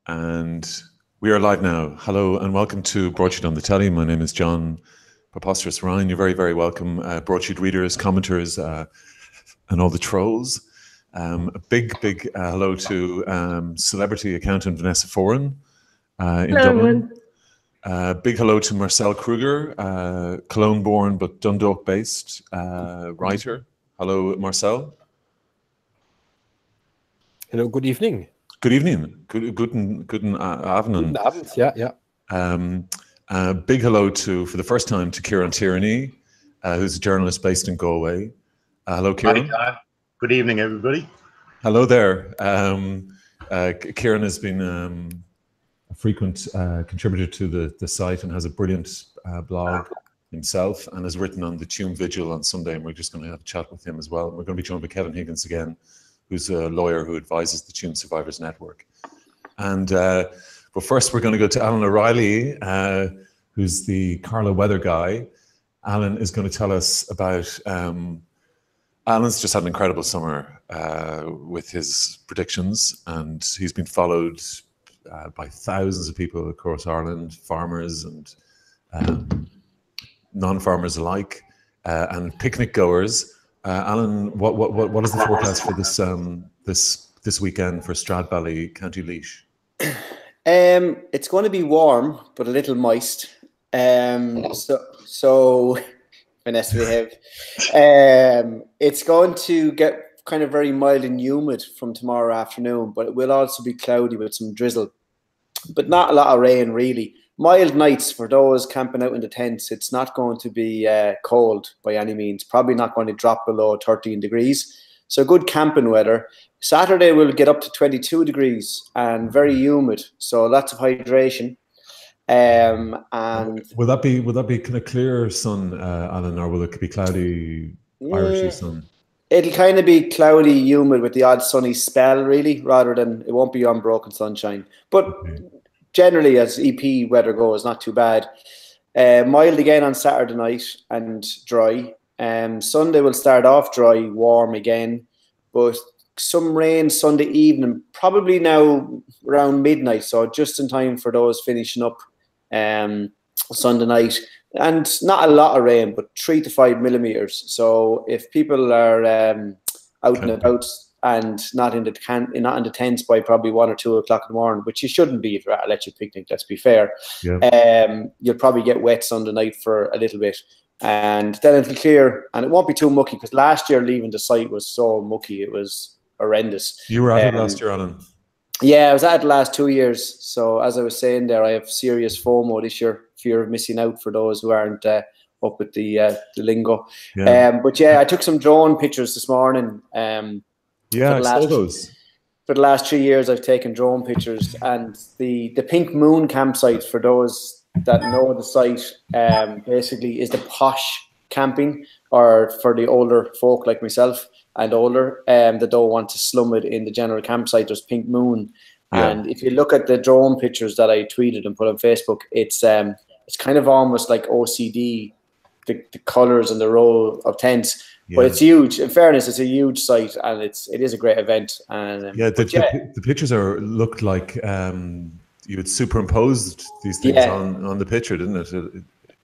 And we are live now. Hello and welcome to Broadsheet on the Telly. My name is John Preposterous Ryan. You're very, very welcome, Broadsheet readers, commenters, and all the trolls. A big hello to celebrity accountant Vanessa Foran in Dublin. Big hello to Marcel Kruger, Cologne-born but Dundalk-based writer. Hello, Marcel. Hello, good evening. Good evening. Guten Abend. Guten Abend, yeah. Big hello to, for the first time, to Kieran Tierney, who's a journalist based in Galway. Hello, Kieran. Hi, good evening, everybody. Hello there. Kieran has been a frequent contributor to the site and has a brilliant blog himself and has written on the Tuam Vigil on Sunday, and we're just going to have a chat with him as well. We're going to be joined by Kevin Higgins again, who's a lawyer who advises the Tuam Survivors Network. And but first we're going to go to Alan O'Reilly, who's the Carla weather guy. Alan is going to tell us about, Alan's just had an incredible summer with his predictions, and he's been followed by thousands of people across Ireland, farmers and non-farmers alike, and picnic goers. Alan, what is the forecast for this weekend for Stradbally, County Laois? It's going to be warm, but a little moist. So Vanessa, it's going to get kind of very mild and humid from tomorrow afternoon, but it will also be cloudy with some drizzle, but not a lot of rain really. Mild nights for those camping out in the tents. It's not going to be cold by any means. Probably not going to drop below 13 degrees. So good camping weather. Saturday will get up to 22 degrees and very humid. So lots of hydration. And will that be kind of clear sun, Alan, or will it be cloudy, Irishy sun? It'll kind of be cloudy, humid with the odd sunny spell, really, rather than it won't be unbroken sunshine. But generally, as EP weather goes, not too bad. Mild again on Saturday night and dry. Sunday will start off dry, warm again, but some rain Sunday evening, probably now around midnight, so just in time for those finishing up Sunday night. And not a lot of rain, but 3 to 5 millimeters. So if people are out and about and not in the tents by probably 1 or 2 o'clock in the morning, which you shouldn't be if you're at a electric picnic, let's be fair. Yeah. You'll probably get wet Sunday night for a little bit. And then it'll clear, and it won't be too mucky, because last year leaving the site was so mucky, it was horrendous. You were at it last year, Alan? Yeah, I was at it the last 2 years. So as I was saying there, I have serious FOMO this year, fear of missing out for those who aren't up with the lingo. Yeah. But yeah, I took some drone pictures this morning. Yeah, I saw those. For the last 3 years, I've taken drone pictures, and the Pink Moon campsite, for those that know the site, basically is the posh camping, or for the older folk like myself and older that don't want to slum it in the general campsite. There's Pink Moon, and if you look at the drone pictures that I tweeted and put on Facebook, it's kind of almost like OCD, the colors and the row of tents. But it's huge. In fairness, it's a huge site, and it is a great event. And the pictures looked like you had superimposed these things on the picture, didn't it?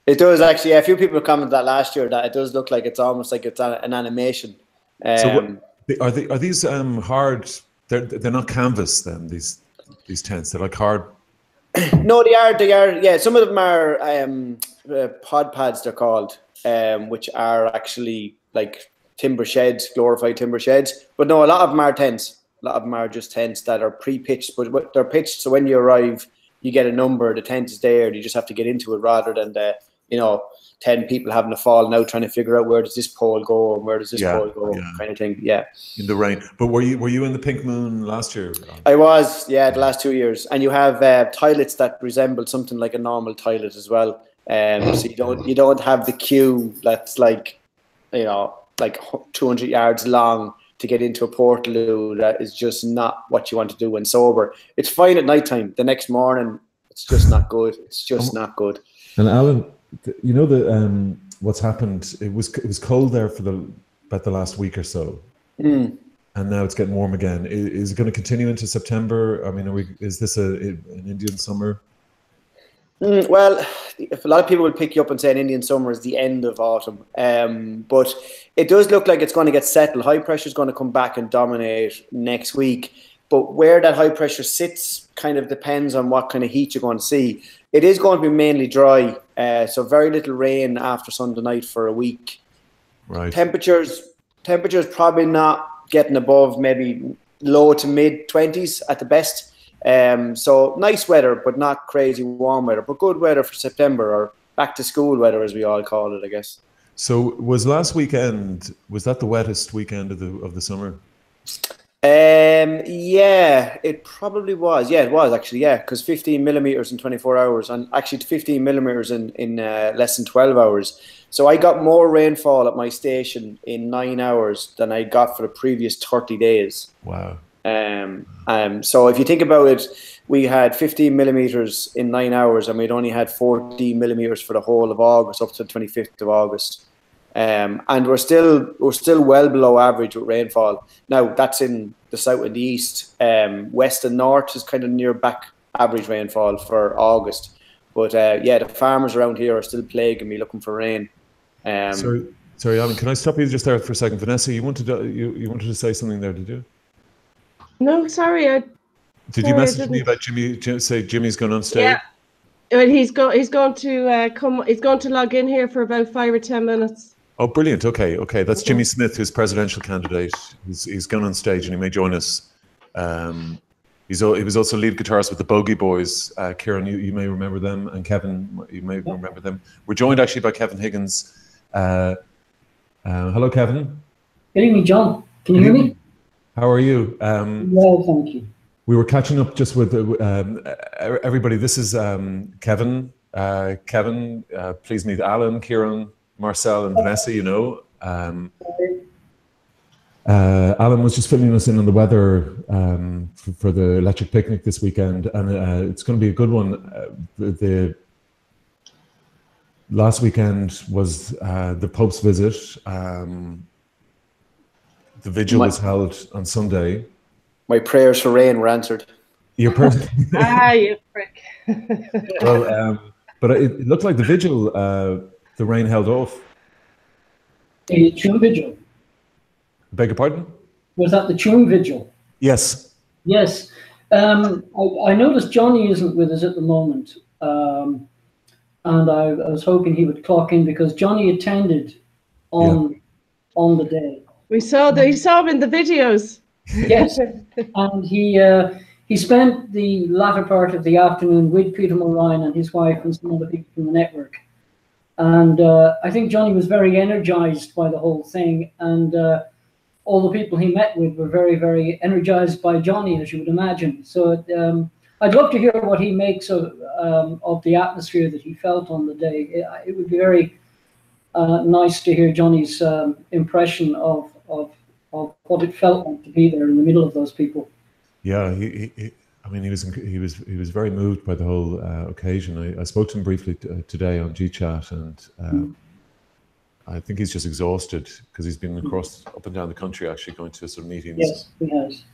It does actually. A few people commented that last year, that it does look like it's almost like it's an animation. So are these hard? They're not canvas then. These tents, they're like hard. No, they are. Yeah, some of them are pod pads, they're called, which are actually like timber sheds, glorified timber sheds. But no, a lot of them are tents. A lot of them are just tents that are pre-pitched, but they're pitched so when you arrive, you get a number. The tent is there. You just have to get into it, rather than 10 people having a fall now trying to figure out where does this pole go and where does this pole go, kind of thing. Yeah. In the rain. But were you in the Pink Moon last year? I was, the last 2 years. And you have toilets that resemble something like a normal toilet as well. So you don't have the queue that's like 200 yards long to get into a portaloo. That is just not what you want to do when sober. It's fine at nighttime. The next morning, it's just not good. It's just not good. And Alan, you know what's happened? It was cold there for about the last week or so. and now it's getting warm again. Is it going to continue into September? I mean, is this an Indian summer? Well, if a lot of people will pick you up and say an Indian summer is the end of autumn, but it does look like it's going to get settled. High pressure is going to come back and dominate next week, but where that high pressure sits kind of depends on what kind of heat you're going to see. It is going to be mainly dry, so very little rain after Sunday night for a week. Right. Temperatures probably not getting above maybe low to mid 20s at the best. So nice weather, but not crazy warm weather, but good weather for September, or back to school weather as we all call it, I guess. So was last weekend, was that the wettest weekend of the summer? Yeah, it probably was. Yeah, it was actually, yeah, because 15 millimeters in 24 hours, and actually 15 millimeters in less than 12 hours. So I got more rainfall at my station in 9 hours than I got for the previous 30 days. Wow. So if you think about it, we had 15 millimeters in 9 hours, and we'd only had 14 millimeters for the whole of August, up to the 25th of August. And we're still well below average with rainfall. Now that's in the south and the east. West and north is kind of near back average rainfall for August. But yeah, the farmers around here are still plaguing me looking for rain. Sorry, Alan, can I stop you just there for a second? Vanessa, you wanted to say something there, did you? No, sorry. Did you message me about Jimmy? Say Jimmy's going on stage? Yeah, well, he's going to come. He's going to log in here for about 5 or 10 minutes. Oh, brilliant. Okay. That's Jimmy Smith, who's presidential candidate. He's gone on stage and he may join us. He was also lead guitarist with the Bogey Boys. Kieran, you may remember them, and Kevin, you may remember them. We're joined actually by Kevin Higgins. Hello, Kevin. Good evening, John. Can you hear me? How are you? Well, thank you. We were catching up just with everybody. This is Kevin. Kevin, please meet Alan, Kieran, Marcel, and Vanessa. You know, Alan was just filling us in on the weather for the electric picnic this weekend, and it's going to be a good one. The last weekend was the Pope's visit. The vigil was held on Sunday. My prayers for rain were answered. Your person. You prick. Well, but it looked like the vigil, the rain held off. A Tuam vigil. Beg your pardon? Was that the Tuam vigil? Yes. Yes. I noticed Johnny isn't with us at the moment, and I was hoping he would clock in because Johnny attended on the day. We saw him in the videos. Yes, and he spent the latter part of the afternoon with Peter Mulrine and his wife and some other people from the network. And I think Johnny was very energized by the whole thing, and all the people he met with were very, very energized by Johnny, as you would imagine. So I'd love to hear what he makes of the atmosphere that he felt on the day. It would be very nice to hear Johnny's impression of what it felt like to be there in the middle of those people. Yeah, I mean, he was very moved by the whole occasion. I spoke to him briefly today on GChat, and I think he's just exhausted because he's been up and down the country actually going to sort of meetings. Yes, he has.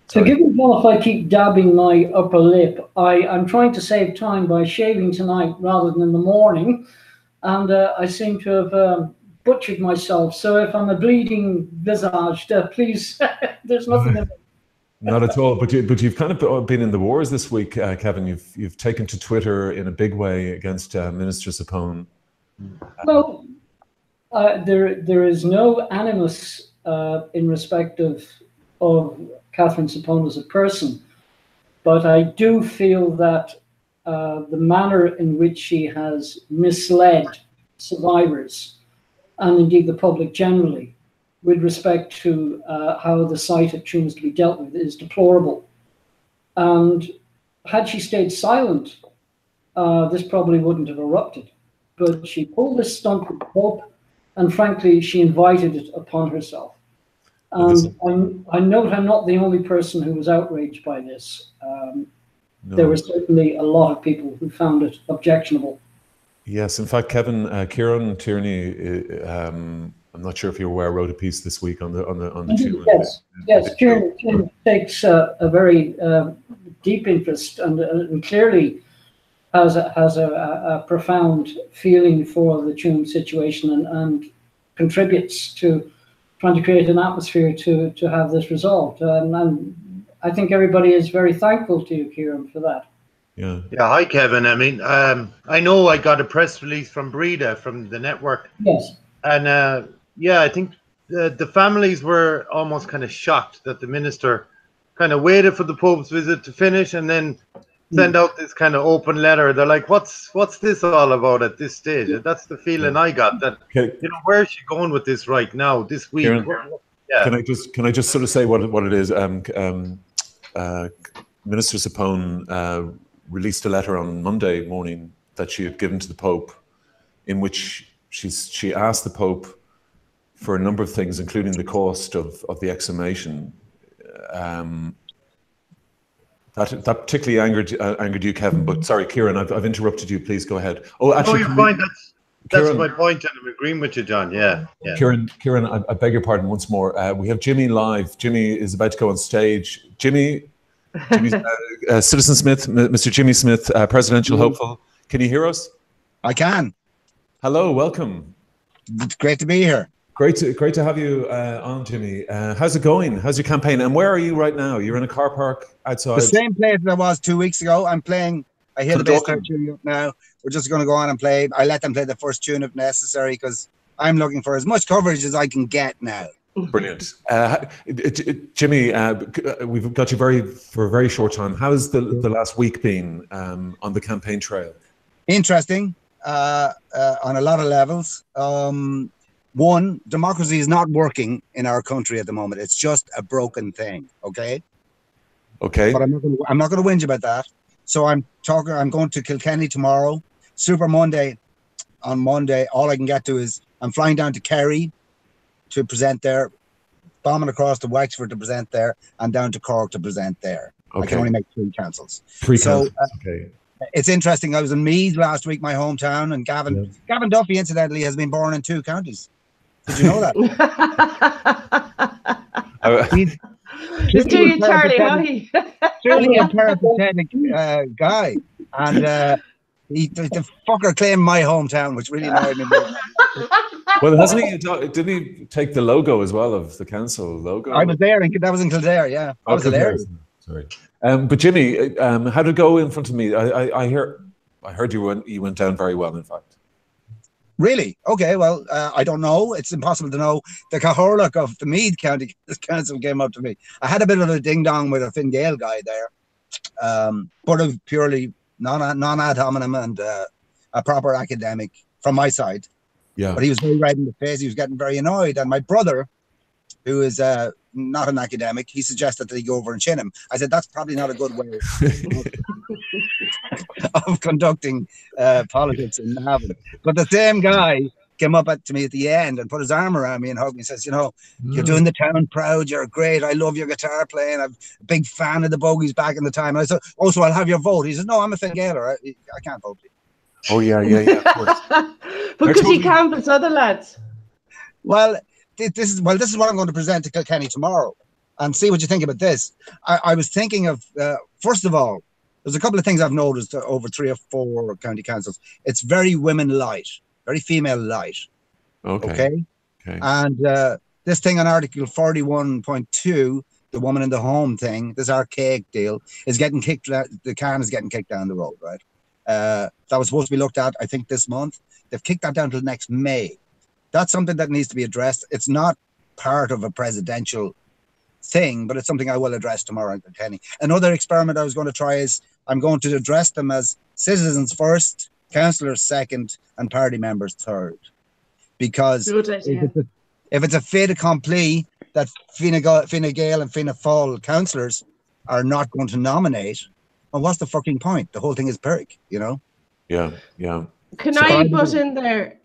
So given if I keep dabbing my upper lip, I'm trying to save time by shaving tonight rather than in the morning, and I seem to have butchered myself. So if I'm a bleeding visage, please, there's nothing in it. Not at all. But you've kind of been in the wars this week, Kevin. You've taken to Twitter in a big way against Minister Sapone. Well, there is no animus in respect of Catherine Sapone as a person, but I do feel that the manner in which she has misled survivors and indeed the public generally with respect to how the site at Tuam is to be dealt with is deplorable. And had she stayed silent, this probably wouldn't have erupted. But she pulled this stunt with the Pope, and frankly, she invited it upon herself. And I note I'm not the only person who was outraged by this. No. There were certainly a lot of people who found it objectionable. Yes, in fact, Kieran Tierney I'm not sure if you're aware, wrote a piece this week on the tune. Yes. Kieran takes a very deep interest and clearly has a profound feeling for the tune situation and contributes to trying to create an atmosphere to have this resolved. And I think everybody is very thankful to you, Kieran, for that. Yeah. Hi, Kevin. I mean, I know I got a press release from Breda, from the network. Yes. And I think the families were almost kind of shocked that the minister kind of waited for the Pope's visit to finish and then send out this kind of open letter. They're like, what's this all about at this stage? That's the feeling I got, that, where is she going with this right now, this week? Kieran, Can I just sort of say what it is? Minister Sapone released a letter on Monday morning that she had given to the Pope, in which she asked the Pope for a number of things, including the cost of the exhumation. That particularly angered you, Kevin. But sorry, Kieran, I've interrupted you. Please go ahead. Oh, actually, you're fine. That's my point, and I'm agreeing with you, John. Yeah. Kieran, I beg your pardon once more. We have Jimmy live. Jimmy is about to go on stage. Jimmy's Citizen Smith, Mr. Jimmy Smith, presidential hopeful. Can you hear us? I can. Hello, welcome. It's great to be here. Great to have you on, Jimmy. How's it going? How's your campaign? And where are you right now? You're in a car park outside? The same place that I was 2 weeks ago. I'm playing. I hear the bass guitar tune now. We're just going to go on and play. I let them play the first tune if necessary, because I'm looking for as much coverage as I can get now. Brilliant. Jimmy, we've got you for a very short time. How's the last week been on the campaign trail? Interesting on a lot of levels. One, democracy is not working in our country at the moment. It's just a broken thing. Okay. But I'm not going to whinge about that. So I'm going to Kilkenny tomorrow. Super Monday. On Monday, all I can get to is I'm flying down to Kerry to present there, bombing across to Wexford to present there, and down to Cork to present there. I can only make 3 cancels. It's interesting. I was in Meath last week, my hometown, and Gavin Duffy, incidentally, has been born in 2 counties. Did you know that? Just do you, Charlie, honey. Truly a peripatetic guy, and the fucker claimed my hometown, which really annoyed me. Well, didn't he take the logo as well of the council logo? I was there, and that was in Kildare. Yeah, I was there. Sorry, but Jimmy, how did it go in front of me? I heard you went down very well. In fact. Really? Okay. Well, I don't know. It's impossible to know. The Cahorlock of the Meath County Council came up to me. I had a bit of a ding dong with a Fine Gael guy there, but of purely non ad hominem and a proper academic from my side. Yeah. But he was very red in the face. He was getting very annoyed. And my brother, who is not an academic, he suggested that he go over and chin him. I said, that's probably not a good way of conducting politics in Navan. But the same guy came up to me at the end and put his arm around me and hugged me and says, you're doing the town proud. You're great. I love your guitar playing. I'm a big fan of the Bogies back in the time. And I said, so I'll have your vote. He said, no, I'm a Fine Gaeler. I can't vote for you. Oh, yeah, of course. Because he canvass other lads. Well, this is what I'm going to present to Kilkenny tomorrow, and see what you think about this. I was thinking of, first of all, there's a couple of things I've noticed over 3 or 4 county councils. It's very women light, very female light. Okay. And this thing on Article 41.2, the woman in the home thing, this archaic deal, is getting kicked. The can is getting kicked down the road, right? That was supposed to be looked at, I think, this month. They've kicked that down till next May. That's something that needs to be addressed. It's not part of a presidential thing, but it's something I will address tomorrow in Kilkenny. Another experiment I was going to try is I'm going to address them as citizens first, councillors second, and party members third. Because if it's a fait accompli that Fine Gael and Fianna Fáil councillors are not going to nominate, well, what's the fucking point? The whole thing is Pyrrhic, Yeah. Can I put in there?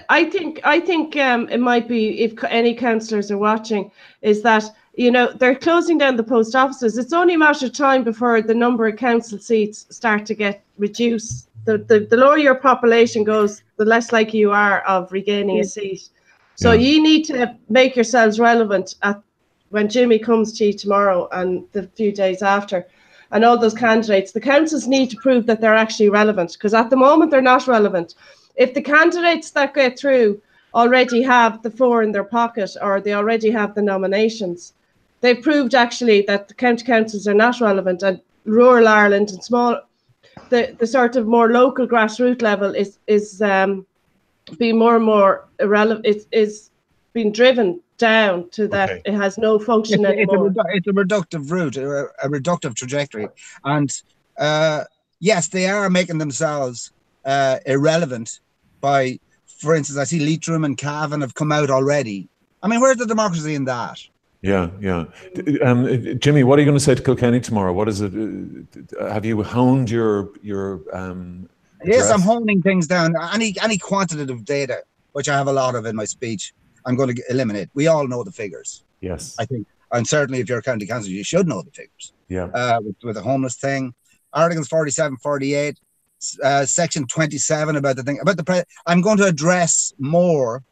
I think it might be, if any councillors are watching, is that they're closing down the post offices. It's only a matter of time before the number of council seats start to get reduced. The lower your population goes, the less likely you are of regaining a seat. So you need to make yourselves relevant when Jimmy comes to you tomorrow and the few days after, and all those candidates. The councils need to prove that they're actually relevant, because at the moment they're not relevant. If the candidates that get through already have the 4 in their pocket, or they already have the nominations, they've proved actually that the county councils are not relevant, and rural Ireland and the sort of more local grassroots level is being more and more irrelevant. It's being driven down to that it has no function anymore. It's a reductive route, a reductive trajectory, and yes, they are making themselves irrelevant by, for instance, I see Leitrim and Cavan have come out already. I mean, where's the democracy in that? Yeah. Jimmy, what are you going to say to Kilkenny tomorrow? What is it? Have you honed your Yes, I'm honing things down. Any quantitative data, which I have a lot of in my speech, I'm going to eliminate. We all know the figures. Yes. I think, and certainly if you're a county council, you should know the figures. Yeah. With the homeless thing, Articles 47, 48, Section 27 about the thing about the. I'm going to address more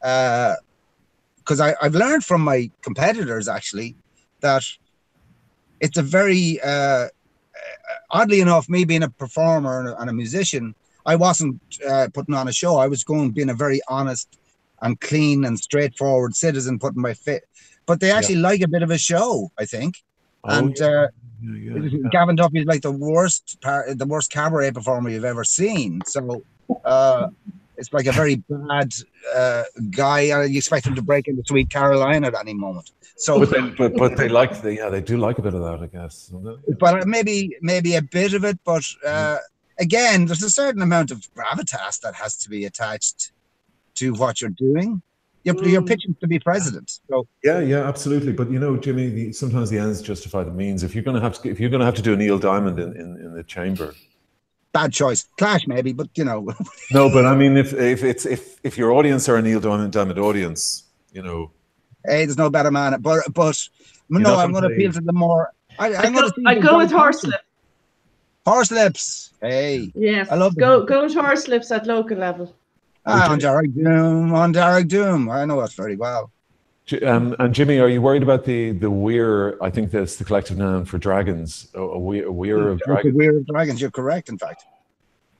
because I've learned from my competitors actually that it's a very oddly enough, me being a performer and a musician, I wasn't putting on a show. I was being a very honest and clean and straightforward citizen, putting my fit. But they actually like a bit of a show, I think. Gavin Duffy is like the worst cabaret performer you've ever seen. So it's like a very bad guy. You expect him to break into Sweet Caroline at any moment. So, but they like they do like a bit of that, I guess. But maybe a bit of it. But again, there's a certain amount of gravitas that has to be attached to what you're doing. You're pitching to be president. So yeah, absolutely. But you know, Jimmy, sometimes the ends justify the means. If you're going to have to do a Neil Diamond in the chamber, bad choice. Clash maybe, but you know. No, but I mean, if your audience are a Neil Diamond audience, you know. Hey, there's no better man. But no, I'm going to appeal to the more. I go with Horselip. Horselips. Hey. Yes. I love go with Horselips at local level. On Derek Doom. I know that very well. And Jimmy, are you worried about the weir? I think that's the collective noun for dragons. A weir of dragons. The weir of dragons. You're correct. In fact.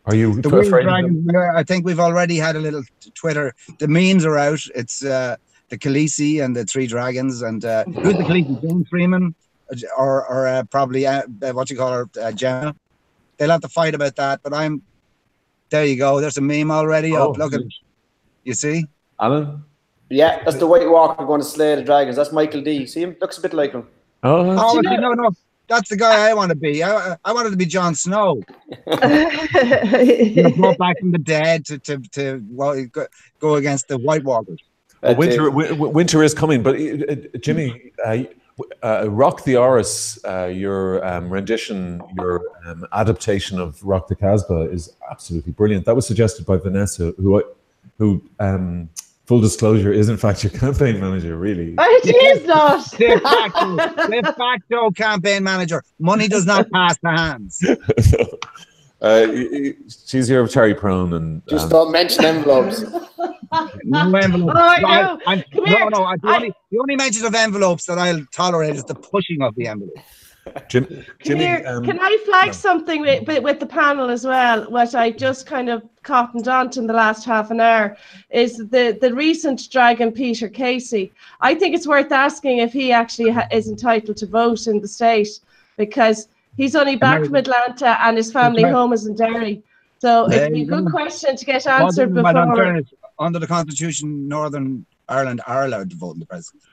Are you the weir of dragons? I think we've already had a little Twitter. The memes are out. It's the Khaleesi and the 3 dragons. And who's the Khaleesi? Jane Freeman, or probably what you call her, Gemma. They'll have to fight about that. But there you go. There's a meme already up. Look at it. You see? Alan? Yeah, that's the White Walker going to slay the dragons. That's Michael D. See him? Looks a bit like him. No. That's the guy I want to be. I wanted to be Jon Snow. Brought back from the dead to go against the White Walkers. Winter is coming, but Jimmy, Rock the Oris, your rendition, your adaptation of Rock the Casbah is absolutely brilliant. That was suggested by Vanessa, who full disclosure, is in fact your campaign manager, really. It is not. De facto campaign manager. Money does not pass the hands. She's here with Terry Prone and just don't mention envelopes. No envelopes. Oh, I know. The only mention of envelopes that I'll tolerate is the pushing of the envelope. Jimmy, can I flag something with the panel as well? What I just kind of cottoned on to in the last half an hour is the recent dragon Peter Casey. I think it's worth asking if he actually is entitled to vote in the state, because he's only back from Atlanta and his family home is in Derry. So it'd be a good question to get answered before. Under the Constitution, Northern Ireland are allowed to vote in the presidency.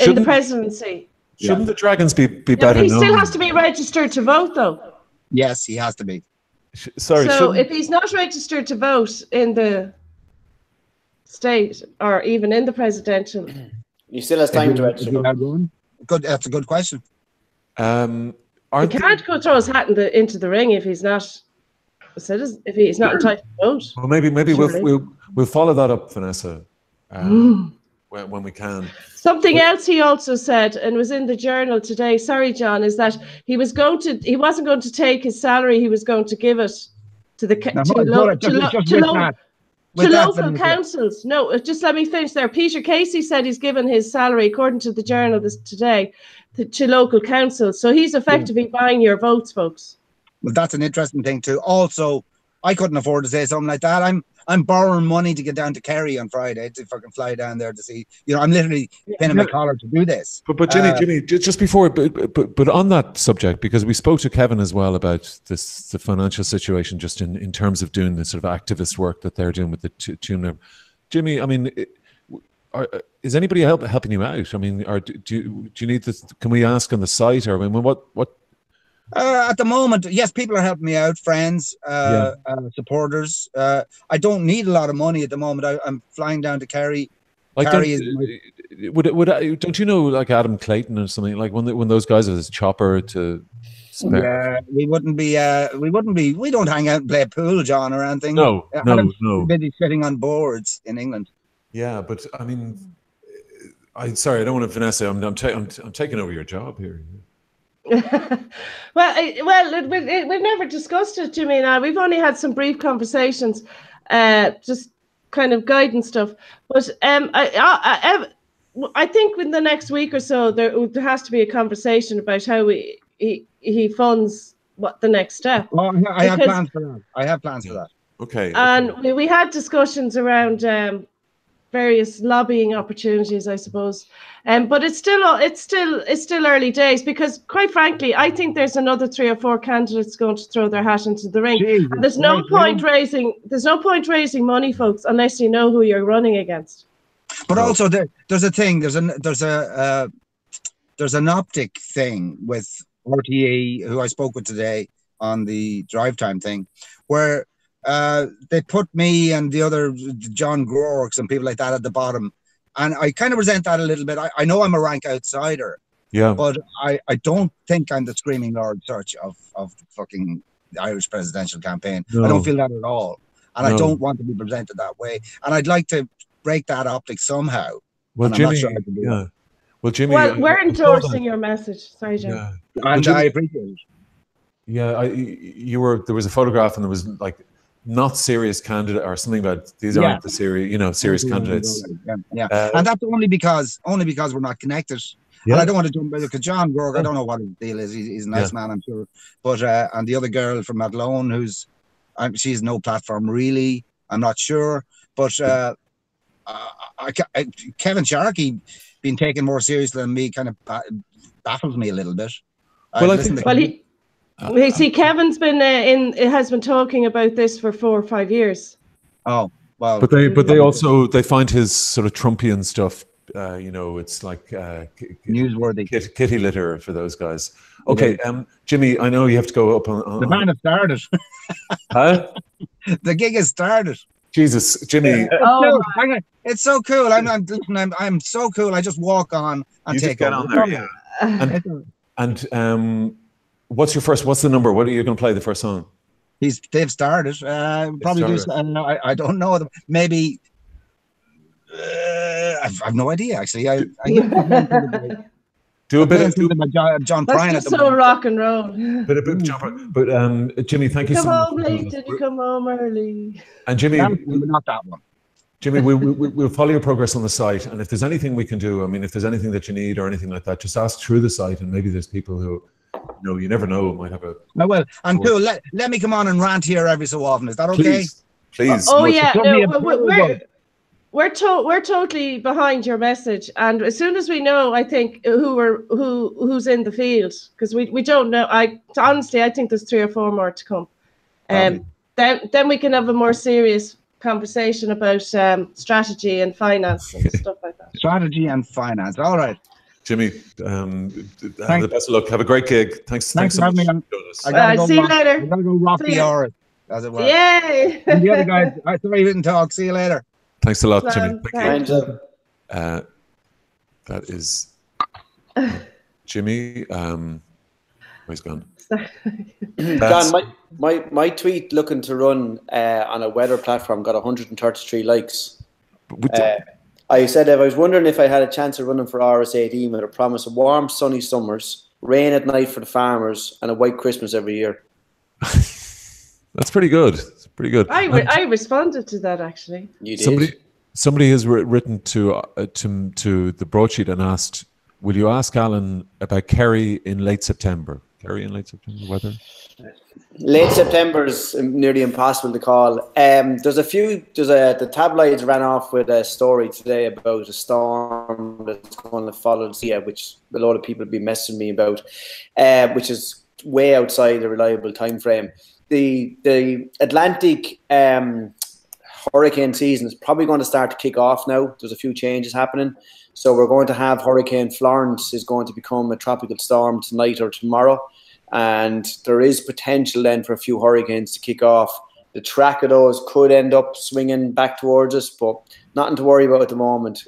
In the presidency. Shouldn't the dragons be better known? He still has to be registered to vote, though. Yes, he has to be. So if he's not registered to vote in the state or even in the presidential, he still has time to register. Good. That's a good question. He can't go throw his hat into the ring if he's not a citizen. If he's not entitled to vote. Well, maybe we'll follow that up, Vanessa. When we can. Something else he also said, and was in the Journal today, sorry John, is that he wasn't going to take his salary, he was going to give it to the to local councils. No, just let me finish there. Peter Casey said he's given his salary, according to the Journal today, to local councils. So he's effectively buying your votes, folks. Well, that's an interesting thing too. Also, I couldn't afford to say something like that. I'm borrowing money to get down to Kerry on Friday to fucking fly down there to see. You know, I'm literally pinning my collar to do this. But Jimmy, just before, but on that subject, because we spoke to Kevin as well about this, the financial situation, just in terms of doing the sort of activist work that they're doing with the tune. Jimmy, I mean, is anybody helping you out? I mean, do you need this? Can we ask on the site, or I mean, what? At the moment, yes, people are helping me out, friends, supporters. I don't need a lot of money at the moment. I'm flying down to Kerry. Like, Kerry don't you know, like Adam Clayton or something, like when those guys have this chopper to spare? Yeah, we don't hang out and play pool, John, or anything. No. Busy sitting on boards in England. Yeah, but I mean, sorry, I don't want to finesse it. I'm taking over your job here. We've never discussed it, Jimmy and I. We've only had some brief conversations, just kind of guidance stuff. But I think in the next week or so there has to be a conversation about how he funds what the next step. Well, I have plans for that. Okay. And we had discussions around various lobbying opportunities, I suppose, but it's still early days, because quite frankly, I think there's another 3 or 4 candidates going to throw their hat into the ring. Jesus, and there's no point raising money, folks, unless you know who you're running against. But also, there's a thing. There's an optic thing with RTE, who I spoke with today on the drive time thing, where they put me and the other John Groarks and people like that at the bottom, and I kind of resent that a little bit. I know I'm a rank outsider, but I don't think I'm the screaming Lord Search of the fucking Irish presidential campaign. No. I don't feel that at all, and I don't want to be presented that way. And I'd like to break that optic somehow. Well, Jimmy, I'm not sure I can do that. Well, Jimmy, we're endorsing your message. Sorry, Jim. Yeah. And I appreciate it. Yeah, there was a photograph, and there was like, not serious candidate or something about these aren't the serious candidates. Yeah. And that's only because we're not connected. Yeah. And I don't want to jump because John Groark, I don't know what his deal is. He's a nice man, I'm sure. But and the other girl from Athlone, she's no platform really. I'm not sure. But Kevin Sharkey being taken more seriously than me kind of baffles me a little bit. See, Kevin's has been talking about this for 4 or 5 years. Oh, well. But they find his sort of Trumpian stuff, it's like newsworthy. Kitty litter for those guys. Okay, Jimmy, I know you have to go up on the man has started. Huh? The gig has started. Jesus, Jimmy. It's so cool. I'm so cool. I just walk on and take get on there. Yeah. And what's the number? What are you going to play the first song? They've started. Probably do. I don't know. Maybe. I've no idea actually. Do a bit of John Prine. That's so rock and roll. But Jimmy, thank you so much. Come home late, did you come home early? And Jimmy, not that one. Jimmy, we'll follow your progress on the site, and if there's anything we can do, I mean, if there's anything that you need or anything like that, just ask through the site, and maybe there's people who, you never know, might have a. Oh, well, and cool. Let me come on and rant here every so often. Is that okay? Please. Oh yeah, no, we're totally behind your message, and as soon as we know, I think who's in the field, because we don't know. Honestly, I think there's 3 or 4 more to come. Then we can have a more serious conversation about strategy and finance and stuff like that. Strategy and finance. All right, Jimmy. Have the best of luck. Have a great gig. Thanks so much. See you later. I gotta go rock the hour, as it were. Yay! And the other guys, sorry you didn't talk. See you later. Thanks a lot, Jimmy. Thank you. That is Jimmy. Where's gone? Dan, my tweet looking to run on a weather platform got 133 likes. I said I was wondering if I had a chance of running for RS18 with a promise of warm, sunny summers, rain at night for the farmers, and a white Christmas every year. That's pretty good. It's pretty good. I responded to that actually. You did. Somebody has written to the broadsheet and asked, "Will you ask Alan about Kerry in late September? Kerry in late September weather." Late September is nearly impossible to call. The tabloids ran off with a story today about a storm that's going to follow the sea, which a lot of people have been messaging me about, which is way outside the reliable time frame. The Atlantic hurricane season is probably going to start to kick off now. There's a few changes happening. So we're going to have Hurricane Florence is going to become a tropical storm tonight or tomorrow. And there is potential then for a few hurricanes to kick off. The track of those could end up swinging back towards us, but nothing to worry about at the moment,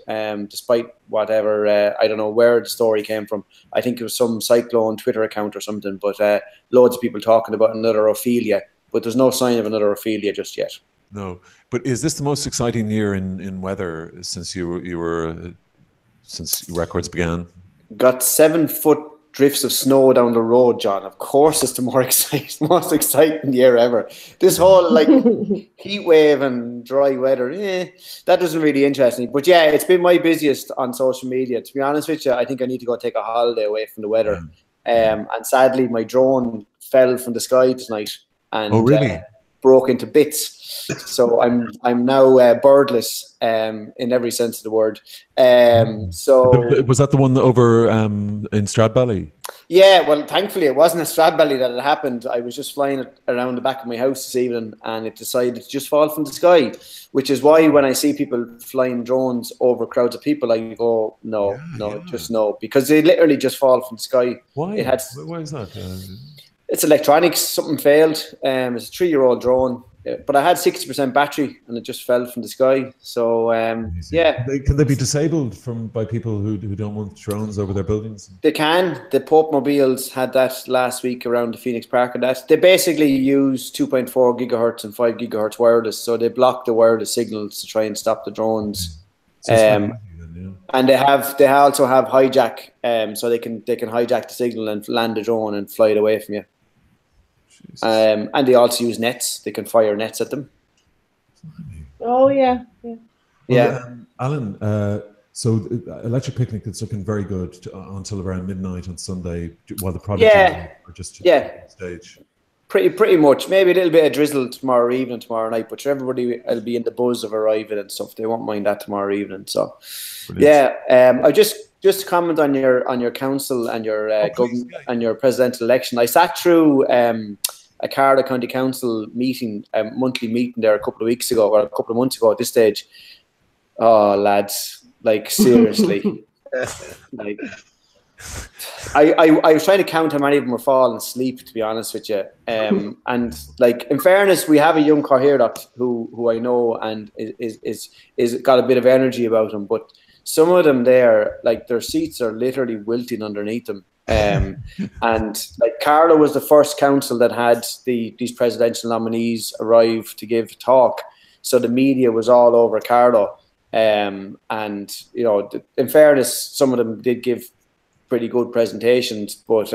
despite whatever, I don't know where the story came from. I think it was some cyclone Twitter account or something, but loads of people talking about another Ophelia, but there's no sign of another Ophelia just yet. No, but is this the most exciting year in weather since since records began? Got 7 foot drifts of snow down the road, John. Of course, it's the most exciting year ever. This whole heat wave and dry weather, that doesn't really interest me. But yeah, it's been my busiest on social media. To be honest with you, I think I need to go take a holiday away from the weather. And sadly, my drone fell from the sky tonight and broke into bits. So I'm now birdless in every sense of the word. So was that the one over in Stradbally? Yeah, well, thankfully it wasn't a Stradbally that it happened. I was just flying it around the back of my house this evening, and it decided to just fall from the sky. Which is why when I see people flying drones over crowds of people, I go, no, just no, because they literally just fall from the sky. Why? Why is that? It's electronics. Something failed. It's a 3-year-old drone. But I had 60% battery, and it just fell from the sky. So yeah, can they be disabled by people who don't want drones over their buildings? They can. The Pope Mobiles had that last week around the Phoenix Park, and that they basically use 2.4 gigahertz and 5 gigahertz wireless. So they block the wireless signals to try and stop the drones. And they also have hijack, so they can hijack the signal and land the drone and fly it away from you. And they also use nets. They can fire nets at them. Oh yeah. Alan, so Electric Picnic is looking very good until around midnight on Sunday while the project are just on stage. Pretty much. Maybe a little bit of drizzle tomorrow night, but everybody will be in the buzz of arriving and stuff. They won't mind that tomorrow evening. So brilliant. I just comment on your council and your government and your presidential election. I sat through a Carlow County Council meeting, a monthly meeting there a couple of weeks ago, or a couple of months ago at this stage. Oh, lads, like seriously, like I was trying to count how many of them were falling asleep, to be honest with you. And like, in fairness, we have a young Coherdoc who I know and is got a bit of energy about him, but some of them there, like their seats are literally wilting underneath them. And like Carlow was the first council that had these presidential nominees arrive to give a talk, so the media was all over Carlow. And you know, in fairness, some of them did give pretty good presentations, but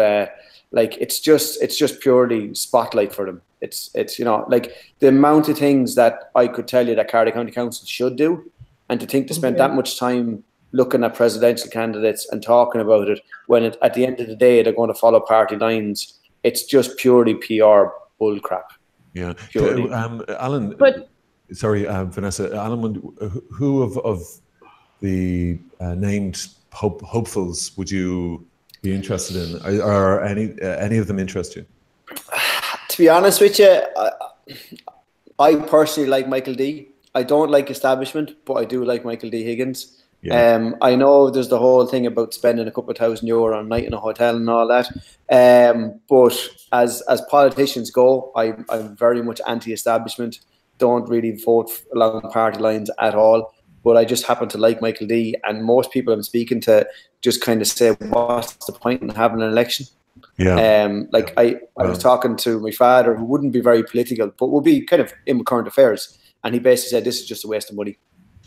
like it's just purely spotlight for them. It's you know, like the amount of things that I could tell you that Carlow County Council should do, and to think to spend that much time looking at presidential candidates and talking about it when at the end of the day they're going to follow party lines. It's just purely PR bull crap. Yeah, Alan. Sorry, Vanessa. Alan, who of the named hopefuls would you be interested in? Are any of them interest you? To be honest with you, I personally like Michael D. I don't like establishment, but I do like Michael D. Higgins. Yeah. I know there's the whole thing about spending a couple of €1,000 on a night in a hotel and all that. But as politicians go, I'm very much anti-establishment. Don't really vote along party lines at all. But I just happen to like Michael D. And most people I'm speaking to just kind of say, what's the point in having an election? Yeah. I was talking to my father, who wouldn't be very political, but would be kind of in with current affairs. And he basically said, this is just a waste of money.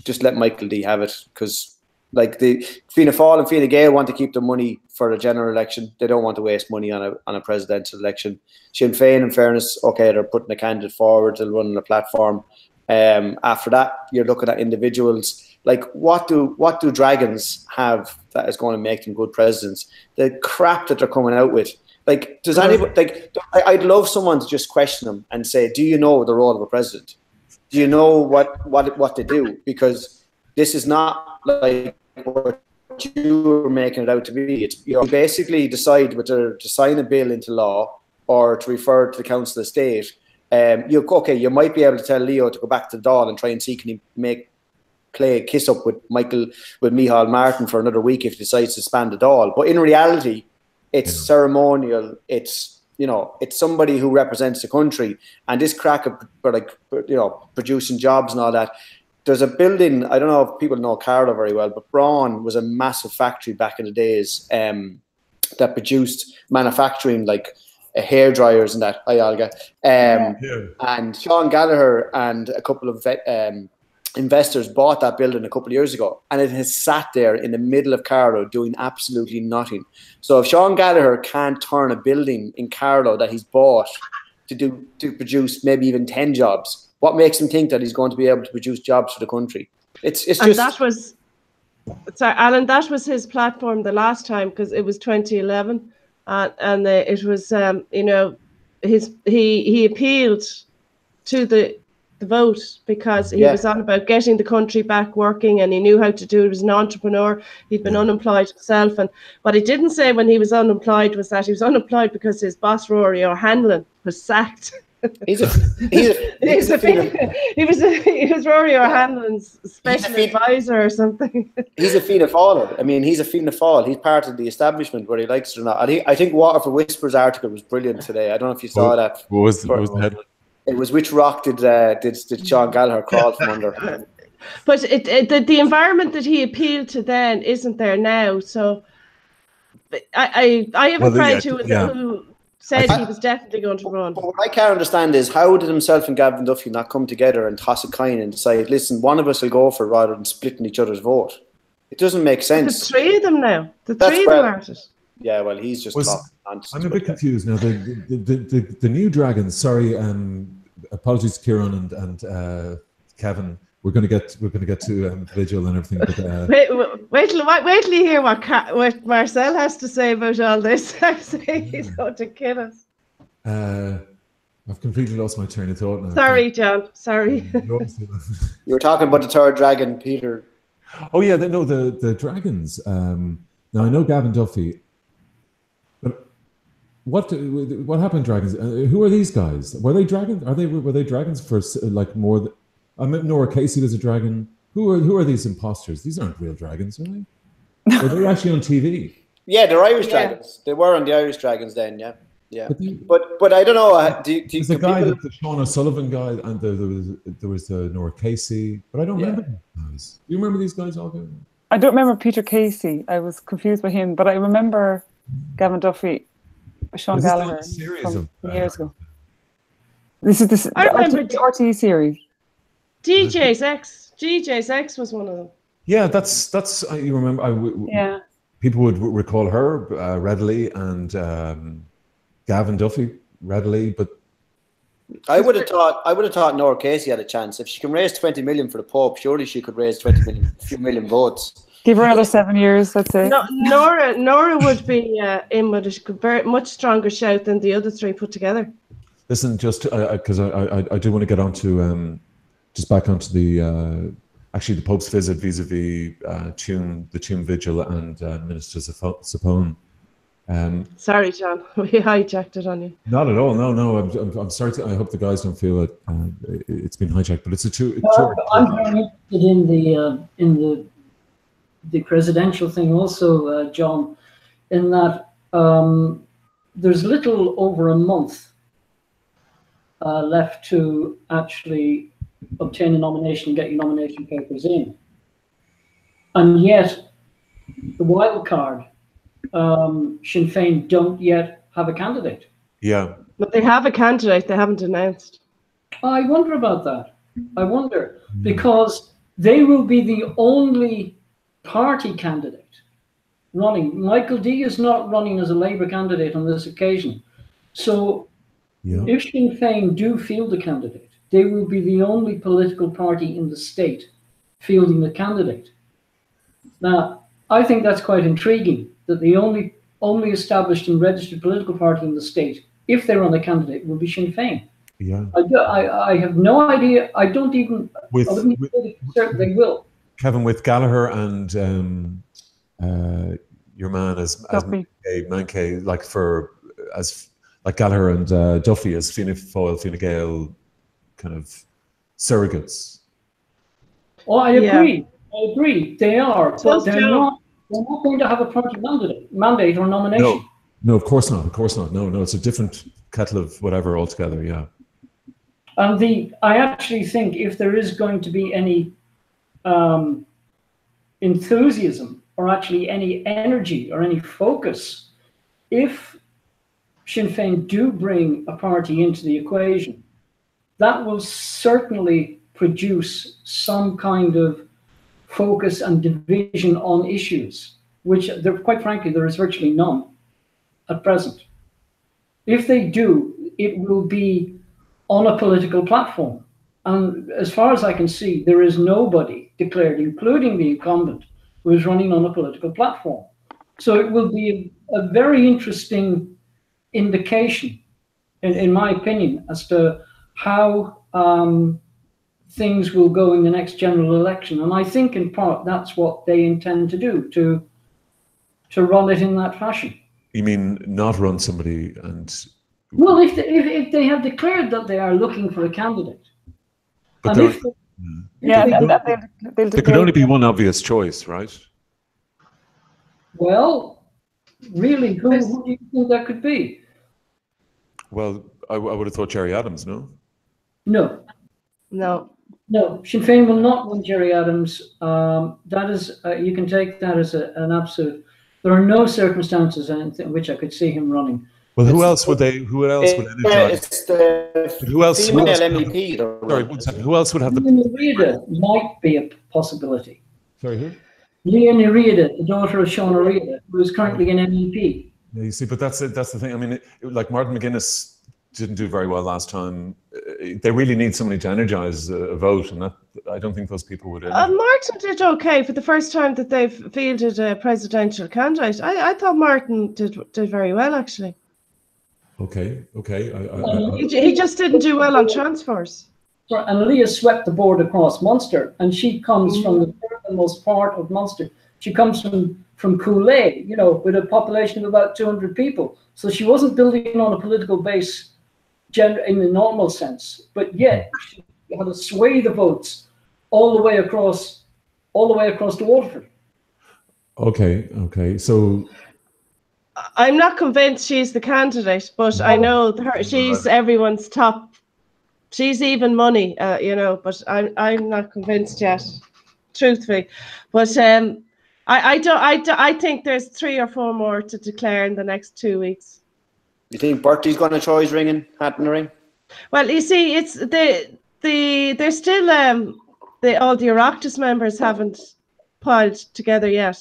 Just let Michael D have it, because Like the Fianna Fáil and Fine Gael want to keep the money for a general election. They don't want to waste money on a presidential election. Sinn Féin, in fairness, okay, they're putting a candidate forward, they'll run on a platform. After that, you're looking at individuals. Like, what do dragons have that is going to make them good presidents? The crap that they're coming out with. Like, does anybody, like, I'd love someone to just question them and say, do you know the role of a president? Do you know what they do? Because this is not like what you are making it out to be. It's, you basically decide whether to sign a bill into law or to refer to the Council of State. You might be able to tell Leo to go back to the Dáil and try and see can he play kiss up with Micheál Martin for another week if he decides to span the Dáil. But in reality, it's ceremonial. It's it's somebody who represents the country, and this crack of producing jobs and all that. There's a building, I don't know if people know Carlow very well, but Braun was a massive factory back in the days that produced manufacturing, like hair dryers and that. Hi, Olga. And Sean Gallagher and a couple of investors bought that building a couple of years ago, and it has sat there in the middle of Carlow doing absolutely nothing. So if Sean Gallagher can't turn a building in Carlow that he's bought to produce maybe even 10 jobs, what makes him think that he's going to be able to produce jobs for the country? It's just. And that was, sorry, Alan. That was his platform the last time, because it was 2011, and it was he appealed to the vote because he was on about getting the country back working, and he knew how to do it. He was an entrepreneur. He'd been unemployed himself, and what he didn't say when he was unemployed was that he was unemployed because his boss Rory O'Hanlon was sacked. He was Rory O'Hanlon's special advisor or something. He's a Fianna Fáiler. I mean, he's a Fianna Fáil. He's part of the establishment, whether he likes it or not. I think Waterford Whispers article was brilliant today. I don't know if you saw that. What was the headline? It was which rock did Sean Gallagher crawl from under? But the environment that he appealed to then isn't there now. So I have a friend who said he was definitely going to run. What I can't understand is, how did himself and Gavin Duffy not come together and toss a coin and decide, listen, one of us will go for it rather than splitting each other's vote? It doesn't make sense. The three of them now. The three of them are at it. Yeah, well, he's just talking nonsense. I'm a bit confused now. The new Dragons. Sorry, apologies to Kieran and Kevin. We're going to get to Vigil and everything. But, wait till you hear what Marcel has to say about all this. I say he's going to kill us. I've completely lost my train of thought now. Sorry, John. Sorry. You were talking about the third dragon, Peter. Oh yeah, the dragons. Now I know Gavin Duffy. But what happened, dragons? Who are these guys? Were they dragons? Were they dragons for like more? I met Nora Casey was a dragon. Who are these imposters? These aren't real dragons, are they? Are they actually on TV? Yeah, they're Irish dragons. They were on the Irish Dragons then, yeah. But I don't know. There's a guy, the Sean O'Sullivan guy, and there was Nora Casey, but I don't remember these guys. Do you remember these guys all? I don't remember Peter Casey. I was confused by him, but I remember Gavin Duffy, Sean Gallagher from years ago. This is the RT series. DJ's X was one of them. Yeah, that's you remember. People would recall her readily, and Gavin Duffy readily, but I would have thought Nora Casey had a chance. If she can raise 20 million for the Pope, surely she could raise a few million votes. Give her another 7 years, let's say. No, Nora would be in with a very much stronger shout than the other three put together. Listen, just because I do want to get on to just back onto the actually the Pope's visit vis-a-vis the Tuam Vigil and Minister Sapone. Sorry, John, we hijacked it on you. Not at all. No. I'm sorry. I hope the guys don't feel that it's been hijacked, but it's a two. I'm very interested in the presidential thing also, John, in that there's little over a month left to actually obtain a nomination and get your nomination papers in. And yet, the wild card, Sinn Féin don't yet have a candidate. Yeah. But they have a candidate, they haven't announced. I wonder about that. I wonder, because they will be the only party candidate running. Michael D is not running as a Labour candidate on this occasion. So if Sinn Féin do field a candidate, they will be the only political party in the state fielding the candidate. Now, I think that's quite intriguing, that the only established and registered political party in the state, if they run a candidate, will be Sinn Féin. Yeah. I have no idea. I wouldn't even be certain they will. Kevin, with Gallagher and your man as Mankey, like Gallagher and Duffy as Fianna Fáil, Fine Gael kind of surrogates. Oh, I agree. I agree. They are, but they're not going to have a party mandate or nomination. No, of course not. Of course not. No, it's a different kettle of whatever altogether. Yeah. And I actually think if there is going to be any enthusiasm or actually any energy or any focus, if Sinn Féin do bring a party into the equation, that will certainly produce some kind of focus and division on issues, which, quite frankly, there is virtually none at present. If they do, it will be on a political platform. And as far as I can see, there is nobody declared, including the incumbent, who is running on a political platform. So it will be a very interesting indication, in my opinion, as to how things will go in the next general election. And I think in part that's what they intend to do, to run it in that fashion. You mean not run somebody and... Well, if they have declared that they are looking for a candidate. But and there could only be one obvious choice, right? Well, really, who do you think that could be? Well, I would have thought Gerry Adams, no? No. Sinn Féin will not run Gerry Adams. That is, you can take that as an absolute. There are no circumstances in which I could see him running. Well, who else would energize? It's the female MEP. Sorry, 1 second. Who else would have Leah Riada might be a possibility. Sorry, who? Leah Riada, the daughter of Sean Riada, who is currently an MEP. Yeah, you see, but that's the thing. I mean, like Martin McGuinness didn't do very well last time. They really need somebody to energize a vote, and I don't think those people would. Martin did okay for the first time that they've fielded a presidential candidate. I thought Martin did very well, actually. Okay. He just didn't do well on transfers. And Leah swept the board across Munster, and she comes from the furthermost part of Munster. She comes from Cooley, with a population of about 200 people. So she wasn't building on a political base in the normal sense, but yet she had to sway the votes all the way across to Waterford. Okay. So I'm not convinced she's the candidate, but I know she's everyone's top. She's even money, but I'm not convinced yet, truthfully. But I think there's 3 or 4 more to declare in the next 2 weeks. You think Bertie's going to try his hat in the ring? Well, you see, it's there's still all the Oireachtas members haven't piled together yet.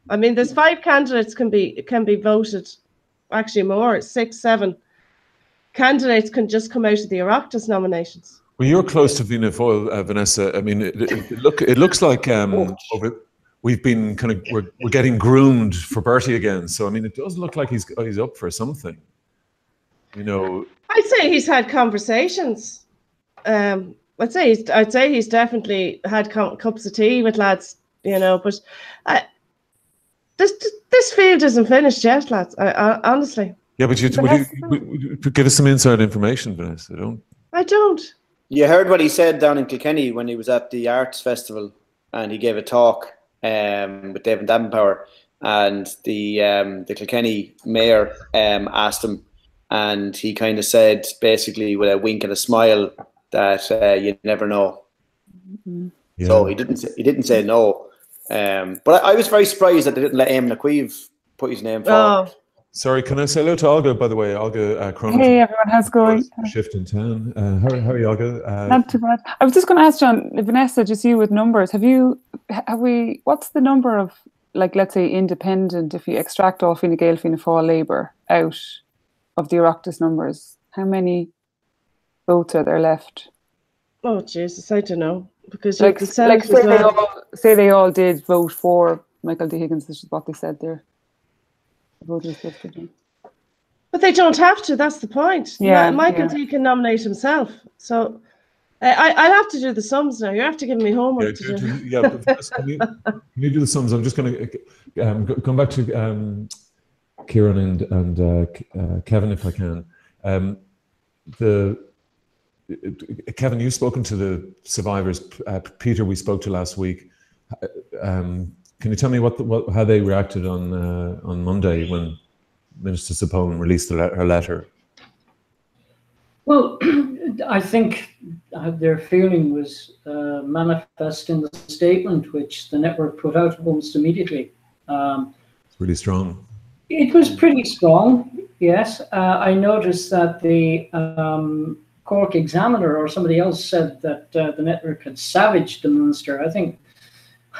I mean, there's 5 candidates can be voted, actually more, 6, 7 candidates can just come out of the Oireachtas nominations. Well, you're close to Fianna Fáil, Vanessa. I mean, it looks like we've been we're getting groomed for Bertie again. So I mean, it does look like he's up for something. I'd say he's had conversations. I'd say he's definitely had cups of tea with lads. But this field isn't finished yet, lads. Honestly. Yeah, but would you give us some inside information, Vanessa? I don't. You heard what he said down in Kilkenny when he was at the Arts Festival, and he gave a talk with David Davenpower, and the Kilkenny mayor asked him, and he kind of said, basically with a wink and a smile, that you never know. Yeah. So he didn't say no. But I was very surprised that they didn't let Eamon Aqueeve put his name forward. Sorry, can I say hello to Olga, by the way? Olga Cronin. Hey, everyone, how's it going? Shift in town. How are you, Olga? Not too bad. I was just going to ask John, Vanessa, just you with numbers. What's the number of, like, let's say, independent, if you extract all Fine Gael, Fianna Fáil, Labour out of the Oireachtas numbers? How many votes are there left? Oh, Jesus, I don't know. Because like say they all did vote for Michael D. Higgins, this is what they said there. Voters yesterday. But they don't have to. That's the point. Yeah, Michael D can nominate himself. So I'll have to do the sums now. You have to give me homework to do. Yeah, but can you do the sums? I'm just going to come back to Kieran and Kevin, if I can. Kevin, you've spoken to the survivors. Peter, we spoke to last week. Can you tell me how they reacted on Monday when Minister Sapone released her letter? Well, I think their feeling was manifest in the statement which the network put out almost immediately. It's really strong. It was pretty strong, yes. I noticed that the Cork Examiner or somebody else said that the network had savaged the minister.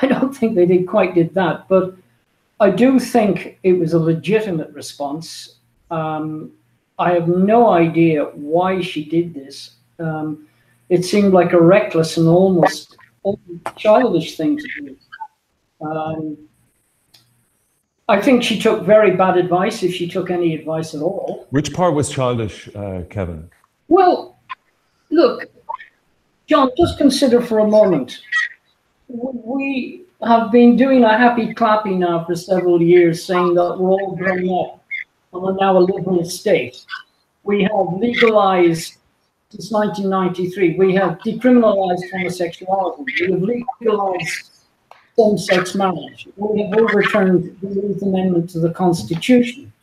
I don't think they did that, but I do think it was a legitimate response. I have no idea why she did this. It seemed like a reckless and almost childish thing to do. I think she took very bad advice, if she took any advice at all. Which part was childish, Kevin? Well, look, John, just consider for a moment. We have been doing a happy clappy now for several years, saying that we're all grown up and we're now a liberal state. We have legalized, since 1993, we have decriminalized homosexuality. We have legalized same-sex marriage. We have overturned the 8th Amendment to the Constitution.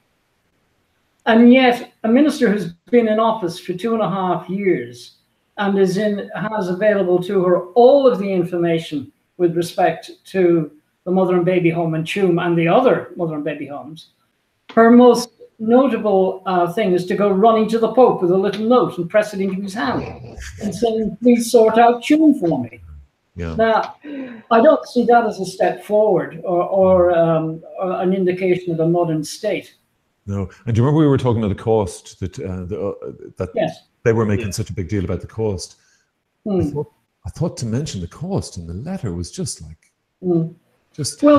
And yet, a minister who's been in office for 2.5 years and has available to her all of the information with respect to the mother and baby home in Tuam and the other mother and baby homes, her most notable thing is to go running to the Pope with a little note and press it into his hand and saying, please sort out Tuam for me. Yeah. Now, I don't see that as a step forward or an indication of a modern state. No. And do you remember we were talking about the cost, that yes. They were making such a big deal about the cost? Mm. I thought to mention the cost in the letter was just like, Well,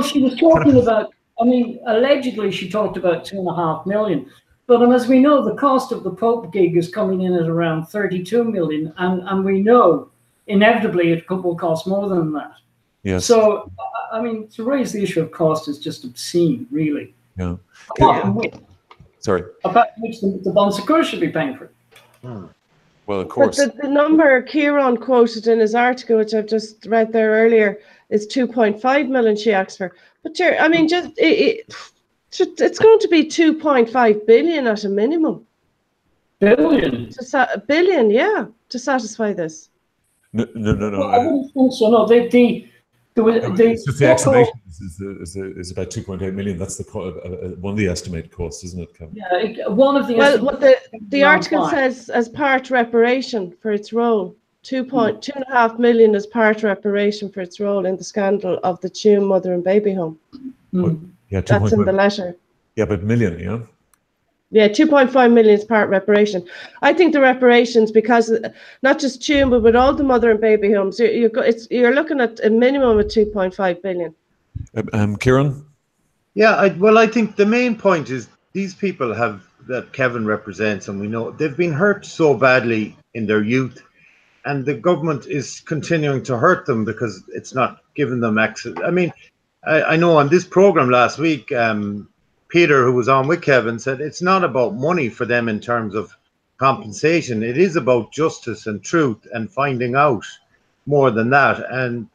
she was talking about, allegedly she talked about 2.5 million. But as we know, the cost of the Pope gig is coming in at around 32 million. And we know inevitably it will cost more than that. Yes. So, to raise the issue of cost is just obscene, really. Yeah. Sorry. About which the Bon Secours should be paying for it. Well, of course. But the number Kieran quoted in his article, which I've just read there earlier, is 2.5 million she asked for. But it's going to be 2.5 billion at a minimum. Billion? Billion, yeah, to satisfy this. No. Well, I wouldn't think so. No, it's just the estimation is about 2.8 million. That's one of the estimated costs, isn't it, Kevin? Yeah, one of the. Well, what the article says as part reparation for its role, 2.5 million as part reparation for its role in the scandal of the Tuam mother and baby home. Yeah, that's in the letter. Yeah, but million, yeah. Yeah, 2.5 million is part reparation. I think the reparations, because not just Tuam, but with all the mother and baby homes, you're looking at a minimum of 2.5 billion. Kieran? Yeah, I think the main point is these people that Kevin represents, and we know they've been hurt so badly in their youth, and the government is continuing to hurt them because it's not giving them access. I know on this program last week, Peter, who was on with Kevin, said it's not about money for them in terms of compensation. It is about justice and truth and finding out more than that. And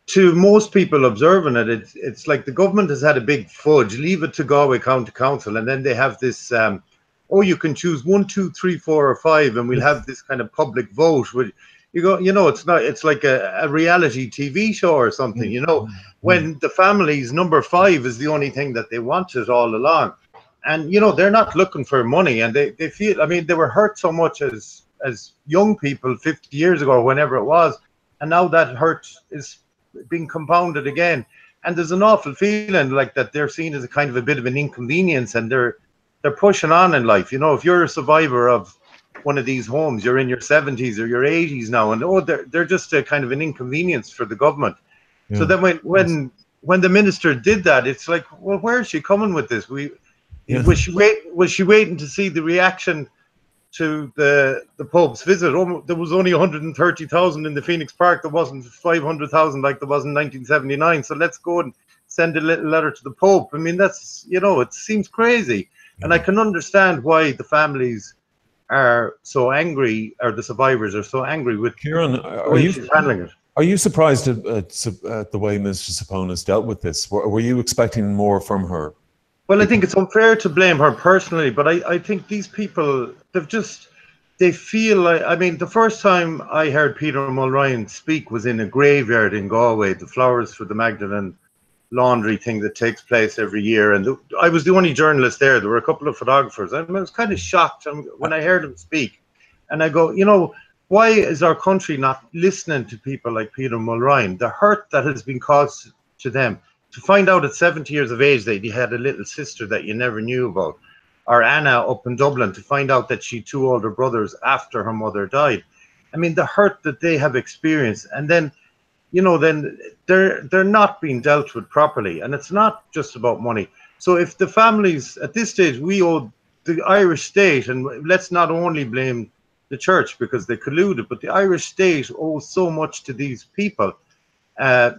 to most people observing it, it's like the government has had a big fudge. Leave it to Galway County Council, and then they have this, you can choose 1, 2, 3, 4, or 5, and we'll have this kind of public vote. It's like a reality TV show or something, when the family's number 5 is the only thing that they wanted all along. And, you know, they're not looking for money, and they feel, I mean, they were hurt so much as young people 50 years ago, whenever it was, and now that hurt is being compounded again. And there's an awful feeling like that they're seen as a kind of a bit of an inconvenience, and they're pushing on in life. You know, if you're a survivor of one of these homes, you're in your 70s or your 80s now, and they're just a kind of an inconvenience for the government. Yeah. So then when the minister did that, it's like, well, where is she coming with this? Was she waiting to see the reaction to the Pope's visit? There was only 130,000 in the Phoenix Park. There wasn't 500,000 like there was in 1979. So let's go and send a little letter to the Pope. I mean, that's, you know, it seems crazy. Yeah. And I can understand why the families are so angry, or the survivors are so angry with Kieran. Are you surprised at the way Mr. Saponis dealt with this? Were you expecting more from her? Well, I think it's unfair to blame her personally, but I think these people, they feel like, I mean, the first time I heard Peter Mulryan speak was in a graveyard in Galway, the Flowers for the Magdalene laundry thing that takes place every year. And I was the only journalist there. There were a couple of photographers. I was kind of shocked when I heard him speak. And I go, you know, why is our country not listening to people like Peter Mulryan? The hurt that has been caused to them. To find out at 70 years of age that you had a little sister that you never knew about, or Anna up in Dublin, to find out that she had 2 older brothers after her mother died. I mean, the hurt that they have experienced, and then, you know, then they're not being dealt with properly, and it's not just about money. So if the families at this stage, we owe the Irish state, and let's not only blame the church because they colluded, but the Irish state owes so much to these people.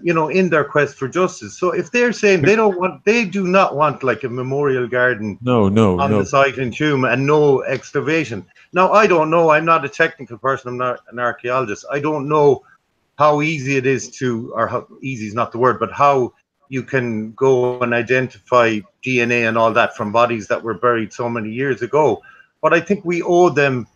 You know, in their quest for justice. So if they're saying they do not want like a memorial garden on the site in Tuam and no excavation. Now, I don't know. I'm not a technical person. I'm not an archaeologist. I don't know how easy it is to, or how easy is not the word, but how you can go and identify DNA and all that from bodies that were buried so many years ago. But I think we owe them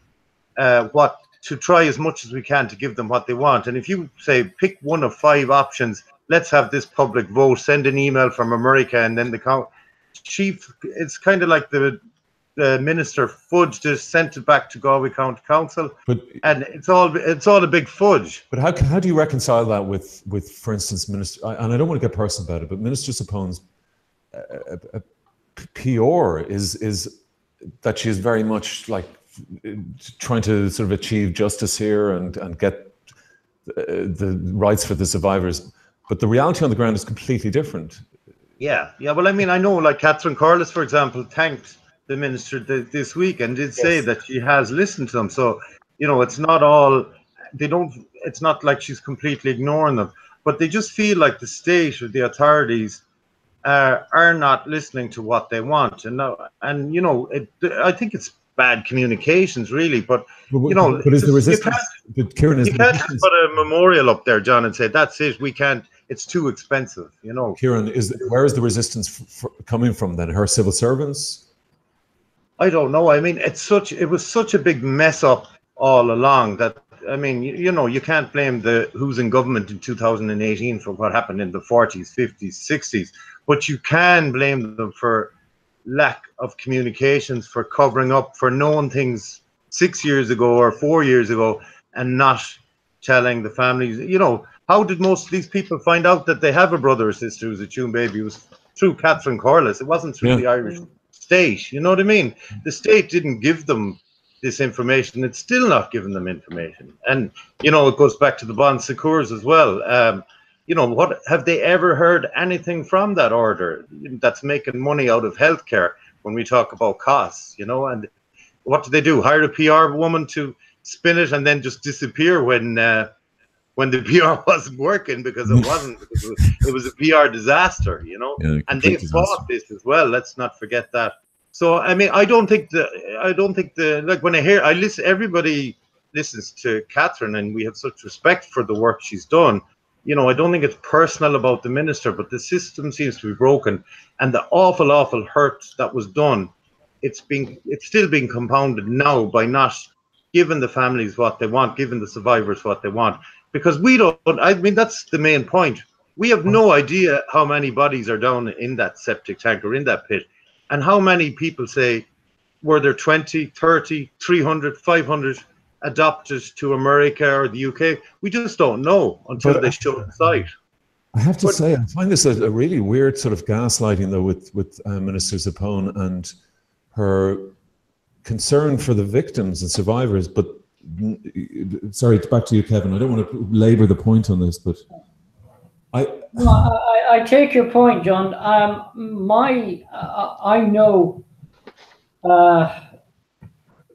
to try as much as we can to give them what they want. And if you say, pick one of 5 options, let's have this public vote, send an email from America, and then the chief, it's kind of like the minister fudged just sent it back to Galway County Council, and it's all a big fudge. But how do you reconcile that with for instance, Minister, and I don't want to get personal about it, but Minister Sapone's PR is that she is very much like trying to sort of achieve justice here and get the rights for the survivors, but the reality on the ground is completely different. Yeah. Well, I mean, I know, like Catherine Corless, for example, thanked the minister this week and did say that she has listened to them. So, you know, it's not all it's not like she's completely ignoring them, but they just feel like the state or the authorities are not listening to what they want. And you know, I think it's bad communications, really. But you know, but is the resistance? Kieran, you can't just put a memorial up there, John, and say that's it. We can't. It's too expensive. You know, Kieran, where is the resistance coming from then? Her civil servants? I don't know. I mean, it was such a big mess up all along that, I mean, you know, you can't blame who's in government in 2018 for what happened in the 40s, 50s, 60s, but you can blame them for lack of communications, for covering up, for knowing things 6 years ago or 4 years ago and not telling the families. You know, how did most of these people find out that they have a brother or sister who's a Tuam baby? It was through Catherine Corless. It wasn't through the Irish state. You know what I mean? The state didn't give them this information. It's still not giving them information. And, you know, it goes back to the Bon Secours as well. You know, what have they ever heard anything from that order that's making money out of healthcare when we talk about costs, you know? And what do? Hire a PR woman to spin it and then just disappear when the PR wasn't working, because it wasn't, because it was a PR disaster, you know? Yeah, and they fought this as well. Let's not forget that. So, I mean, I don't think like when everybody listens to Catherine and we have such respect for the work she's done. You know, I don't think it's personal about the minister, but the system seems to be broken, and the awful, awful hurt that was done, it's still being compounded now by not giving the families what they want, giving the survivors what they want, because we don't. I mean, that's the main point. We have no idea how many bodies are down in that septic tank or in that pit. And how many people say, were there 20, 30, 300, 500 adopted to America or the UK? We just don't know until they show the site. I have to say, I find this a really weird sort of gaslighting, though, with Minister Zappone and her concern for the victims and survivors. But sorry, back to you, Kevin. I don't want to labour the point on this, but I take your point, John. I know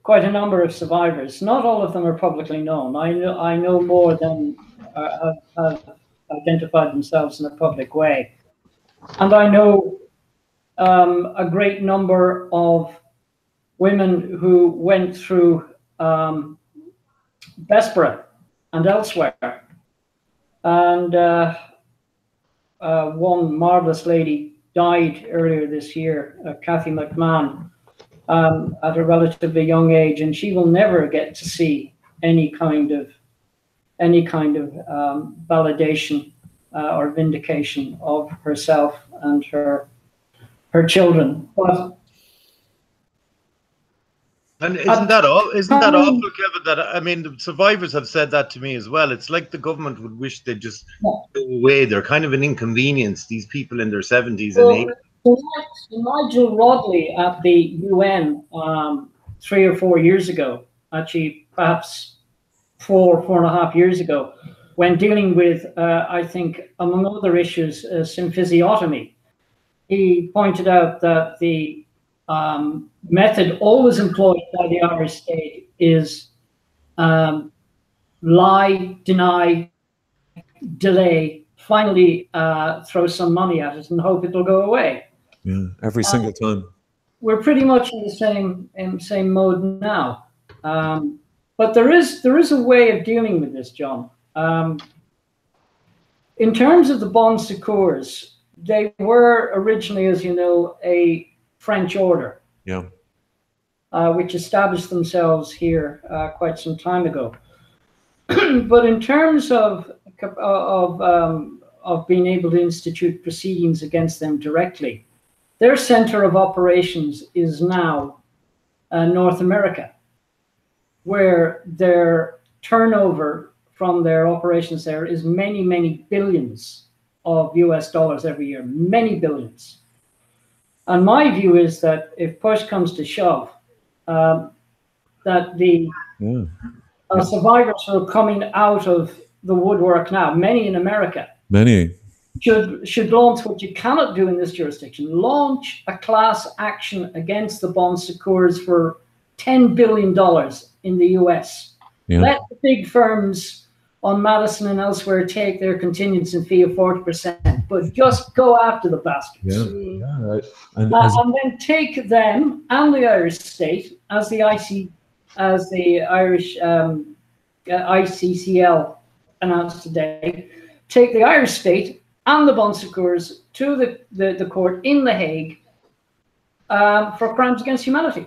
quite a number of survivors. Not all of them are publicly known. I know more than have identified themselves in a public way, and I know a great number of women who went through Bessborough and elsewhere, and one marvelous lady died earlier this year, Kathy McMahon, at a relatively young age, and she will never get to see any kind of validation or vindication of herself and her children. But and isn't that awful, Kevin? That, I mean, the survivors have said that to me as well. It's like the government would wish they'd just go away. They're kind of an inconvenience, these people in their 70s and 80s. Nigel Rodley at the UN 3 or 4 years ago, actually perhaps 4.5 years ago, when dealing with, I think, among other issues, symphysiotomy, he pointed out that the method always employed by the Irish state is lie, deny, delay, finally throw some money at it and hope it'll go away. Yeah, every single time. We're pretty much in the same mode now. But there is a way of dealing with this, John. In terms of the bon secours, they were originally, as you know, a French order, which established themselves here quite some time ago. But in terms of being able to institute proceedings against them directly, their center of operations is now North America, where their turnover from their operations there is many, many billions of US dollars every year, many billions. And my view is that if push comes to shove, that the survivors who are coming out of the woodwork now, many in America, should launch what you cannot do in this jurisdiction, launch a class action against the bon secours for $10 billion in the US. Let the big firms on Madison and elsewhere take their contingency fee of 40%, but just go after the bastards. Right. And then take them and the Irish state, as the Irish ICCL announced today, take the Irish state and the bon secours to the court in The Hague for crimes against humanity.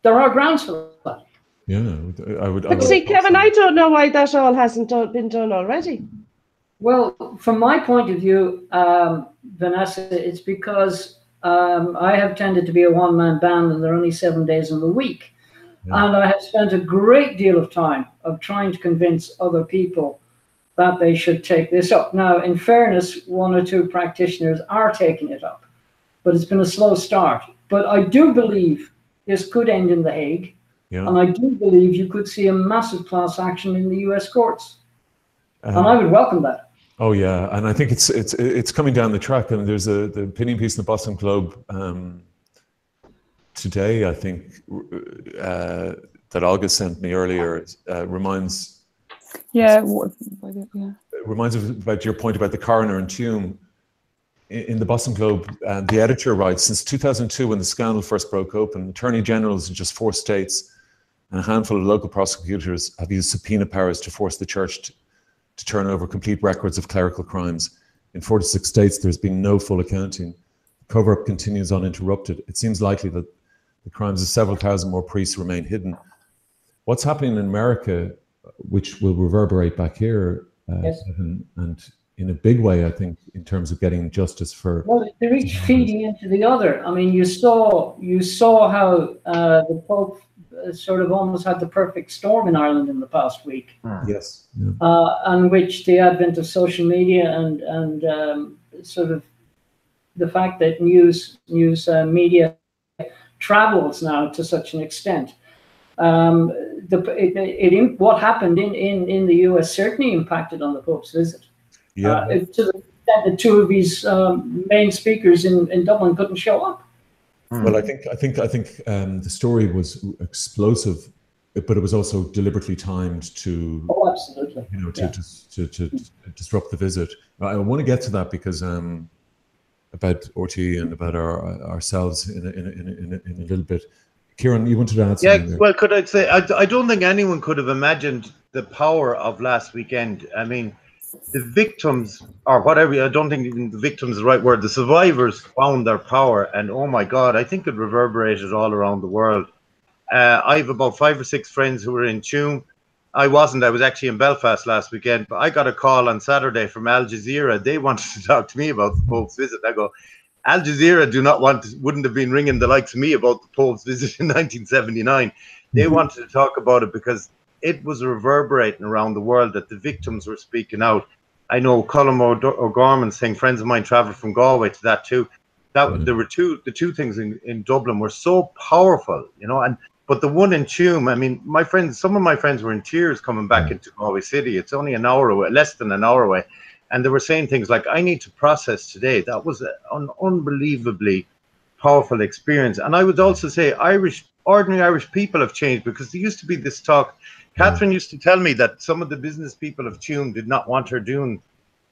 There are grounds for that. Yeah, I would. But see, Kevin, I don't know why that all hasn't been done already. Well, from my point of view, Vanessa, it's because I have tended to be a one-man band and there are only 7 days in the week. And I have spent a great deal of time of trying to convince other people that they should take this up. Now, in fairness, 1 or 2 practitioners are taking it up, but it's been a slow start. But I do believe this could end in The Hague. And I do believe you could see a massive class action in the US courts. And I would welcome that. Oh yeah, and I think it's coming down the track. And there's the opinion piece in the Boston Globe today, I think, that Olga sent me earlier, reminds about your point about the coroner and Tuam. In the Boston Globe, the editor writes, since 2002, when the scandal first broke open, attorney generals in just 4 states and a handful of local prosecutors have used subpoena powers to force the church to turn over complete records of clerical crimes. In 46 states, there's been no full accounting. The cover-up continues uninterrupted. It seems likely that the crimes of several thousand more priests remain hidden. What's happening in America, which will reverberate back here, and in a big way, I think, in terms of getting justice for. Well, they're each feeding into the other. I mean, you saw how the Pope sort of almost had the perfect storm in Ireland in the past week. Yes. On which the advent of social media and sort of the fact that news media travels now to such an extent. What happened in the US certainly impacted on the Pope's visit. Yeah. To the extent that two of his main speakers in Dublin couldn't show up. Well, I think the story was explosive, but it was also deliberately timed to. Oh, absolutely. To disrupt the visit. I want to get to that because about RT and about ourselves in a little bit. Kieran, you wanted to add something? Yeah, well, could I say I don't think anyone could have imagined the power of last weekend. I mean, the victims, or whatever, I don't think even the victims is the right word, the survivors found their power, and oh my God, I think it reverberated all around the world. I have about 5 or 6 friends who were in Tuam. I wasn't, I was actually in Belfast last weekend, but I got a call on Saturday from Al Jazeera. They wanted to talk to me about the Pope's visit. I go, Al Jazeera wouldn't have been ringing the likes of me about the Pope's visit in 1979. They wanted to talk about it because it was reverberating around the world that the victims were speaking out. I know Colm O'Gorman's thing, friends of mine traveled from Galway to that too. There were the two things in Dublin were so powerful, but the one in Tuam, I mean, some of my friends were in tears coming back into Galway City. It's only an hour away, less than an hour away. And they were saying things like, I need to process today. That was an unbelievably powerful experience. And I would also say ordinary Irish people have changed, because there used to be this talk. Catherine used to tell me that some of the business people of Tuam did not want her doing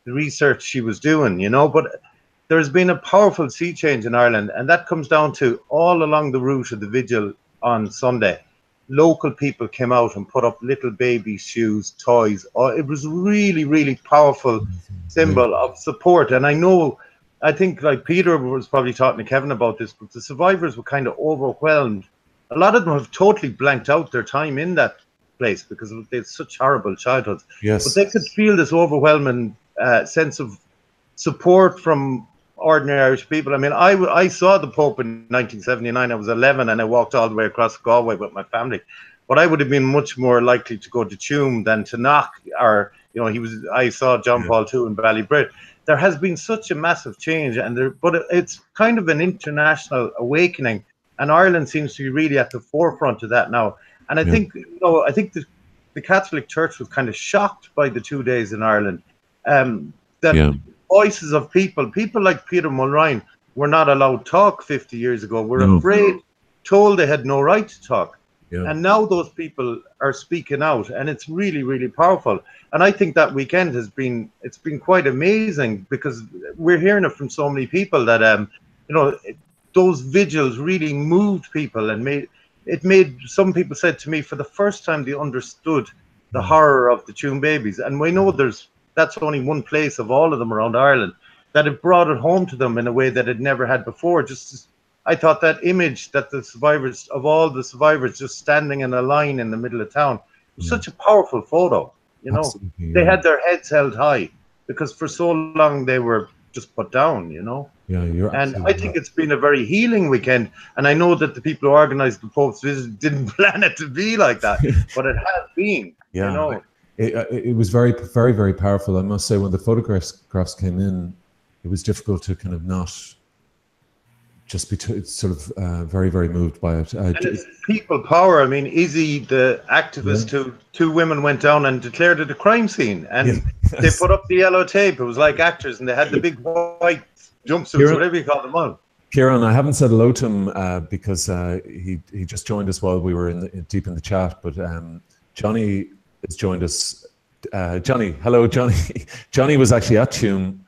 the research she was doing, but there's been a powerful sea change in Ireland. And that comes down to all along the route of the vigil on Sunday. Local people came out and put up little baby shoes, toys. It was really, really powerful symbol of support. And I think like Peter was probably talking to Kevin about this, but the survivors were kind of overwhelmed. A lot of them have totally blanked out their time in that place because they had such horrible childhoods. Yes. But they could feel this overwhelming sense of support from ordinary Irish people. I mean, I saw the Pope in 1979. I was 11 and I walked all the way across Galway with my family. But I would have been much more likely to go to Tuam than to Knock, or I saw John Paul II in Ballybrit. There has been such a massive change, but it's kind of an international awakening, and Ireland seems to be really at the forefront of that now. And I think the Catholic Church was kind of shocked by the 2 days in Ireland. Voices of people like Peter Mulrine were not allowed to talk 50 years ago. Were afraid, told they had no right to talk. Yeah. And now those people are speaking out, and it's really, really powerful. And I think that weekend it's been quite amazing, because we're hearing it from so many people that those vigils really moved people and made some people said to me for the first time they understood the horror of the Tuam babies. And we know that's only one place of all of them around Ireland, that it brought it home to them in a way that it never had before. I thought that image that all the survivors just standing in a line in the middle of town was such a powerful photo. They had their heads held high because for so long they were just put down, And I think it's been a very healing weekend. And I know that the people who organized the Pope's visit didn't plan it to be like that, but it has been, It was very, very, very powerful. I must say, when the photographs came in, it was difficult to kind of not just be sort of very, very moved by it. And it's people power. I mean, Izzy, the activist, two women went down and declared it a crime scene, and they put up the yellow tape. It was like actors, and they had the big white jumpsuits, whatever you call them on. Kieran, I haven't said hello to him because he just joined us while we were deep in the chat, but Johnny has joined us. Johnny, hello, Johnny. Johnny was actually at Tuam.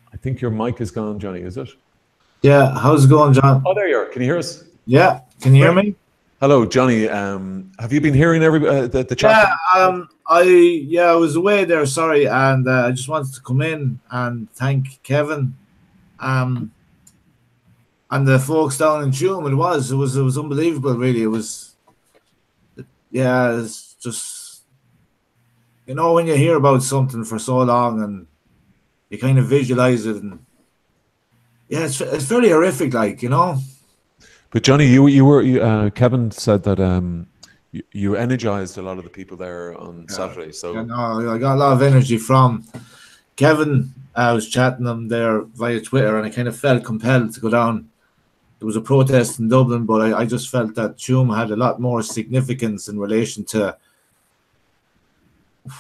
I think your mic is gone, Johnny, is it? Yeah, how's it going, John? Oh, there you are. Can you hear us? Yeah, can you hear me? Hello, Johnny. Have you been hearing the chat? Yeah, I was away there, sorry, and I just wanted to come in and thank Kevin and the folks down in Tuam. It was unbelievable, really. It's just you know, when you hear about something for so long and you kind of visualize it, and yeah, it's very horrific, like, you know. But Johnny, Kevin said that you energized a lot of the people there on Saturday. So yeah, no, I got a lot of energy from Kevin. I was chatting them there via Twitter, and I kind of felt compelled to go down. There was a protest in Dublin, but I just felt that Tuam had a lot more significance in relation to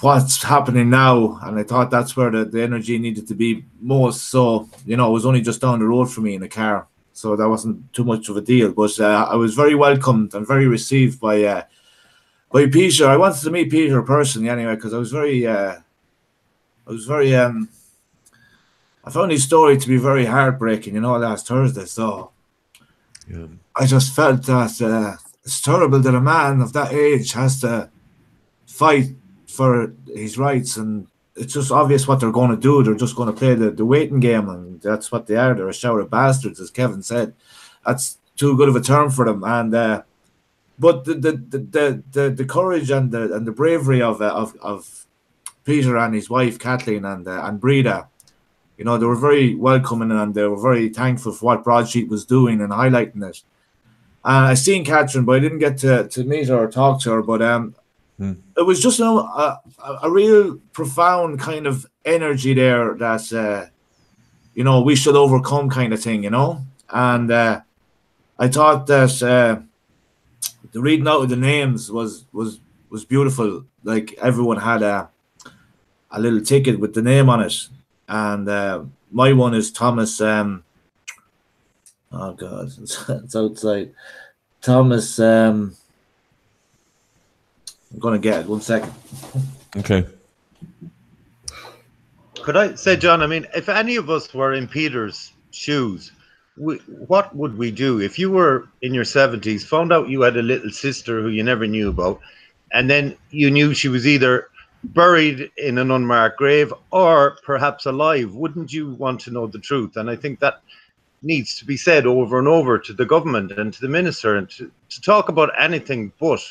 what's happening now, and I thought that's where the energy needed to be most. So, you know, it was only just down the road for me in a car, so that wasn't too much of a deal. But I was very welcomed and very received by Peter. I wanted to meet Peter personally anyway, because I found his story to be very heartbreaking, you know, last Thursday. So yeah. I just felt that it's terrible that a man of that age has to fight for his rights, and it's just obvious what they're going to do. They're just going to play the waiting game, and that's what they are. They're a shower of bastards, as Kevin said. That's too good of a term for them. And but the courage and the bravery of Peter and his wife Kathleen and Breda, you know, they were very welcoming, and they were very thankful for what Broadsheet was doing and highlighting it. I seen Catherine, but I didn't get to meet her or talk to her. But it was just a real profound kind of energy there that you know, we should overcome kind of thing, you know. And I thought that the reading out of the names was beautiful. Like, everyone had a little ticket with the name on it, and my one is Thomas. Oh God, it's outside. Thomas. I'm gonna get it. 1 second. Okay. Could I say, John? I mean, if any of us were in Peter's shoes, what would we do if you were in your 70s, found out you had a little sister who you never knew about, and then you knew she was either buried in an unmarked grave or perhaps alive? Wouldn't you want to know the truth? And I think that needs to be said over and over to the government and to the minister, and to talk about anything but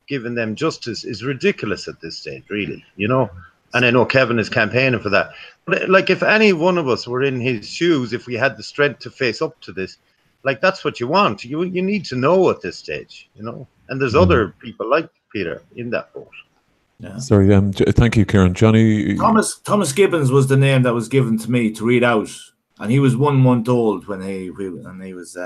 giving them justice is ridiculous at this stage, really, you know. And I know Kevin is campaigning for that. But like, if any one of us were in his shoes, if we had the strength to face up to this, like, that's what you want. You need to know at this stage, you know. And there's other people like Peter in that boat. Yeah. Sorry, thank you, Kieran. Johnny, Thomas Gibbons was the name that was given to me to read out, and he was 1 month old when he was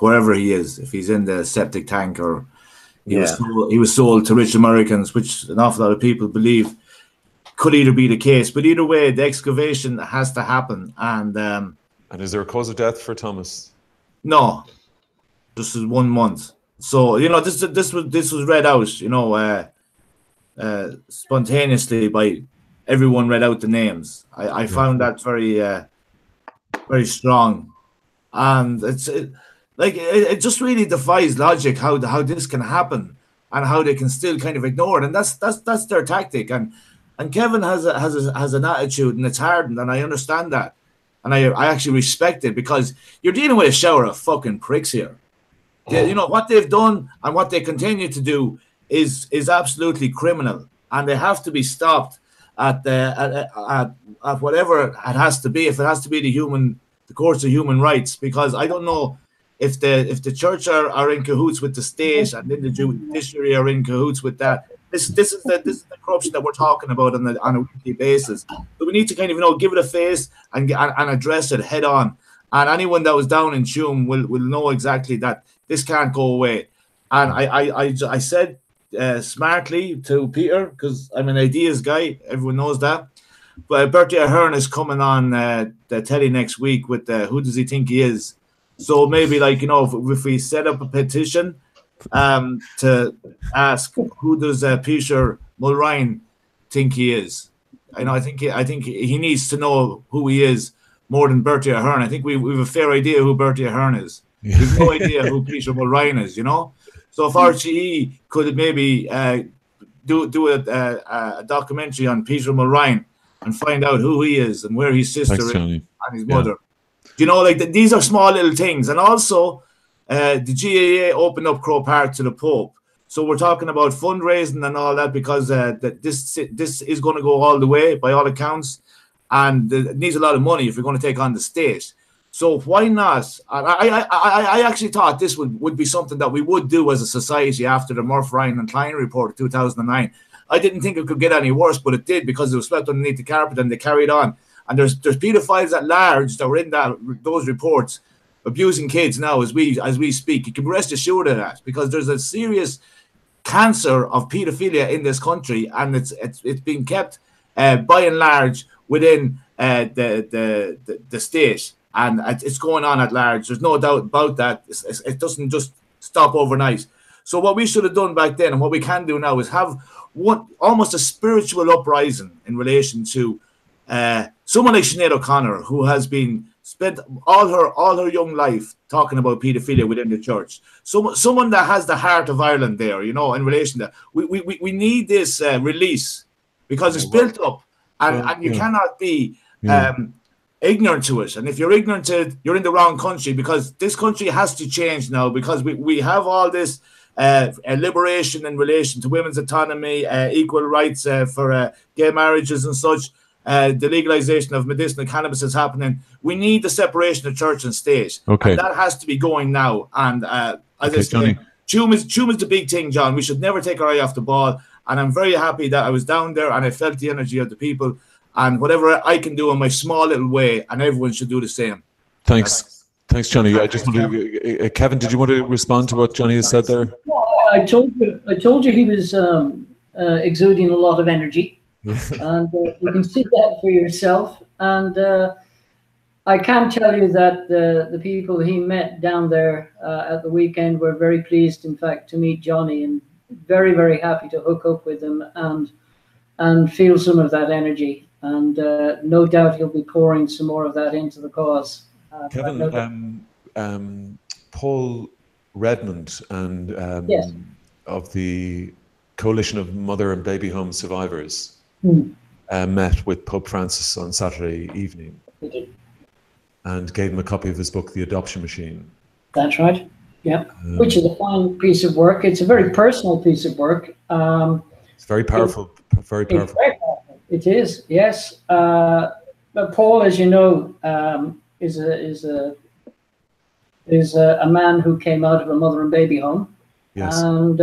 wherever he is, if he's in the septic tank, or he was sold to rich Americans, which an awful lot of people believe could either be the case. But either way, the excavation has to happen. And is there a cause of death for Thomas? No, this is 1 month. So, you know, this was read out, you know, spontaneously by everyone. Read out the names. I found that very strong, and it just really defies logic how this can happen, and how they can still kind of ignore it. And that's their tactic. And Kevin has an attitude, and it's hardened, and I understand that, and I actually respect it, because you're dealing with a shower of fucking pricks here. You know what they've done and what they continue to do is absolutely criminal, and they have to be stopped at whatever it has to be. If it has to be the courts of human rights, because I don't know if the church are in cahoots with the state, and then the judiciary are in cahoots with that. This is the corruption that we're talking about on a weekly basis. But we need to kind of, you know, give it a face and address it head on. And anyone that was down in Tuam will know exactly that this can't go away. And I said smartly to Peter, because I'm an ideas guy, everyone knows that. But Bertie Ahern is coming on the Telly next week with who does he think he is? So maybe, like, you know, if we set up a petition to ask who does Peter Mulrine think he is? I know, I think he needs to know who he is more than Bertie Ahern. I think we have a fair idea who Bertie Ahern is. We have no idea who Peter Mulrine is, you know. So if RTE could maybe do a documentary on Peter Mulrine and find out who he is and where his sister is and his mother. You know, like, these are small little things. And also, the GAA opened up Croke Park to the Pope. So we're talking about fundraising and all that, because this is going to go all the way by all accounts, and it needs a lot of money if we're going to take on the state. So why not? I actually thought this would be something that we would do as a society after the Murph, Ryan and Klein report of 2009. I didn't think it could get any worse, but it did, because it was swept underneath the carpet and they carried on. And there's paedophiles at large that were in those reports abusing kids now as we speak. You can rest assured of that, because there's a serious cancer of paedophilia in this country, and it's being kept by and large within the state, and it's going on at large. There's no doubt about that. It doesn't just stop overnight. So what we should have done back then, and what we can do now, is have almost a spiritual uprising in relation to someone like Sinead O'Connor, who has been spent all her young life talking about paedophilia within the church. Someone that has the heart of Ireland there, in relation to that. We need this release, because it's built up, and you cannot be ignorant to it. And if you're ignorant to it, you're in the wrong country, because this country has to change now, because we have all this liberation in relation to women's autonomy, equal rights for gay marriages and such. The legalization of medicinal cannabis is happening. We need the separation of church and state. Okay. And that has to be going now. And as I say, Tuam is the big thing, John. We should never take our eye off the ball. And I'm very happy that I was down there and I felt the energy of the people. And whatever I can do in my small little way, and everyone should do the same. Thanks, Johnny. I just want to, Kevin, did you want to respond to what Johnny has said there? I told you he was exuding a lot of energy. And you can see that for yourself. And I can tell you that the people he met down there at the weekend were very pleased, in fact, to meet Johnny, and very, very happy to hook up with him and feel some of that energy. And no doubt he'll be pouring some more of that into the cause. Kevin, Paul Redmond and yes. of the Coalition of Mother and Baby Home Survivors met with Pope Francis on Saturday evening and gave him a copy of his book, The Adoption Machine. That's right. Yeah, which is a fine piece of work. It's a very personal piece of work. It's very powerful. Very powerful. It's very powerful. It is, yes. But Paul, as you know, is a man who came out of a mother and baby home. Yes. And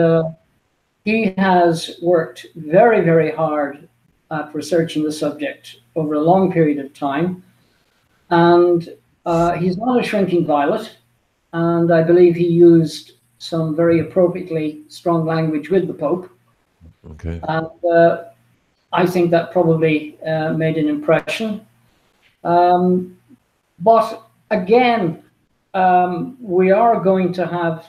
he has worked very, very hard at researching the subject over a long period of time. And he's not a shrinking violet. And I believe he used some very appropriately strong language with the Pope. Okay. And I think that probably made an impression. But again, we are going to have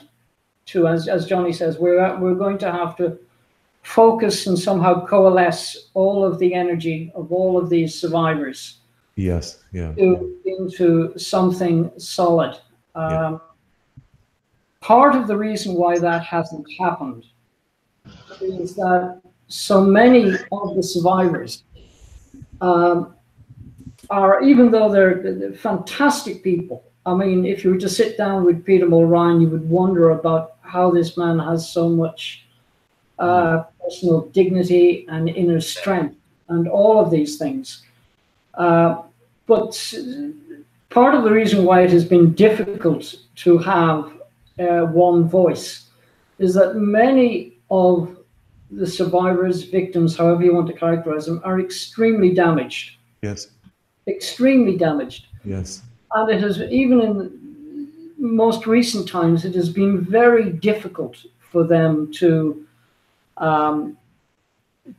to, as Johnny says, we're going to have to focus and somehow coalesce all of the energy of all of these survivors. Yes, yeah. Into something solid. Part of the reason why that hasn't happened is that so many of the survivors are, even though they're fantastic people, I mean, if you were to sit down with Peter Mulryan, you would wonder about how this man has so much personal dignity and inner strength and all of these things. But part of the reason why it has been difficult to have one voice is that many of the survivors, victims, however you want to characterize them, are extremely damaged. Yes. Extremely damaged. Yes. And it has, even in most recent times, it has been very difficult for them to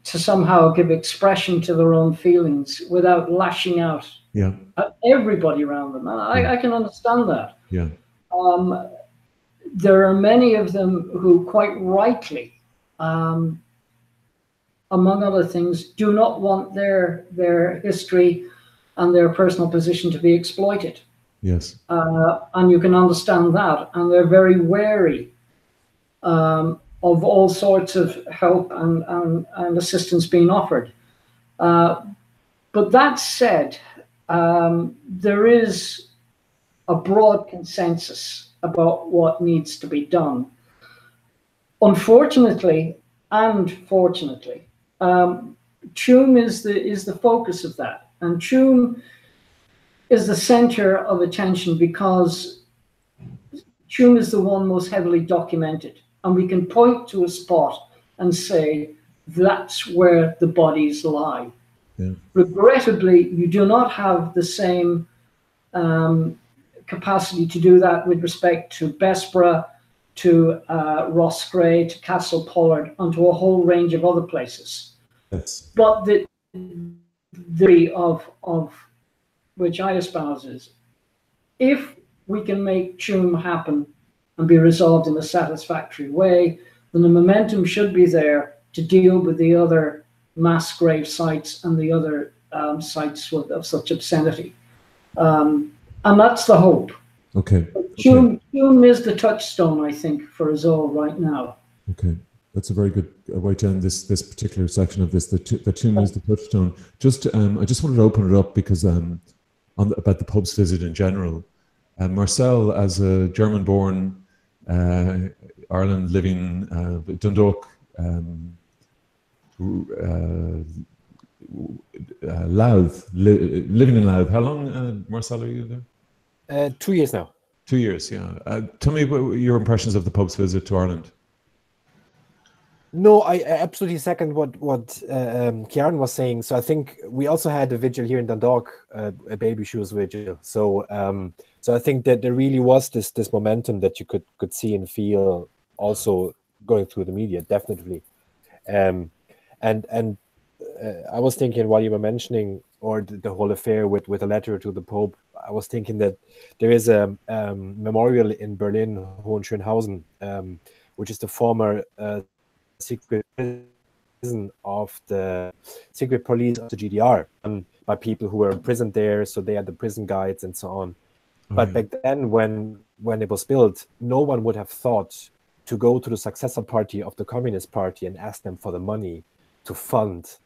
somehow give expression to their own feelings without lashing out at everybody around them. And I can understand that. Yeah. There are many of them who quite rightly, among other things, do not want their history and their personal position to be exploited. Yes. And you can understand that. And they're very wary of all sorts of help and assistance being offered. But that said, there is a broad consensus about what needs to be done. unfortunately and fortunately, Tuam is the focus of that, and Tuam is the center of attention because Tuam is the one most heavily documented, and we can point to a spot and say that's where the bodies lie. Yeah. Regrettably, you do not have the same capacity to do that with respect to Bessborough, to Roscrea, to Castle Pollard, and to a whole range of other places. Yes. But the theory of which I espouse is, if we can make Tuam happen and be resolved in a satisfactory way, then the momentum should be there to deal with the other mass grave sites and the other sites of such obscenity. And that's the hope. Okay. Tuam is the touchstone, I think, for us all right now. Okay. That's a very good way to end this particular section of this. The Tuam is the touchstone. Just, I just wanted to open it up because about the Pope's visit in general. Marcel, as a German-born Ireland living Dundalk, Louth, living in Louth. How long, Marcel, are you there? 2 years now. 2 years, yeah. Tell me your impressions of the Pope's visit to Ireland. No, I absolutely second what Kieran was saying. So I think we also had a vigil here in Dundalk, a baby shoes vigil. So so I think that there really was this momentum that you could see and feel also going through the media, definitely. And I was thinking while you were mentioning or the whole affair with a letter to the Pope, I was thinking that there is a memorial in Berlin, Hohenschönhausen, which is the former secret prison of the secret police of the GDR, by people who were imprisoned there, so they had the prison guides and so on. But back then, when it was built, no one would have thought to go to the successor party of the Communist Party and ask them for the money to fund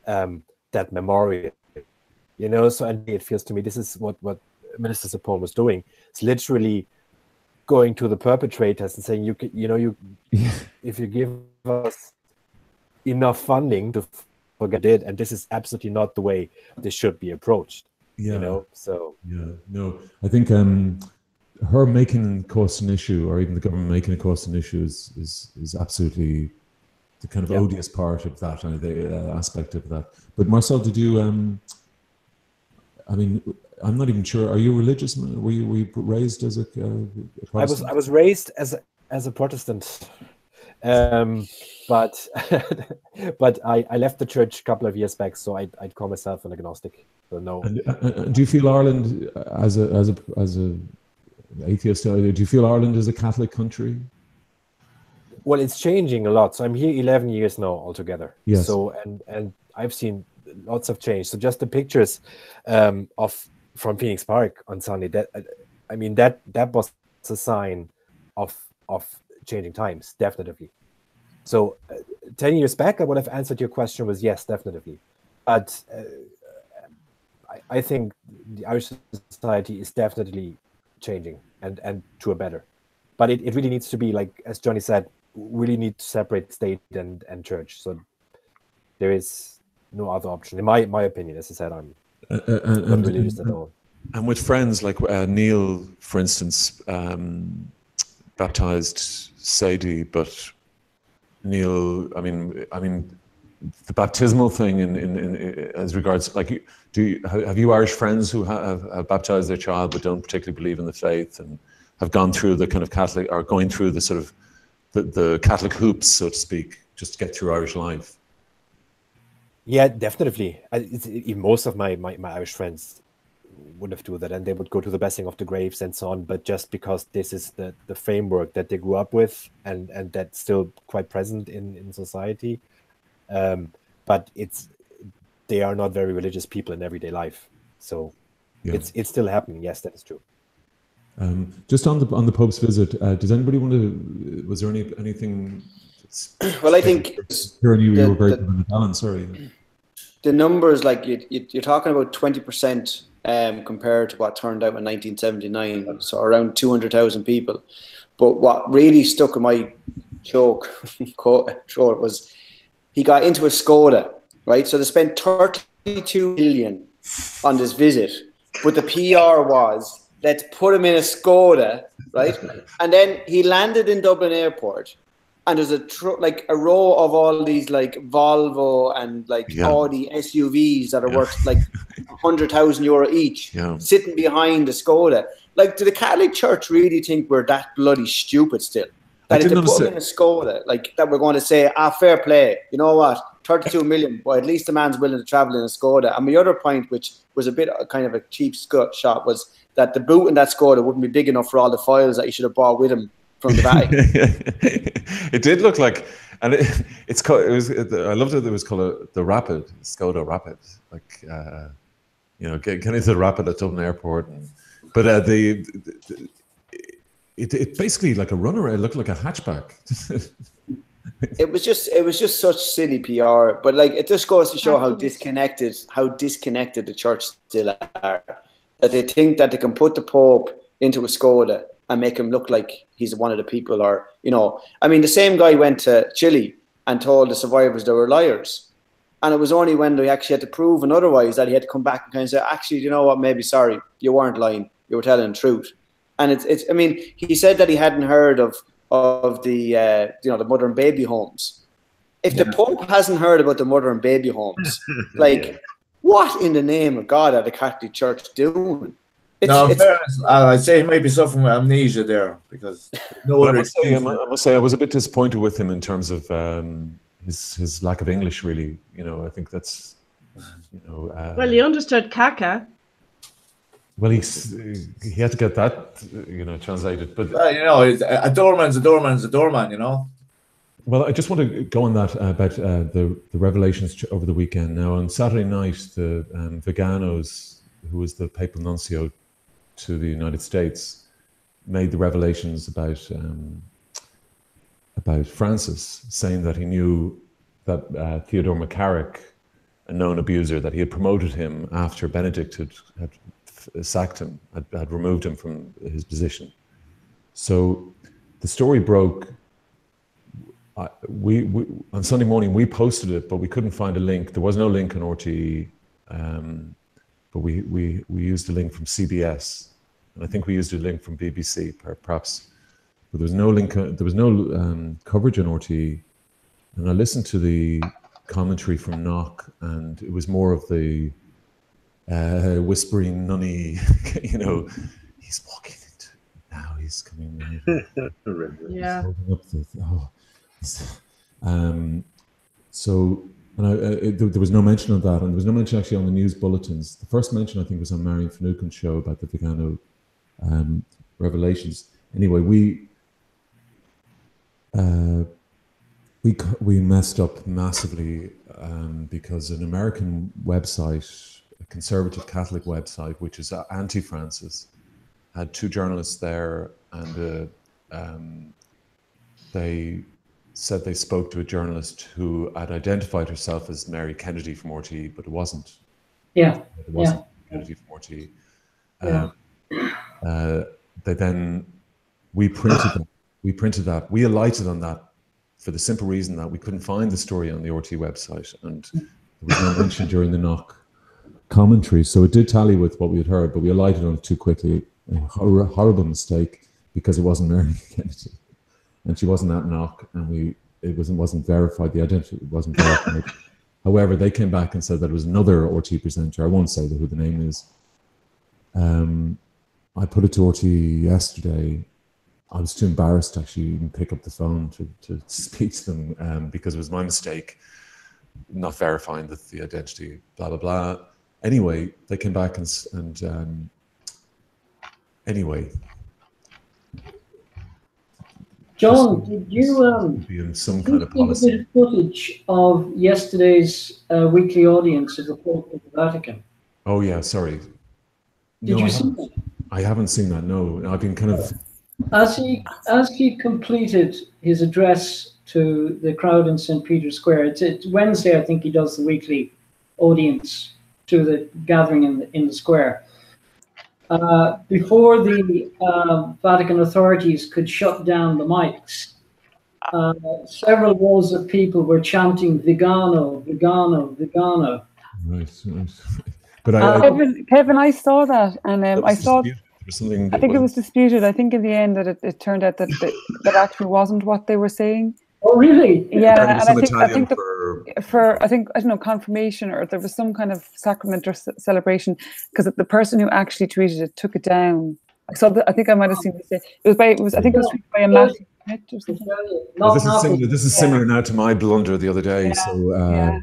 that memorial. You know, so and it feels to me this is what Minister Sapone was doing. It's literally going to the perpetrators and saying, if you give us enough funding to forget it, and this is absolutely not the way this should be approached. Yeah. You know, so yeah, no, I think her making cost an issue, or even the government making a cost an issue, is absolutely the kind of odious part of that, and the aspect of that. But Marcel, did you? I mean, I'm not even sure. Are you religious? Were you raised as a Protestant? I was raised as a Protestant, but but I left the church a couple of years back, so I'd call myself an agnostic. So no. And do you feel Ireland as a atheist? Do you feel Ireland is a Catholic country? Well, it's changing a lot. So I'm here 11 years now altogether. Yes. So and I've seen lots of change. So just the pictures from Phoenix Park on Sunday, that was a sign of changing times, definitely. So 10 years back, I would have answered your question was yes, definitely. But I think the Irish society is definitely changing and to a better. But it really needs to be, like, as Johnny said, really need to separate state and church. So there is no other option, in my opinion. As I said, I'm not religious at all. And with friends like Neil, for instance, baptized Sadie, but Neil, I mean, the baptismal thing in as regards, like, have you Irish friends who have baptized their child but don't particularly believe in the faith and have gone through the kind of Catholic, or going through the sort of the Catholic hoops, so to speak, just to get through Irish life? Yeah, definitely. Most of my Irish friends would have do that, and they would go to the blessing of the graves and so on. But just because this is the framework that they grew up with, and that's still quite present in society, but they are not very religious people in everyday life. So it's still happening. Yes, that is true. Just on the Pope's visit, does anybody want to? Was there anything? Well, I think you were very Alan. Sorry. The numbers, like you're talking about 20% compared to what turned out in 1979, so around 200,000 people. But what really stuck in my joke, short was he got into a Skoda, right? So they spent 32 million on this visit, but the PR was, let's put him in a Skoda, right? And then he landed in Dublin Airport, and there's a row of all these like Volvo and like Audi SUVs that are worth like 100,000 euro each, sitting behind the Skoda. Like, do the Catholic Church really think we're that bloody stupid still? That if they put him in a Skoda, like that, we're going to say, fair play. You know what? 32 million, but at least the man's willing to travel in a Skoda. And my other point, which was a bit kind of a cheap shot, was that the boot in that Skoda wouldn't be big enough for all the files that he should have brought with him from the Vatican. It did look like, and I loved it. It was called the Rapid, Skoda Rapid, like getting into the Rapid at Dublin Airport, but it basically like a runner. It looked like a hatchback. It was just such silly PR, but like it just goes to show how disconnected the church still are. That they think that they can put the Pope into a Skoda and make him look like he's one of the people, or I mean, the same guy went to Chile and told the survivors they were liars, and it was only when they actually had to prove and otherwise that he had to come back and kind of say, actually, you know what, maybe sorry, you weren't lying, you were telling the truth. And it's I mean, he said that he hadn't heard of the the mother and baby homes. If the Pope hasn't heard about the mother and baby homes, like what in the name of God are the Catholic Church doing? In fairness, I'd say he might be suffering with amnesia there, because I must say I was a bit disappointed with him in terms of his lack of English. Really, I think that's well, he understood caca. Well, he had to get that translated, but a doorman's a doorman's a doorman, Well, I just want to go on that about the revelations over the weekend. Now, on Saturday night, the Viganos, who was the papal nuncio to the United States, made the revelations about Francis, saying that he knew that Theodore McCarrick, a known abuser, that he had promoted him after Benedict had sacked him, had removed him from his position. So the story broke. We on Sunday morning we posted it, but we couldn't find a link. There was no link on RTE, but we used a link from CBS, and I think we used a link from BBC, perhaps. But there was no link. There was no coverage on RTE, and I listened to the commentary from Knock, and it was more of the whispering nunny. He's walking into now. He's coming. Yeah. There was no mention of that, and there was no mention actually on the news bulletins. The first mention, I think, was on Marion Finucane's show about the Vigano revelations. Anyway, we messed up massively because an American website, a conservative Catholic website, which is anti-Francis, had two journalists there, and they said they spoke to a journalist who had identified herself as Mary Kennedy from RTE, but it wasn't. Yeah. It wasn't Kennedy from RTE. We printed that. We alighted on that for the simple reason that we couldn't find the story on the RTE website, and there was no mention during the Knock commentary. So it did tally with what we had heard, but we alighted on it too quickly. A horrible mistake, because it wasn't Mary Kennedy. And she wasn't at Knock, and it wasn't verified. The identity wasn't verified. However, they came back and said that it was another RTE presenter. I won't say who the name is. I put it to RTE yesterday. I was too embarrassed to actually even pick up the phone to speak to them because it was my mistake, not verifying the identity. Blah blah blah. Anyway, they came back and anyway. John, did you be in some kind of see a policy. bit of footage of yesterday's weekly audience of the Pope of the Vatican? Oh yeah, sorry. Did you see that? I haven't seen that. No, I've been kind of. As he completed his address to the crowd in St. Peter's Square, it's Wednesday, I think he does the weekly audience to the gathering in the square. Before the Vatican authorities could shut down the mics, several rows of people were chanting "Vigano, Vigano, Vigano." Right. But Kevin, I saw that, and I saw. I think it was disputed. I think in the end that it turned out that that actually wasn't what they were saying. Oh, really? Yeah, and I think for I don't know, confirmation, or there was some kind of sacrament or celebration, because the person who actually tweeted it took it down. I saw that. I think I might have seen this. I think it was tweeted by a Matthew Smith or something. This is similar now to my blunder the other day. So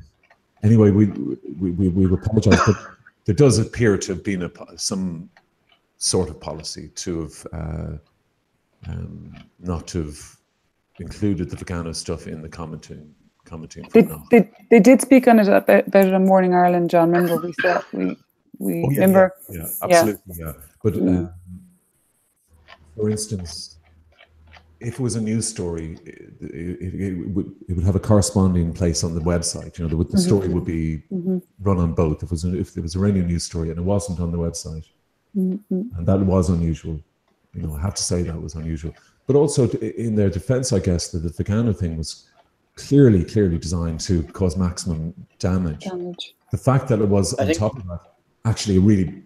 anyway, we apologise, but there does appear to have been some sort of policy to have not to have included the Vigano stuff in the commenting. They did speak on it about it on Morning Ireland, John. Remember we remember. Yeah, absolutely, yeah. But for instance, if it was a news story, it would have a corresponding place on the website. You know, the story would be run on both. If there was a radio news story and it wasn't on the website, and that was unusual. You know, I have to say that was unusual. But also, in their defence, I guess that the Vigano thing was clearly designed to cause maximum damage. The fact that it was on top of that, actually a really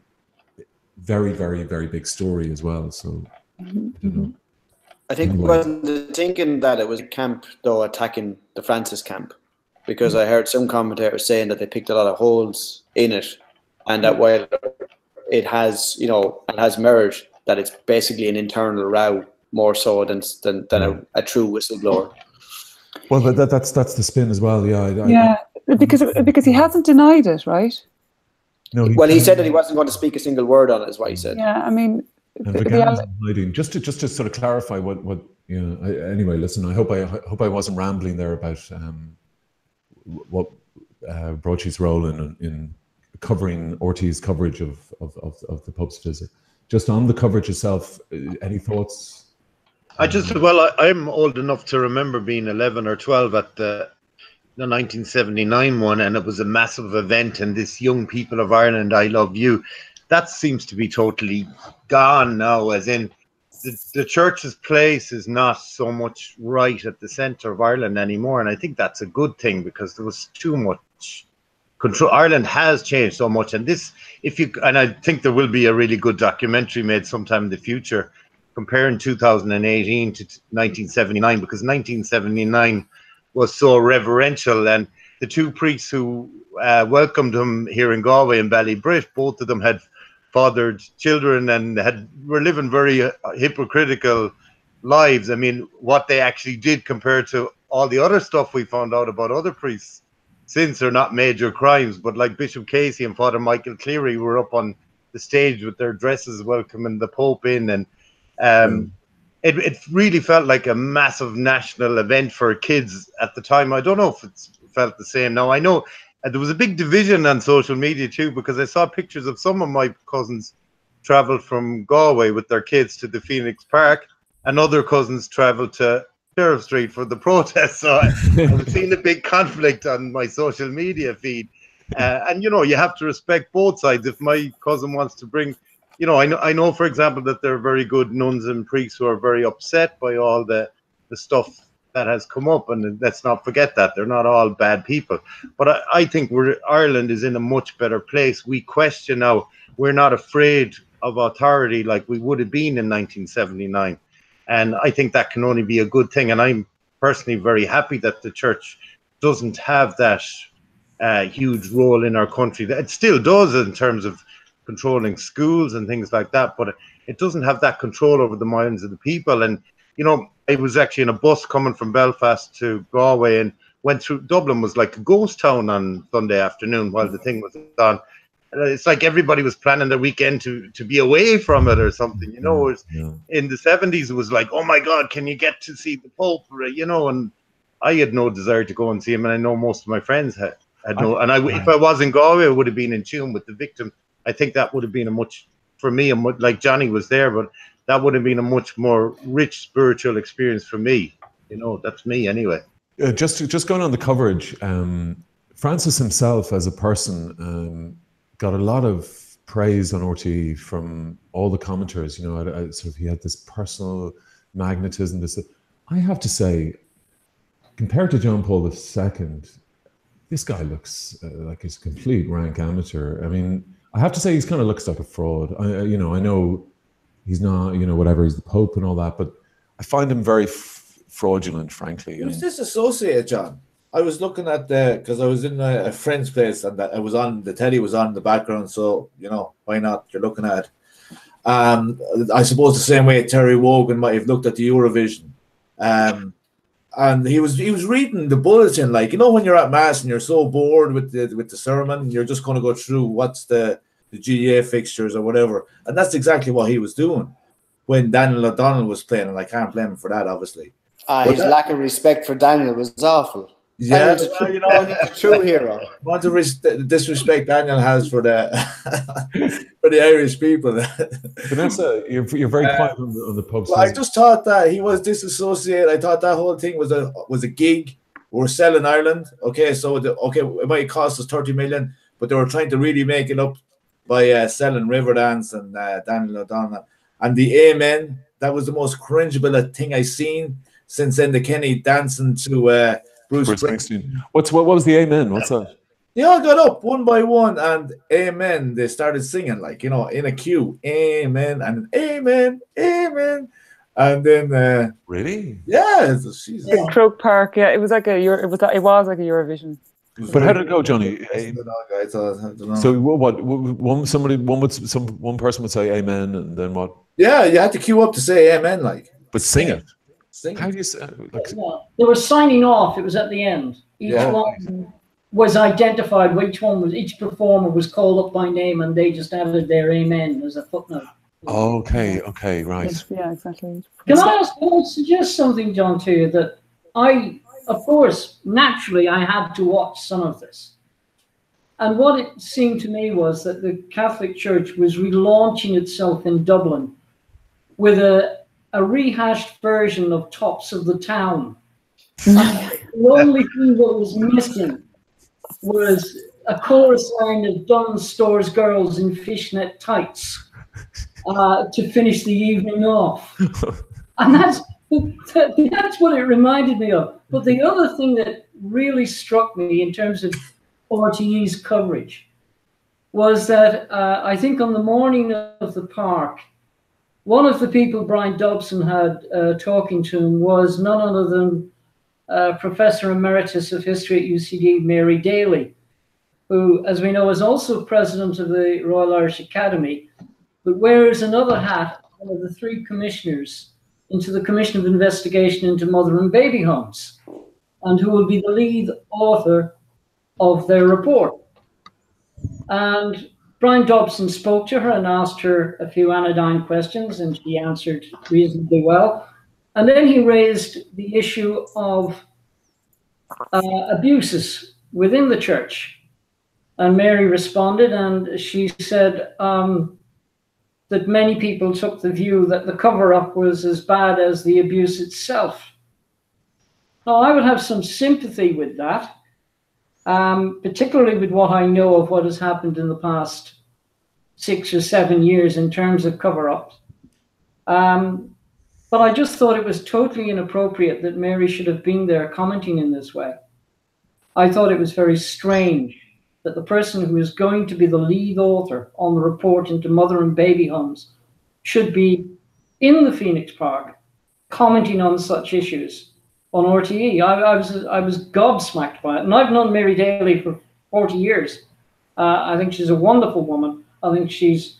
very, very, very big story as well. So, I don't know. I think wasn't thinking that it was a camp though attacking the Francis camp, because I heard some commentators saying that they picked a lot of holes in it, and that while it has, you know, and has mirrored that it's basically an internal row more so than a true whistleblower. Well, that's the spin as well. Because he hasn't denied it, right? No. He said that he wasn't going to speak a single word on it, is what he said. Yeah, I mean. Hiding. Just to sort of clarify what you know. Anyway, listen. I hope I wasn't rambling there about what Broadsheet's role in covering Ortiz coverage of the Pope's visit. Just on the coverage itself, any thoughts? I'm old enough to remember being 11 or 12 at the 1979 one, and it was a massive event. And this Young People of Ireland, I Love You. That seems to be totally gone now, as in the church's place is not so much right at the centre of Ireland anymore. And I think that's a good thing, because there was too much control. Ireland has changed so much. And I think there will be a really good documentary made sometime in the future comparing 2018 to 1979, because 1979 was so reverential. And the two priests who welcomed him here in Galway and Ballybrit, both of them had fathered children and were living very hypocritical lives. I mean, what they actually did compared to all the other stuff we found out about other priests since are not major crimes, but like Bishop Casey and Father Michael Cleary were up on the stage with their dresses welcoming the Pope in, and it really felt like a massive national event for kids at the time. I don't know if it's felt the same now. I know there was a big division on social media too, because I saw pictures of some of my cousins travel from Galway with their kids to the Phoenix Park, and other cousins traveled to Sheriff Street for the protest. So I've seen a big conflict on my social media feed. And, you know, you have to respect both sides. If my cousin wants to bring, you know, I know, for example, that there are very good nuns and priests who are very upset by all the stuff that has come up, and let's not forget that they're not all bad people. But I think Ireland is in a much better place. We question now. We're not afraid of authority like we would have been in 1979, and I think that can only be a good thing. And I'm personally very happy that the church doesn't have that huge role in our country. It still does in terms of controlling schools and things like that, but it doesn't have that control over the minds of the people. And you know, I was actually in a bus coming from Belfast to Galway and went through Dublin. Was like a ghost town on Sunday afternoon while the thing was on. It's like everybody was planning their weekend to be away from it or something, you know. In the 70s, it was like, oh my God, can you get to see the Pope, you know? And I had no desire to go and see him, and I know most of my friends had no. And if I was in Galway, I would have been in tune with the victim. I think that would have been for me, like Johnny was there, but that would have been a much more rich spiritual experience for me. You know, that's me anyway. Just going on the coverage, Francis himself as a person got a lot of praise on RTE from all the commenters. You know, sort of he had this personal magnetism. I have to say, compared to John Paul II, this guy looks like he's a complete rank amateur. I mean, I have to say, he kind of looks like a fraud. I know he's not, whatever, he's the Pope and all that, but I find him very fraudulent, frankly. Who's this associate, John? I was looking at because I was in a friend's place, and it was on, the telly was on in the background, so, why not? You're looking at it. I suppose the same way Terry Wogan might have looked at the Eurovision. And he was reading the bulletin, like, when you're at mass and you're so bored with the sermon, you're just going to go through what's the GA fixtures or whatever, and that's exactly what he was doing when Daniel O'Donnell was playing, and I can't blame him for that, obviously. His lack of respect for Daniel was awful. Yeah, Daniel's a true hero. What the disrespect Daniel has for the for the Irish people. Vanessa, you're very quiet on the Pope's. Well, I just thought that he was disassociated. I thought that whole thing was a gig. We're selling Ireland. Okay, so it might cost us 30 million, but they were trying to really make it up by selling Riverdance and Daniel O'Donnell. And the Amen, that was the most cringeable thing I've seen since then. The Kenny dancing to Bruce Springsteen. What was the Amen? What's that? They all got up one by one and Amen. They started singing, like, in a queue. Amen and Amen, Amen. And then really? Yeah, Croke Park, yeah. It was like it was like a Eurovision. But how did it go, Johnny? So one person would say Amen, and then what? Yeah, you had to queue up to say Amen, like. But sing it. How do you say? They were signing off. It was at the end. Each one was identified. Each performer was called up by name, and they just added their Amen as a footnote. Okay, right. Yeah, exactly. Can I suggest something, John, to you that of course, naturally, I had to watch some of this. And what it seemed to me was that the Catholic Church was relaunching itself in Dublin with a rehashed version of Tops of the Town. The only thing that was missing was a chorus line of Dunnes Stores girls in fishnet tights to finish the evening off. And that's what it reminded me of. But the other thing that really struck me in terms of RTE's coverage was that I think on the morning of the park, one of the people Brian Dobson had talking to him was none other than Professor Emeritus of History at UCD, Mary Daly, who, as we know, is also president of the Royal Irish Academy, but wears another hat, one of the three commissioners into the Commission of Investigation into Mother and Baby Homes, and who will be the lead author of their report. And Brian Dobson spoke to her and asked her a few anodyne questions, and she answered reasonably well. And then he raised the issue of abuses within the church. And Mary responded, and she said that many people took the view that the cover-up was as bad as the abuse itself. Now, I would have some sympathy with that, particularly with what I know of what has happened in the past 6 or 7 years in terms of cover-ups. But I just thought it was totally inappropriate that Mary should have been there commenting in this way. I thought it was very strange that the person who is going to be the lead author on the report into mother and baby homes should be in the Phoenix Park commenting on such issues on RTE. I was gobsmacked by it. And I've known Mary Daly for 40 years. I think she's a wonderful woman. I think she's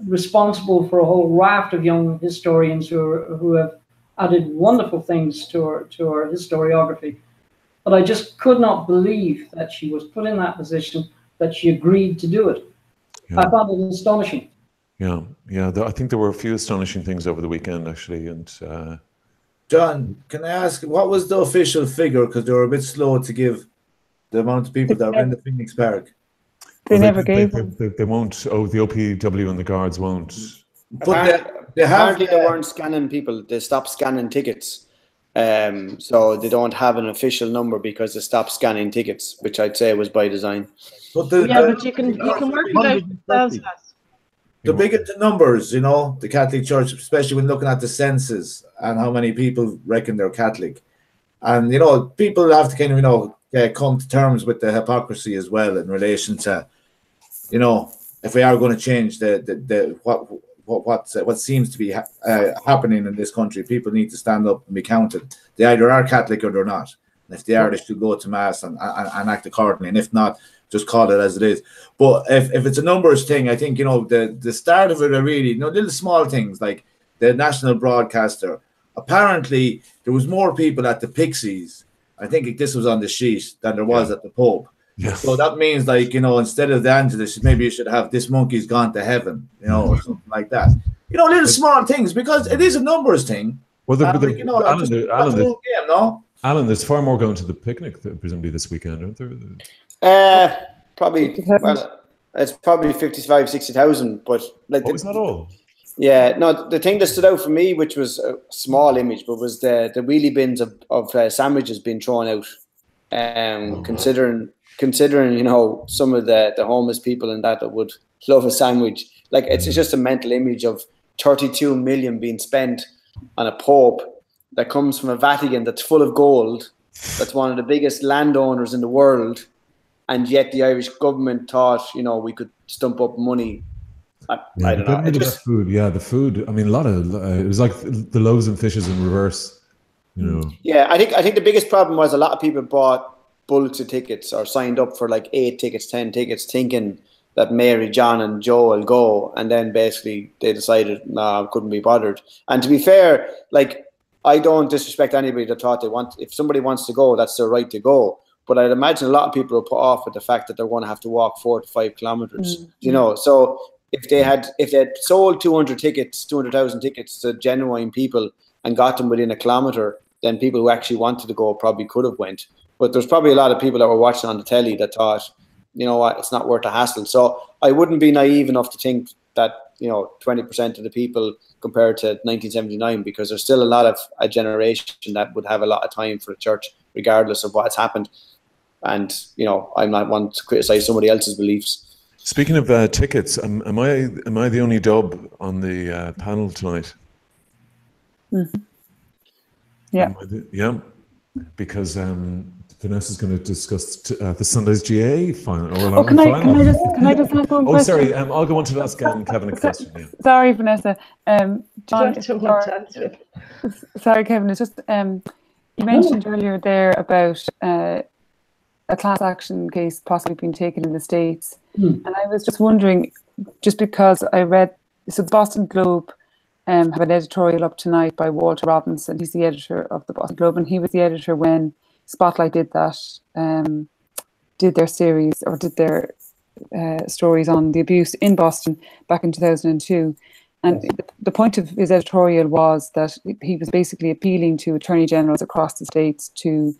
responsible for a whole raft of young historians who have added wonderful things to our historiography. But I just could not believe that she was put in that position, that she agreed to do it. Yeah. I found it astonishing. Yeah. I think there were a few astonishing things over the weekend, actually. And John, can I ask, what was the official figure? Because they were a bit slow to give the amount of people that were in the Phoenix Park. They never gave them. They won't. Oh, the OPW and the guards won't. But apparently they weren't scanning people. They stopped scanning tickets. So they don't have an official number because they stopped scanning tickets, which I'd say was by design. But you can work it out yourselves. The bigger the numbers, the Catholic Church, especially when looking at the census and how many people reckon they're Catholic, And, you know, people have to kind of, you know, come to terms with the hypocrisy as well in relation to, you know, if we are going to change what seems to be happening in this country, people need to stand up and be counted. They either are Catholic or they're not. And if they are, they should go to mass and act accordingly. And if not, just call it as it is. But if it's a numbers thing, I think, you know, the start of it are really, you know, little small things like the national broadcaster. Apparently, there was more people at the Pixies. I think this was on the sheet than there was at the Pope. Yes. So that means, like, you know, instead of the Angelus, maybe you should have this monkey's gone to heaven, you know, or something like that. You know, little small things, because it is a numbers thing. Well, you know, Alan, there's far more going to the picnic, presumably this weekend, aren't there? Probably. Well, it's probably 55, 60,000, but like, is that all? Yeah, no. The thing that stood out for me, which was a small image, but was the wheelie bins of sandwiches being thrown out. Considering, you know, some of the homeless people and that would love a sandwich. Like, it's just a mental image of 32 million being spent on a pope that comes from a Vatican that's full of gold, that's one of the biggest landowners in the world, and yet the Irish government thought, you know, we could stump up money. I don't know. The food. I mean, a lot of it was like the loaves and fishes in reverse. You know. Yeah, I think the biggest problem was a lot of people bought bullets of tickets or signed up for like 8 tickets, 10 tickets, thinking that Mary, John, and Joe will go, and then basically they decided, nah, couldn't be bothered. And to be fair, like, I don't disrespect anybody that thought if somebody wants to go, that's their right to go. But I'd imagine a lot of people are put off with the fact that they're going to have to walk 4 to 5 kilometers. You know, so if they had sold 200,000 tickets to genuine people and got them within a kilometer, then people who actually wanted to go probably could have went. But there's probably a lot of people that were watching on the telly that thought, you know what, it's not worth the hassle. So I wouldn't be naive enough to think that, you know, 20% of the people compared to 1979, because there's still a lot of a generation that would have a lot of time for the church, regardless of what's happened. And, you know, I'm not one to criticize somebody else's beliefs. Speaking of tickets, am I the only dub on the panel tonight? Mm-hmm. Yeah. Yeah, because Vanessa's going to discuss the Sunday's GA final. Can I just ask one question? Oh, sorry. I'll go on to ask Kevin a question. Yeah. Sorry, Vanessa. John, sorry, Kevin. It's just you mentioned earlier there about a class action case possibly being taken in the States, and I was just wondering, just because I read, so the Boston Globe have an editorial up tonight by Walter Robinson. He's the editor of the Boston Globe, and he was the editor when Spotlight did that, did their series or did their stories on the abuse in Boston back in 2002. And the point of his editorial was that he was basically appealing to attorney generals across the states to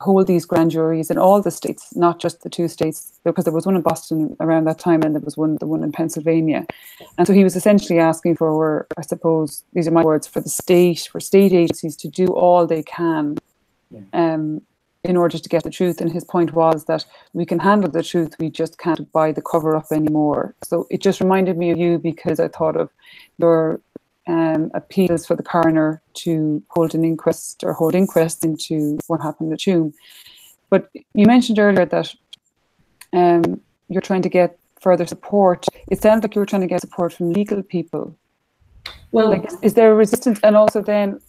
hold these grand juries in all the states, not just the 2 states, because there was one in Boston around that time and there was the one in Pennsylvania. And so he was essentially asking for, I suppose, these are my words, for state agencies to do all they can in order to get the truth. And his point was that we can handle the truth, we just can't buy the cover up anymore. So it just reminded me of you, because I thought of your appeals for the coroner to hold an inquest or hold inquests into what happened at Tuam. But you mentioned earlier that you're trying to get further support. It sounds like you were trying to get support from legal people. Well, like, is there a resistance? And also then,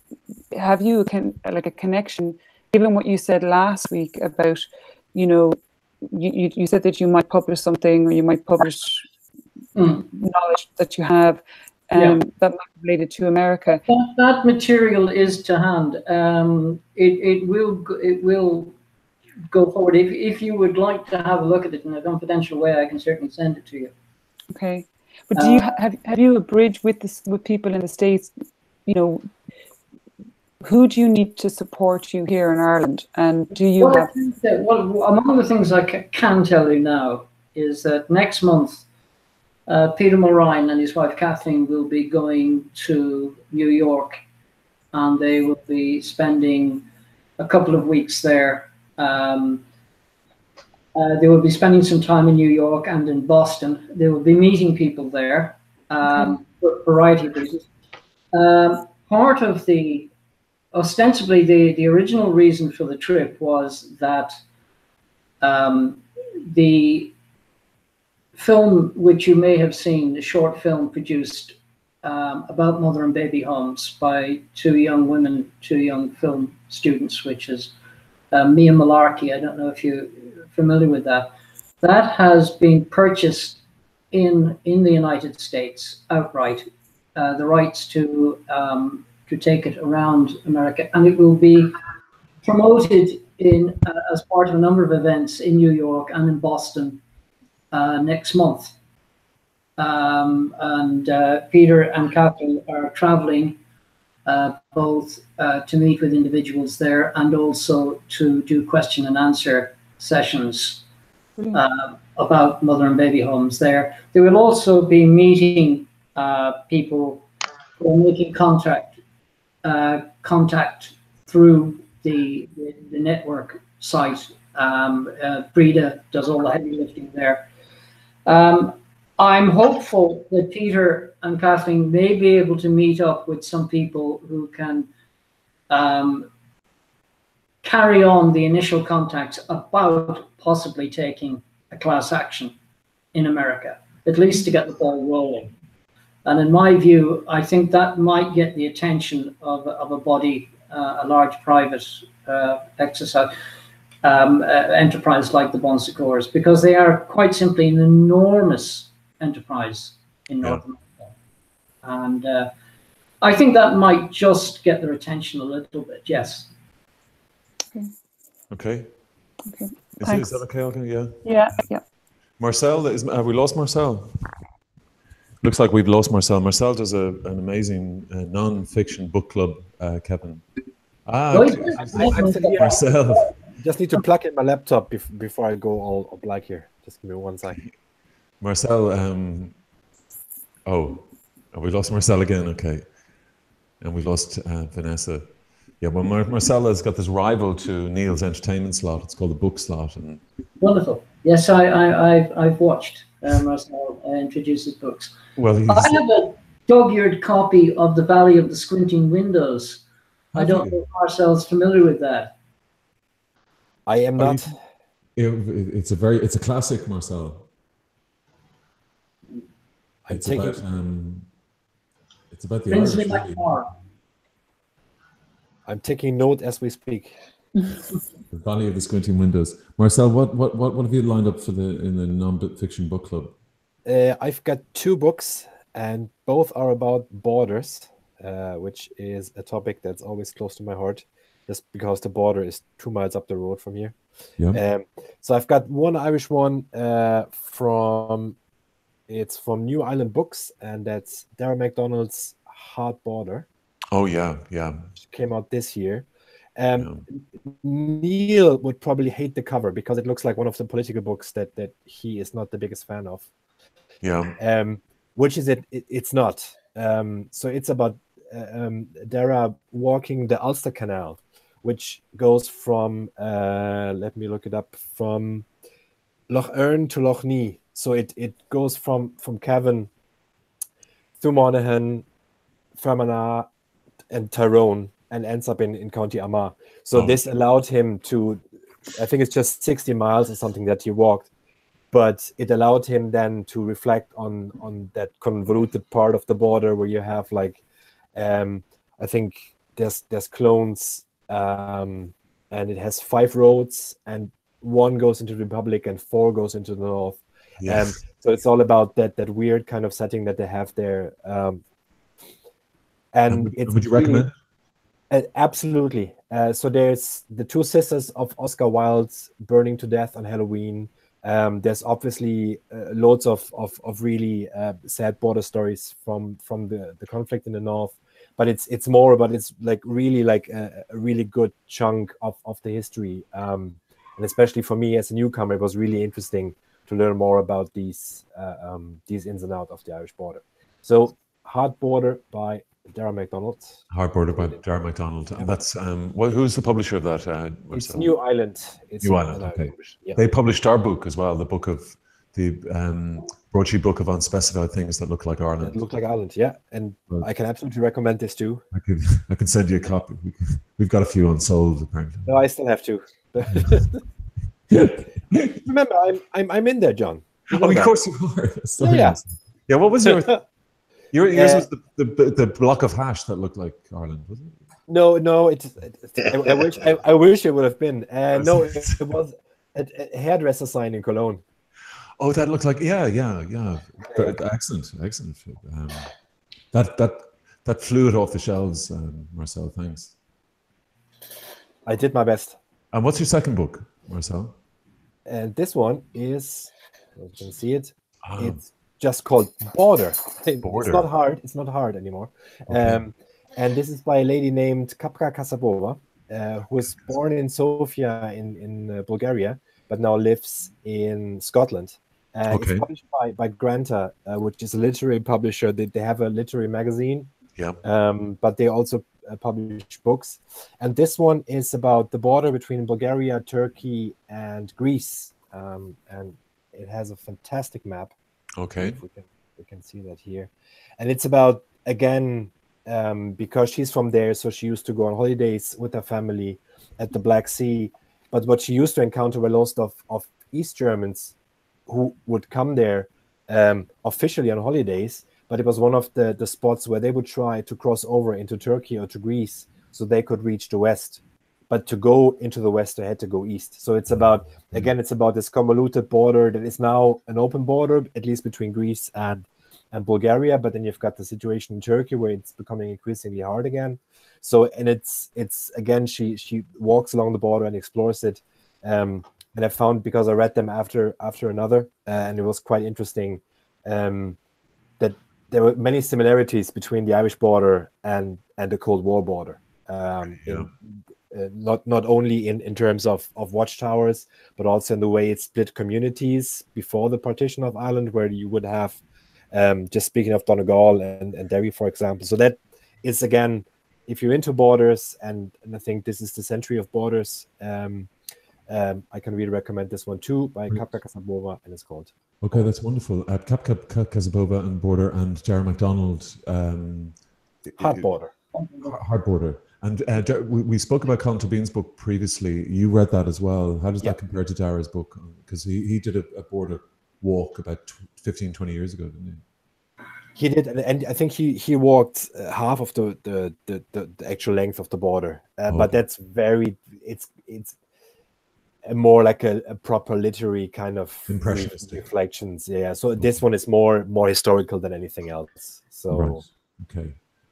have you a connection, given what you said last week about, you know, you said that you might publish something, or you might publish knowledge that you have that might be related to America. That material is to hand. It will go forward. If you would like to have a look at it in a confidential way, I can certainly send it to you. Okay, but do you have you a bridge with people in the States? You know, who do you need to support you here in Ireland? And do you have? Well, among the things I can tell you now is that next month, Peter Mulrine and his wife Kathleen will be going to New York, and they will be spending a couple of weeks there. They will be spending some time in New York and in Boston. They will be meeting people there for a variety of reasons. Part of the ostensibly the original reason for the trip was that the film, which you may have seen, the short film produced about mother and baby homes by two young film students, which is Mia Malarkey. I don't know if you're familiar with that. That has been purchased in the United States outright, the rights to take it around America, and it will be promoted in as part of a number of events in New York and in Boston next month. And Peter and Kathleen are traveling both to meet with individuals there and also to do question and answer sessions about mother and baby homes there. They will also be meeting people who are making contact through the network site. Breda does all the heavy lifting there. I'm hopeful that Peter and Kathleen may be able to meet up with some people who can carry on the initial contacts about possibly taking a class action in America, at least to get the ball rolling. And in my view, I think that might get the attention of a body, a large private enterprise like the Bon Secours, because they are quite simply an enormous enterprise in North America. And I think that might just get their attention a little bit, yes. Okay. Is that okay? Okay, yeah. Marcel, have we lost Marcel? Looks like we've lost Marcel. Marcel does an amazing non-fiction book club, Kevin. Marcel. Just need to plug in my laptop before I go all black here. Just give me 1 second. Marcel, we lost Marcel again, okay. And we lost Vanessa. Yeah, well, Marcel has got this rival to Neil's entertainment slot. It's called the book slot. And wonderful. Yes, I've watched Marcel introduce his books. Well, I have a dog-eared copy of The Valley of the Squinting Windows. I don't know if Marcel's familiar with that. I am not. It's a classic, Marcel. It's about the Irish, really. I'm taking note as we speak. The Valley of the Squinting Windows. Marcel, what have you lined up in the non-fiction book club? I've got 2 books, and both are about borders, which is a topic that's always close to my heart, just because the border is 2 miles up the road from here. Yeah. So I've got one Irish one from New Island Books, and that's Dara MacDonald's Hard Border. Oh yeah. Which came out this year. Neil would probably hate the cover because it looks like one of the political books that he is not the biggest fan of. Yeah. Which is it's not. So it's about Dara walking the Ulster Canal, which goes from let me look it up, from Lough Erne to Lough Neagh. So it goes from Cavan through Monaghan, Fermanagh, and Tyrone, and ends up in County Armagh. So this allowed him to, I think it's just 60 miles or something that he walked, but it allowed him then to reflect on that convoluted part of the border where you have like, I think there's clones, and it has 5 roads, and 1 goes into the Republic and 4 goes into the north. Yes. So it's all about that weird kind of setting that they have there. And would you recommend? Absolutely. So there's the 2 sisters of Oscar Wilde's burning to death on Halloween. There's obviously loads of really sad border stories from the conflict in the north, but it's more about, it's like really like a really good chunk of the history. And especially for me as a newcomer, it was really interesting to learn more about these ins and outs of the Irish border. So Hard Border by Dara MacDonald. Hard Border by Dara MacDonald. And that's who's the publisher of that? It's New Island. New Island. Okay. Yeah. They published our book as well, the book of the Broadsheet book of unspecified things that look like Ireland. That look like Ireland, yeah. And I can absolutely recommend this too. I can send you a copy. we've got a few unsold apparently. No, I still have to. Remember, I'm in there, John. You know of that. course you are. So Yeah. Yeah. What was yours? Yours was the block of hash that looked like Ireland, wasn't it? No. I wish it would have been. No, it was a hairdresser sign in Cologne. Oh, that looked like yeah. Excellent. That flew it off the shelves, Marcel. Thanks. I did my best. And what's your second book, Marcel? And this one is, you can see it. It's just called Border. It's not hard. It's not hard anymore. Okay. And this is by a lady named Kapka Kasabova, who was born in Sofia in Bulgaria, but now lives in Scotland. It's published by Granta, which is a literary publisher. They have a literary magazine. Yeah. But they also publish books. And this one is about the border between Bulgaria, Turkey, and Greece. And it has a fantastic map. Okay. If we can see that here. And it's about, again, because she's from there, so she used to go on holidays with her family at the Black Sea. But what she used to encounter were lots of East Germans who would come there officially on holidays, but it was one of the spots where they would try to cross over into Turkey or to Greece so they could reach the West. But to go into the West, they had to go east. So it's about, again, it's about this convoluted border that is now an open border, at least between Greece and Bulgaria. But then you've got the situation in Turkey where it's becoming increasingly hard again. So, and it's again, she walks along the border and explores it. And I found, because I read them after another, and it was quite interesting, that there were many similarities between the Irish border and the Cold War border. Not only in terms of watchtowers, but also in the way it split communities before the partition of Ireland, where you would have, just speaking of Donegal and Derry, for example. So that is, again, if you're into borders, and I think this is the century of borders, I can really recommend this one too, by Kapka Kasabova, and it's called. Okay, that's wonderful. Kapka Kasabova and Border, and Jared MacDonald. Hard Border. Hard Border. And we spoke about Colin Tobin's book previously. You read that as well. How does that compare to Dara's book? Because he did a border walk about 15, 20 years ago, didn't he? He did, and I think he walked half of the actual length of the border. But that's it's more like a proper literary kind of impressionistic reflections. Yeah. So this one is more historical than anything else. So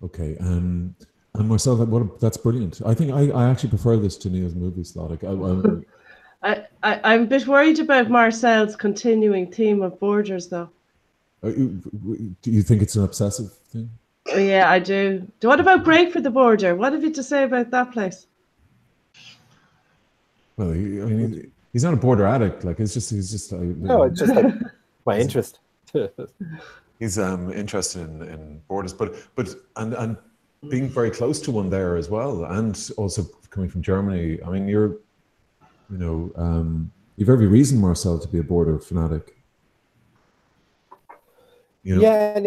okay. And Marcel, that's brilliant. I think I actually prefer this to Neil's movie slot. I'm a bit worried about Marcel's continuing theme of borders, though. Do you think it's an obsessive thing? Yeah, I do. What about Break for the Border? What have you to say about that place? Well, he's not a border addict. Like he's just. No, it's just like my interest. He's interested in borders, but being very close to one there as well, and also coming from Germany. I mean, you've every reason, Marcel, to be a border fanatic. Yeah,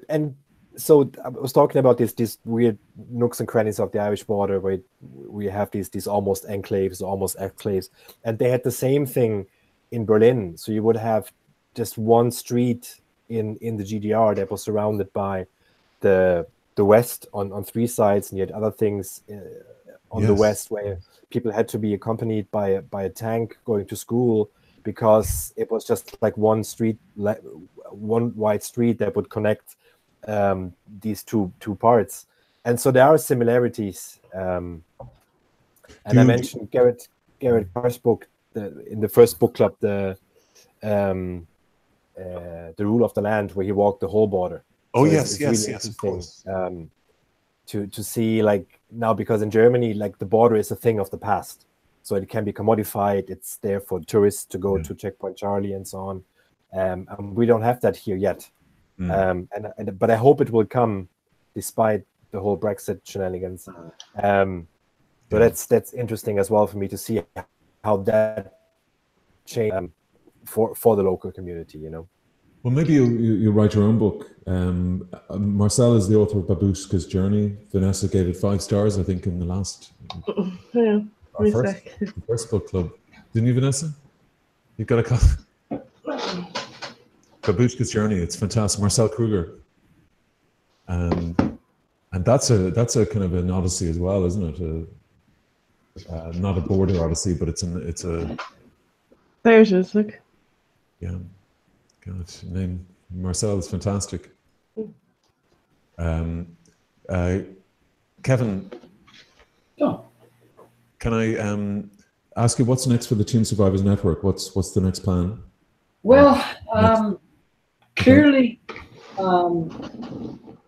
and so I was talking about these weird nooks and crannies of the Irish border where we have these almost enclaves, almost exclaves, and they had the same thing in Berlin. So you would have just one street in the GDR that was surrounded by the West on three sides, and you had other things on the West where people had to be accompanied by a tank going to school, because it was just like one wide street that would connect these two parts. And so there are similarities. And I mentioned Garrett Carr's book in the first book club, the Rule of the Land, where he walked the whole border. Oh, so yes, really of course. To see, like, now, because in Germany, like, the border is a thing of the past, so it can be commodified. It's there for tourists to go to Checkpoint Charlie and so on. And we don't have that here yet. But I hope it will come, despite the whole Brexit shenanigans. So that's interesting as well for me to see how that changed for the local community. Well, maybe you write your own book. Marcel is the author of Babushka's Journey. Vanessa gave it 5 stars, I think, in the last first book club. Didn't you, Vanessa? You got a copy. Babushka's Journey. It's fantastic. Marcel Kruger. And that's a kind of an odyssey as well, isn't it? Not a border odyssey, but it's a. There it is. Look. Yeah. God, name Marcel is fantastic. Kevin, can I ask you what's next for the Teen Survivors Network? What's the next plan? Well, clearly,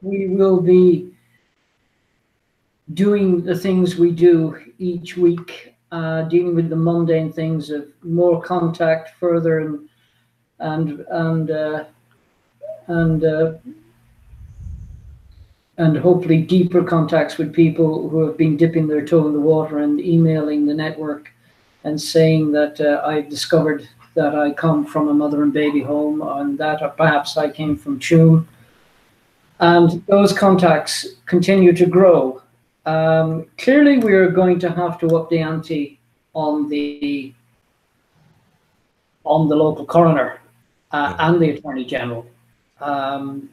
we will be doing the things we do each week, dealing with the mundane things of more contact, further and hopefully deeper contacts with people who have been dipping their toe in the water and emailing the network and saying that I've discovered that I come from a mother and baby home, and that or perhaps I came from Tuam. And those contacts continue to grow. Clearly, we are going to have to up the ante on the local coroner and the Attorney General. And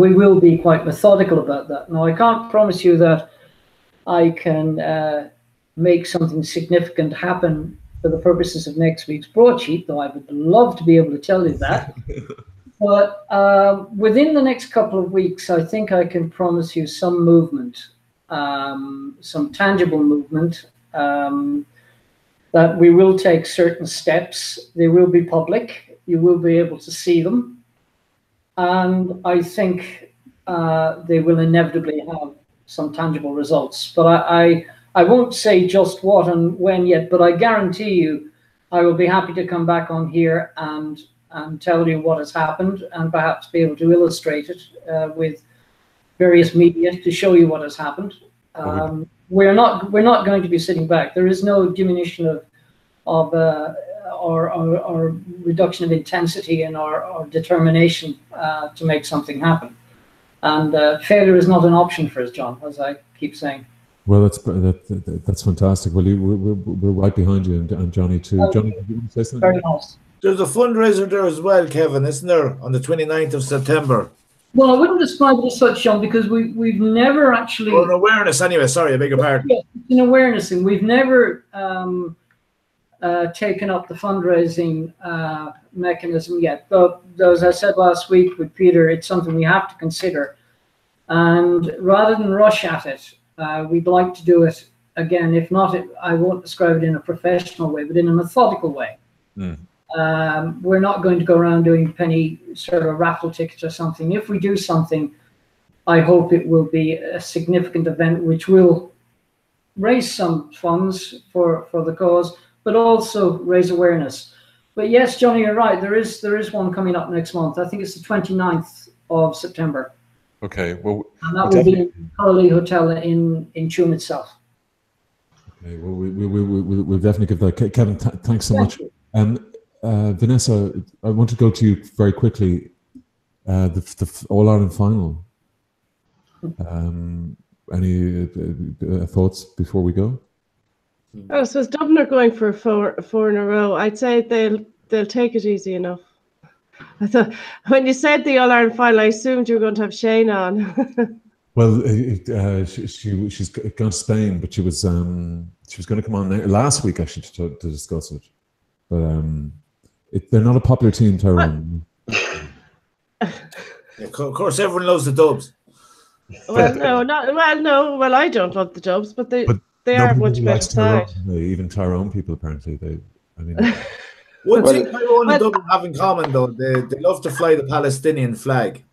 we will be quite methodical about that. Now, I can't promise you that I can make something significant happen for the purposes of next week's broadsheet, though I would love to be able to tell you that. But within the next couple of weeks, I think I can promise you some movement, some tangible movement, that we will take certain steps. They will be public. You will be able to see them. And I think they will inevitably have some tangible results. But I won't say just what and when yet, but I guarantee you I will be happy to come back on here and tell you what has happened, and perhaps be able to illustrate it with various media to show you what has happened. We're not going to be sitting back. There is no diminution or reduction of intensity in our determination to make something happen. And failure is not an option for us, John, as I keep saying. Well, that's fantastic. Well, we're right behind you, and Johnny too. Johnny, did you want to say something? Very nice. There's a fundraiser there as well, Kevin, isn't there, on the 29th of September? Well, I wouldn't describe it as such, John, because we've never actually... Or an awareness anyway, sorry, I beg your pardon. Yeah, it's an awareness, and we've never taken up the fundraising mechanism yet. But as I said last week with Peter, it's something we have to consider. And rather than rush at it, we'd like to do it, again, if not, I won't describe it in a professional way, but in a methodical way. Mm. We're not going to go around doing penny sort of raffle tickets or something. If we do something, I hope it will be a significant event which will raise some funds for the cause, but also raise awareness. But yes, Johnny, you're right. There is one coming up next month. I think it's the 29th of September. Okay. Well, and that will be in the Telly Hotel in Tuam itself. Okay. Well, we'll definitely give that. Kevin, thanks so much. Vanessa, I want to go to you very quickly. The All-Ireland final. Any thoughts before we go? Oh, so Dublin are going for four in a row. I'd say they'll take it easy enough. I thought when you said the All-Ireland final, I assumed you were going to have Shane on. Well, she's gone to Spain, but she was going to come on there last week actually to discuss it, but they're not a popular team, Tyrone. Of course, everyone loves the Dubs. Well, I don't love the Dubs, but they are a much better side. Even Tyrone people apparently. One thing Tyrone and Dublin have in common, though, they love to fly the Palestinian flag.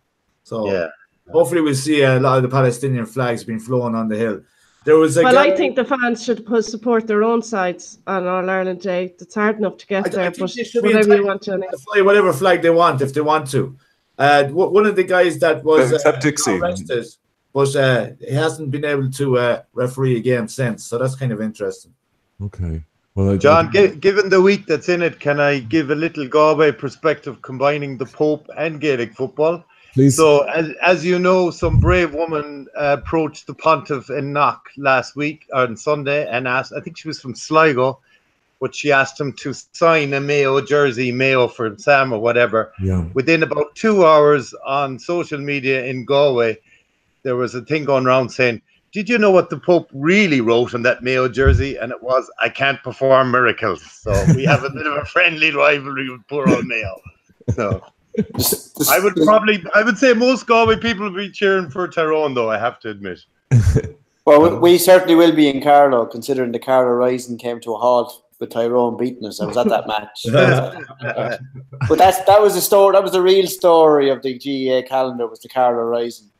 So yeah. Hopefully we'll see a lot of the Palestinian flags being flown on the hill. There was I think the fans should support their own sides on All-Ireland Day. It's hard enough to get there, but whatever you want to fly whatever flag they want if they want to. One of the guys that was arrested, but he hasn't been able to referee a game since, so that's kind of interesting. Okay. Well, John, given the week that's in it, can I give a little Galway perspective combining the Pope and Gaelic football? Please. So, as you know, some brave woman approached the Pontiff in Knock last week on Sunday and asked, I think she was from Sligo, but she asked him to sign a Mayo jersey, Mayo for Sam or whatever. Yeah. Within about 2 hours on social media in Galway, there was a thing going around saying, did you know what the Pope really wrote on that Mayo jersey? And it was, I can't perform miracles. So we have a bit of a friendly rivalry with poor old Mayo. So I would say most Galway people would be cheering for Tyrone, though, I have to admit. Well, we certainly will be in Carlow, considering the Carlow Rising came to a halt with Tyrone beating us. I was at that match. But that was the story. That was the real story of the GEA calendar, was the Carlow Rising.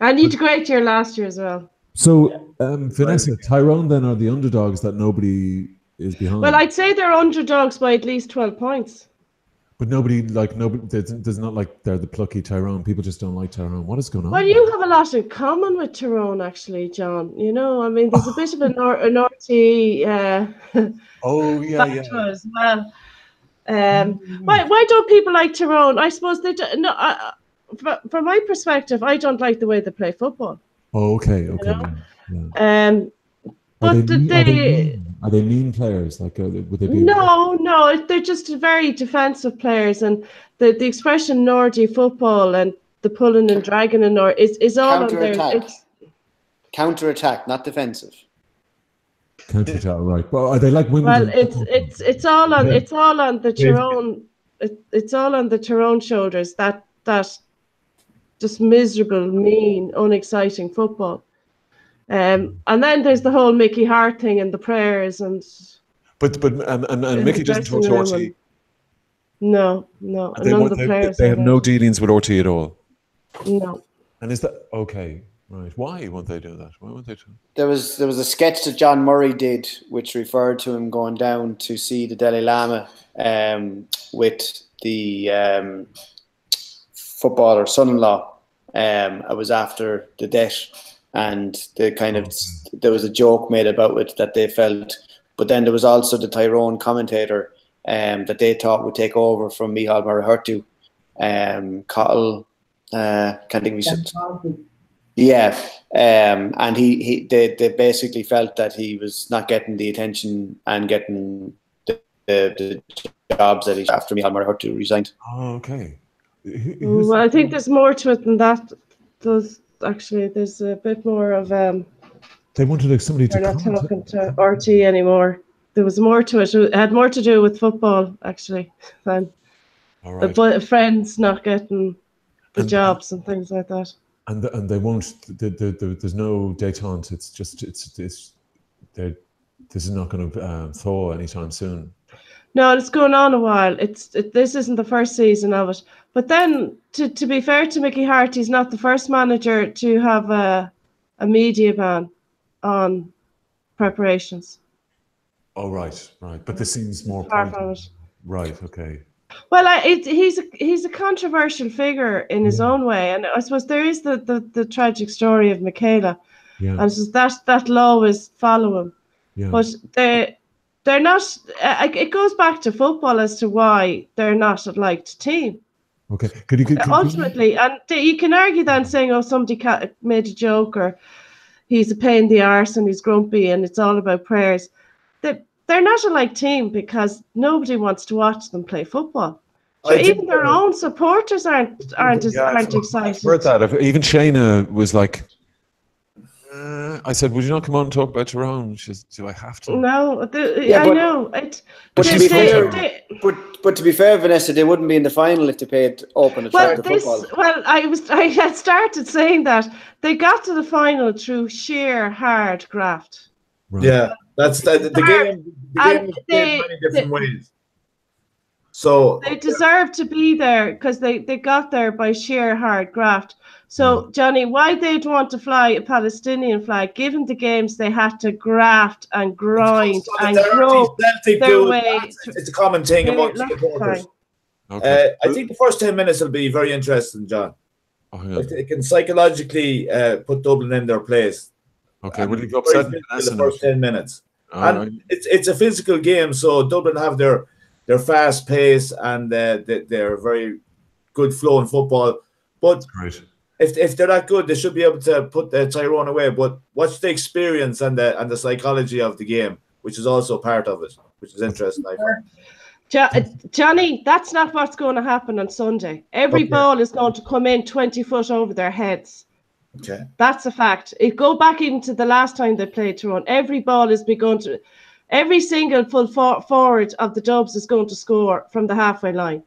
And you did a great year last year as well. So, Vanessa, Tyrone then are the underdogs that nobody is behind. Well, I'd say they're underdogs by at least 12 points. But there's not like they're the plucky Tyrone. People just don't like Tyrone. What is going on? Well, you have a lot in common with Tyrone, actually, John. You know, I mean, there's a bit of an RT factor as well. Why don't people like Tyrone? I suppose they don't. No, from my perspective, I don't like the way they play football. Oh, okay. You know? Yeah. But are they mean players? Like, would they be? No, they're just very defensive players, and the expression Nordy football and the pulling and dragging and is all on there. Counter-attack, not defensive. Counter-attack, right? Well, are they like women? Well, it's all on the Tyrone. It's all on the Tyrone shoulders. That just miserable, mean, unexciting football. And then there's the whole Mickey Hart thing and the prayers and. But Mickey doesn't talk to RT. No. None of the players. They have no dealings with RT at all. No. And is that okay? Right. Why won't they do that? Why won't they do? There was a sketch that John Murray did, which referred to him going down to see the Dalai Lama with the footballer son-in-law. It was after the death. And there was a joke made about it that they felt, but then there was also the Tyrone commentator that they thought would take over from Michal Marahertu, Cottle, can't think of his name. Yeah, and they basically felt that he was not getting the attention and getting the jobs that he after Michal Marahertu resigned. Oh, okay. Well, I think there's more to it than that. Actually, there's a bit more of they wanted somebody to. They're not talking to RT anymore. There was more to it. It had more to do with football, actually, than the friends not getting the jobs and things like that. And they won't. There's no détente. It's just this is not going to thaw anytime soon. No, it's going on a while. This isn't the first season of it. But then, to be fair to Mickey Hart, he's not the first manager to have a media ban on preparations. Oh, right. But this seems more far from it. Right. Okay. Well, he's a controversial figure in his own way, and I suppose there is the tragic story of Michaela, and it's just that'll always follow him. Yeah. But they're not. It goes back to football as to why they're not a liked team. Okay. Ultimately, and you can argue then saying, "Oh, somebody made a joke," or "He's a pain in the arse and he's grumpy," and it's all about prayers. They're not a liked team because nobody wants to watch them play football. So even their own supporters aren't excited. I've heard that. Even Shayna was like. I said, would you not come on and talk about Tyrone? She says, do I have to? No, I know. But to be fair, Vanessa, they wouldn't be in the final if they paid open attractive football. Well, I had started saying that. They got to the final through sheer hard graft. Right. Yeah, that's the game. The game was played many different ways. So they deserve to be there because they got there by sheer hard graft. So, Johnny, why they'd want to fly a Palestinian flag, given the games they had to graft and grind and grow their way. It's a common thing among supporters. Okay. I think the first 10 minutes will be very interesting, John. It can psychologically put Dublin in their place. Okay, will you go upset the first 10 minutes? And it's a physical game, so Dublin have their fast pace and they're very good flow in football. But if they're that good, they should be able to put Tyrone away. But what's the experience and the psychology of the game, which is also part of it, which is interesting, I find. Johnny, that's not what's going to happen on Sunday. Every ball is going to come in 20 foot over their heads. Okay, that's a fact. Go back into the last time they played Tyrone. Every ball is going to, every single full forward of the Dubs is going to score from the halfway line.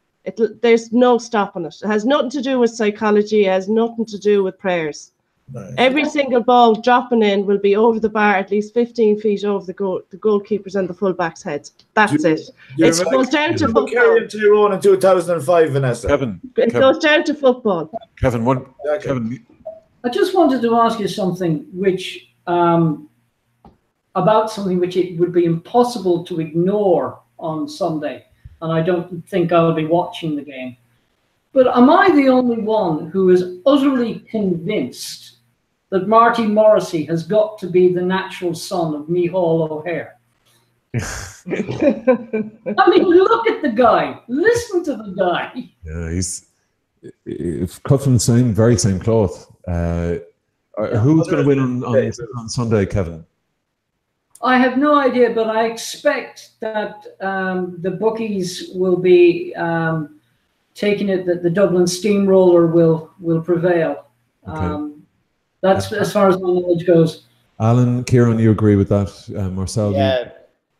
There's no stopping it. It has nothing to do with psychology. It has nothing to do with prayers. Nice. Every single ball dropping in will be over the bar, at least 15 feet over the goalkeepers and the fullback's heads. That's it. It goes down to football. Tyrone in 2005, Vanessa. It goes down to football. Kevin, I just wanted to ask you something which about something which it would be impossible to ignore on Sunday, and I don't think I'll be watching the game. But am I the only one who is utterly convinced that Marty Morrissey has got to be the natural son of Micheál O'Hare? I mean, look at the guy. Listen to the guy. Yeah, he's cut from the very same cloth. Who's going to win on Sunday, Kevin? I have no idea, but I expect that the bookies will be taking it that the Dublin Steamroller will prevail. Okay. That's as far as my knowledge goes. Alan, Kieran, you agree with that? Marcel? Yeah.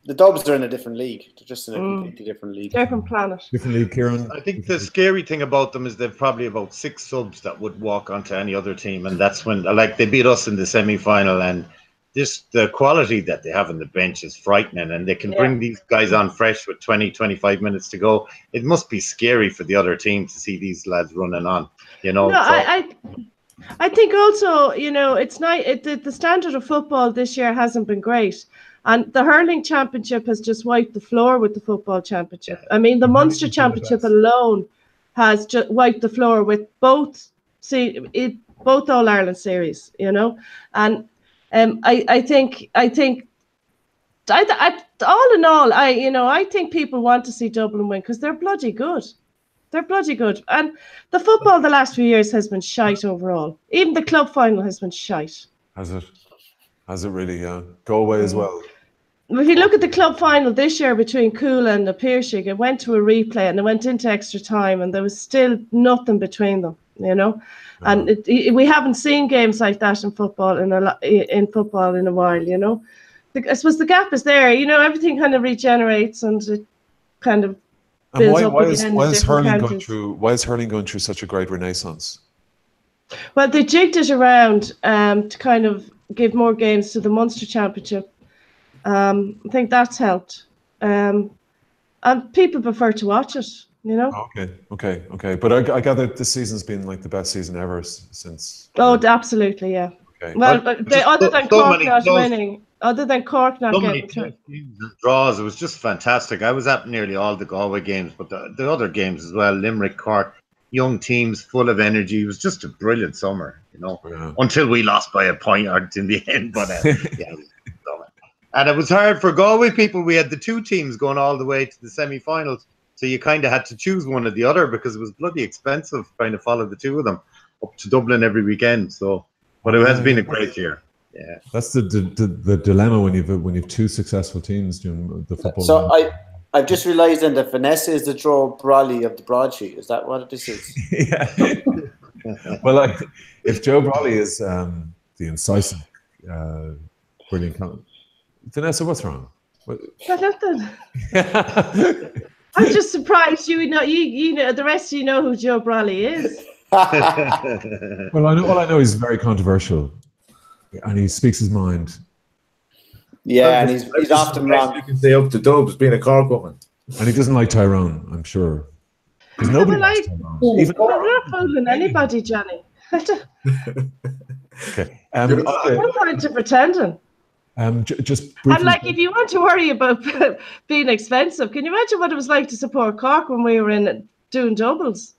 The Dubs are in a different league. They're just in a completely different league. Different planet. Different league, Kieran. I think the scary thing about them is they've probably about 6 subs that would walk onto any other team, and that's when, like, they beat us in the semi-final, and the quality that they have on the bench is frightening, and they can bring these guys on fresh with 20-25 minutes to go. It must be scary for the other team to see these lads running on. No, I think also, it's not the standard of football this year hasn't been great. And the hurling championship has just wiped the floor with the football championship. I mean, the Munster championship alone has just wiped the floor with both All Ireland series, And I think all in all, I think people want to see Dublin win because they're bloody good. They're bloody good. And the football the last few years has been shite overall. Even the club final has been shite. Has it? Has it really? Go away as well. If you look at the club final this year between Coola and the Piercing, it went to a replay and it went into extra time, and there was still nothing between them, And we haven't seen games like that in football in a while, I suppose the gap is there, everything kind of regenerates and it kind of builds up again. Why is hurling going through such a great renaissance? Well, they jigged it around to kind of give more games to the Munster Championship. I think that's helped. And people prefer to watch it, Okay. But I gather this season's been like the best season ever since. Oh, absolutely, yeah. Okay. Well, other than Cork not winning, other than Cork not getting draws, it was just fantastic. I was at nearly all the Galway games, but the other games as well, Limerick, Cork, young teams full of energy. It was just a brilliant summer, until we lost by a point in the end. But and it was hard for Galway people. We had the 2 teams going all the way to the semi-finals, so you kind of had to choose one or the other because it was bloody expensive trying to follow the 2 of them up to Dublin every weekend. So, but it has been a great year. Yeah, that's the dilemma when you've 2 successful teams doing the football. So I've just realised then that Vanessa is the Joe Brawley of the Broadsheet. Is that what this is? Yeah. Well, if Joe Brawley is the incisive, brilliant comment. Vanessa, what's wrong? Nothing. I'm just surprised you know the rest of you know who Joe Brawley is. Well, all I know he's very controversial, and he speaks his mind. Yeah, and he's often wrong. You can say up to Dubs being a Cork woman, and he doesn't like Tyrone, I'm sure. Because nobody likes Tyrone. We're not fooling anybody, Johnny. Okay. No point to pretending. Just briefly, and if you want to worry about being expensive, can you imagine what it was like to support Cork when we were doing doubles?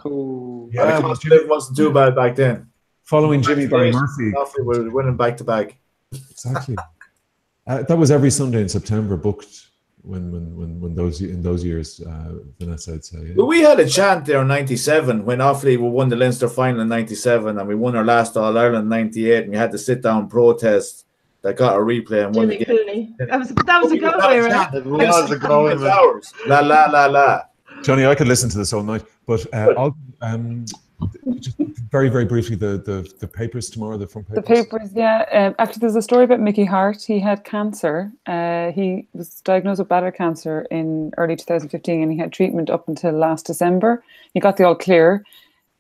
Cool. Yeah, it wasn't too bad back then. Following Jimmy Barry Murphy, we were winning back to back. Exactly. That was every Sunday in September, booked when those years, Vanessa, I'd say. Yeah. Well, we had a chant there in '97 when Offaly won the Leinster final in '97, and we won our last All Ireland in '98, and we had to sit down protest that got a replay and won the game. That was a Galway, right? That was a Galway. La la la la. Johnny, I could listen to this all night, but I'll just very, very briefly, the papers tomorrow, the front papers. The papers, yeah. Actually, there's a story about Mickey Hart. He had cancer. He was diagnosed with bladder cancer in early 2015, and he had treatment up until last December. He got the all clear.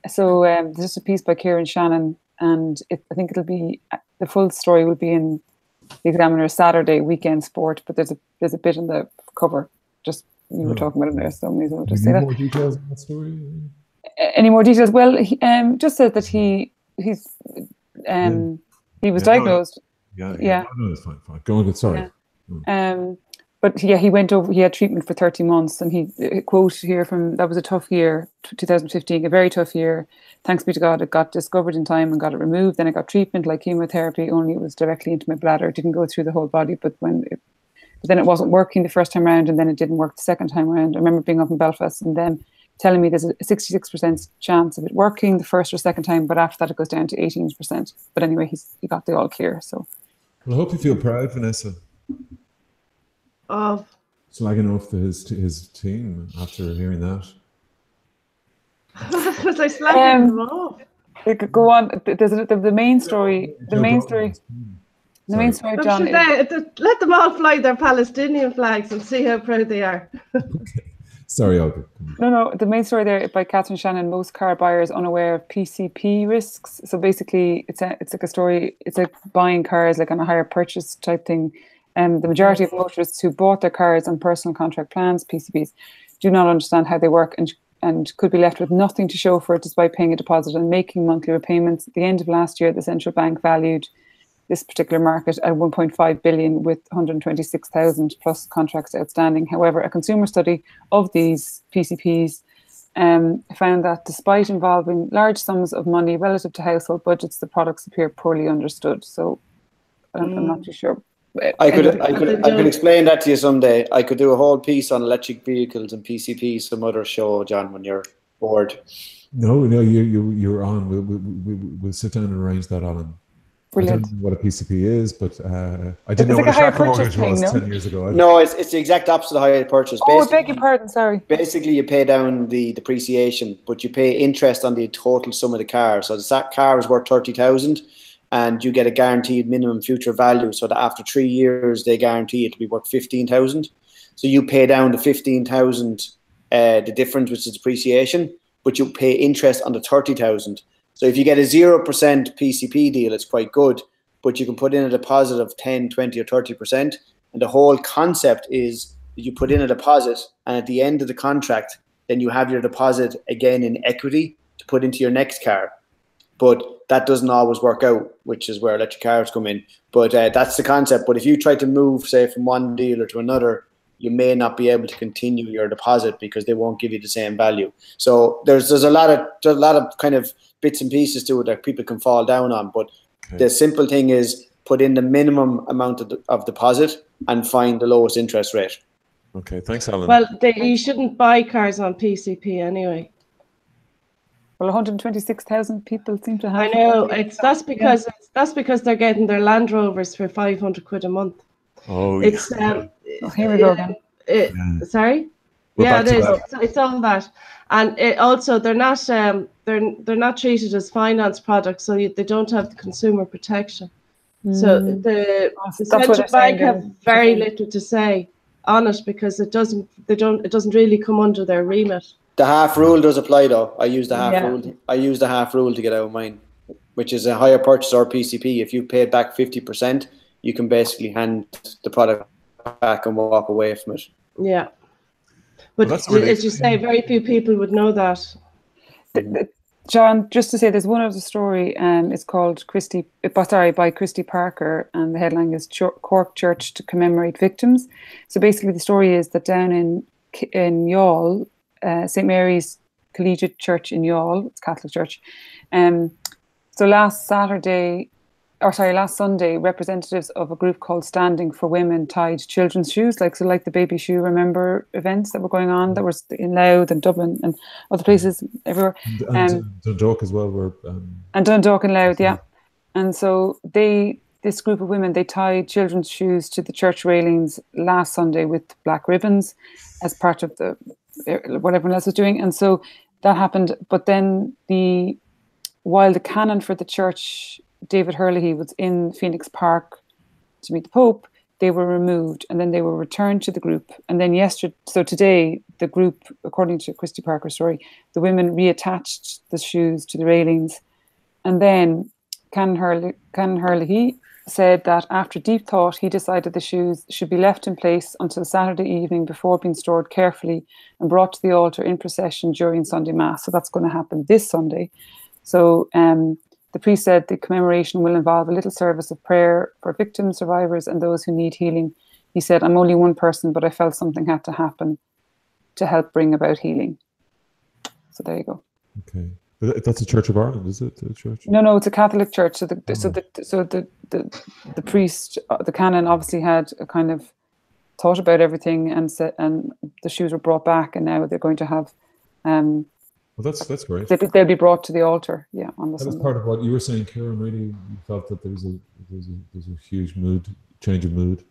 So there's just a piece by Kieran Shannon, and I think it'll be, the full story will be in the Examiner Saturday, Weekend Sport, but there's a bit in the cover. Just, you were talking about it there, so maybe I'll just say that. More details on that story? Any more details? Well, he just said that he was diagnosed. Yeah. No, it's fine. Go on. Sorry. Yeah. But yeah, he went over. He had treatment for 30 months, and he quote here from, that was a tough year, 2015, a very tough year. Thanks be to God, it got discovered in time and got it removed. Then I got treatment like chemotherapy, only it was directly into my bladder. It didn't go through the whole body, but then it wasn't working the first time around, and then it didn't work the second time around. I remember being up in Belfast and them telling me there's a 66% chance of it working the first or second time, but after that it goes down to 18%. But anyway, he got the all clear. So, well, I hope you feel proud, Vanessa. Of slagging off his team after hearing that. Was I slagging them off? It could go on. There's the main story. The main story, John. Let them all fly their Palestinian flags and see how proud they are. Okay. Sorry, Albert. No. The main story there by Catherine Shannon. Most car buyers unaware of PCP risks. So basically, it's like a story. It's like buying cars like on a hire purchase type thing. The majority of motorists who bought their cars on personal contract plans, PCPs, do not understand how they work and could be left with nothing to show for it despite paying a deposit and making monthly repayments. At the end of last year, the central bank valued this particular market at 1.5 billion with 126,000 plus contracts outstanding. However, a consumer study of these PCPs found that despite involving large sums of money relative to household budgets, the products appear poorly understood. So I'm not too sure. I could explain that to you someday. I could do a whole piece on electric vehicles and PCP some other show, John, when you're bored. No, you're on. We'll sit down and arrange that, Alan. Brilliant. I don't know what a PCP is, but I didn't know what a tracker mortgage was 10 years ago. No, it's the exact opposite of hire purchase. Oh, I beg your pardon, sorry. Basically, you pay down the depreciation, but you pay interest on the total sum of the car. So that car is worth 30,000. And you get a guaranteed minimum future value, so that after 3 years they guarantee it to be worth 15,000. So you pay down the 15,000, the difference, which is depreciation, but you pay interest on the 30,000. So if you get a 0% PCP deal, it's quite good, but you can put in a deposit of 10, 20, or 30%. And the whole concept is that you put in a deposit, and at the end of the contract, then you have your deposit again in equity to put into your next car. But that doesn't always work out, which is where electric cars come in. But that's the concept. But if you try to move, say, from one dealer to another, you may not be able to continue your deposit because they won't give you the same value. So there's a lot of kind of bits and pieces to it that people can fall down on. But the simple thing is put in the minimum amount of deposit and find the lowest interest rate. Okay, thanks, Alan. Well, you shouldn't buy cars on PCP anyway. Well, 126,000 people seem to have. I know that's because they're getting their Land Rovers for 500 quid a month. Oh, it's here we go again. Sorry. It is. It's all that, and also they're not treated as finance products, so they don't have the consumer protection. So the central bank have very little to say on it because it doesn't really come under their remit. The half rule does apply though. I use the half rule. I use the half rule to get out of mine, which is a hire purchase or PCP. If you pay back 50%, you can basically hand the product back and walk away from it. Yeah, but as you say, very few people would know that. John, just to say, there's one other story. It's called by Christy Parker, and the headline is "Cork Church to Commemorate Victims." So basically, the story is that down in Youghal, St. Mary's Collegiate Church in Youghal, it's a Catholic church. So last Saturday, last Sunday, representatives of a group called Standing for Women tied children's shoes, like the baby shoe remember events that were going on, that were in Louth and Dublin and other places everywhere. And Dundalk as well and Dundalk and Louth, yeah. And so this group of women, they tied children's shoes to the church railings last Sunday with black ribbons as part of what everyone else was doing. And so that happened. But then while the canon for the church, David Hurley, was in Phoenix Park to meet the Pope, they were removed and then they were returned to the group. And then today, the group, according to Christy Parker's story, the women reattached the shoes to the railings. And then Canon Hurley said that after deep thought, he decided the shoes should be left in place until Saturday evening before being stored carefully and brought to the altar in procession during Sunday Mass. So that's going to happen this Sunday. So the priest said the commemoration will involve a little service of prayer for victims, survivors, and those who need healing. He said, "I'm only one person, but I felt something had to happen to help bring about healing." So there you go. Okay. That's the Church of Ireland, is it? The church? No, it's a Catholic church. So the priest, the canon, obviously had a kind of thought about everything, and the shoes were brought back, and now they're going to have. Well, that's great. They'll be brought to the altar, yeah, on the Sunday. That was part of what you were saying, Kieran. Really, you felt that there was a huge change of mood.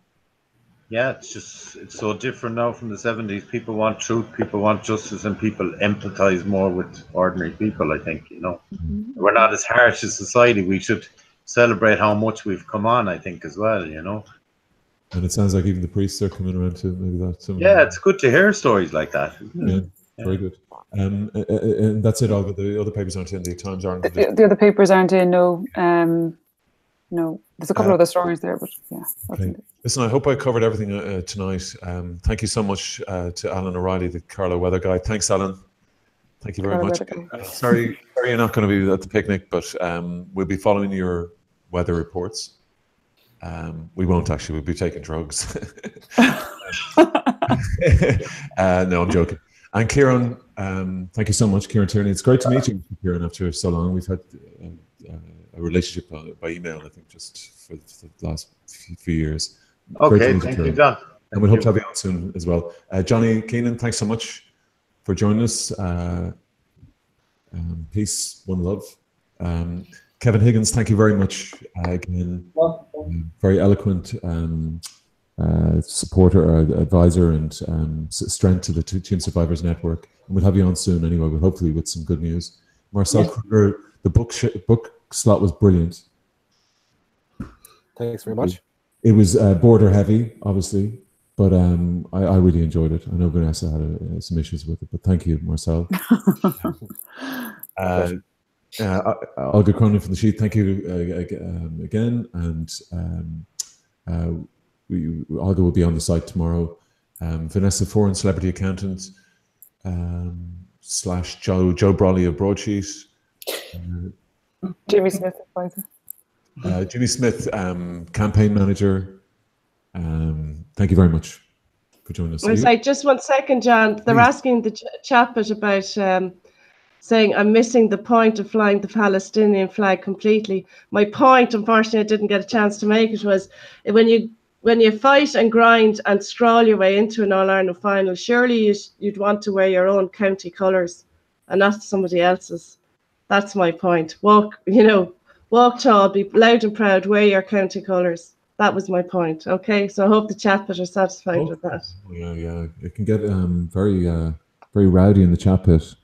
Yeah, it's so different now from the 70s. People want truth, people want justice, and people empathize more with ordinary people, I think, We're not as harsh as society. We should celebrate how much we've come on, I think, as well, And it sounds like even the priests are coming around to maybe that. Yeah, it's good to hear stories like that. Yeah, very good. And that's it, Olga. The other papers aren't in. The Times aren't in. The other papers aren't in, no. No, there's a couple of other stories there, but yeah. Okay. Listen, I hope I covered everything tonight. Thank you so much to Alan O'Reilly, the Carlow weather guy. Thanks, Alan. Thank you very much. Sorry you're not going to be at the picnic, but we'll be following your weather reports. We won't actually. We'll be taking drugs. No, I'm joking. And Kieran, thank you so much, Kieran Tierney. It's great to meet you, Kieran, after so long. We've had a relationship by email, I think, just for the last few years. Okay, thank you, John. And we hope to have you on soon as well. Johnny Keenan, thanks so much for joining us. Peace, one love. Kevin Higgins, thank you very much again. Very eloquent supporter, advisor, and strength to the Team Survivors Network. And we'll have you on soon anyway, but hopefully with some good news. Marcel Kruger, the book slot was brilliant. Thanks very much. It was border heavy, obviously, but I really enjoyed it. I know Vanessa had some issues with it, but thank you, Marcel. Olga Cronin from the Sheet, thank you again. And Olga will be on the site tomorrow. Vanessa Foran, celebrity accountant, / Joe Brawley of Broadsheet. Jimmy Smith, advisor. Jimmy Smith, campaign manager. Thank you very much for joining us. Like, just 1 second, John. They're asking the chat bit about saying I'm missing the point of flying the Palestinian flag completely. My point, unfortunately, I didn't get a chance to make it, was when you fight and grind and stroll your way into an All-Ireland final, surely you'd want to wear your own county colours and not somebody else's. That's my point. Walk tall, be loud and proud, wear your county colours. That was my point. Okay, so I hope the chat pit are satisfied with that. Yeah, it can get very rowdy in the chat pit.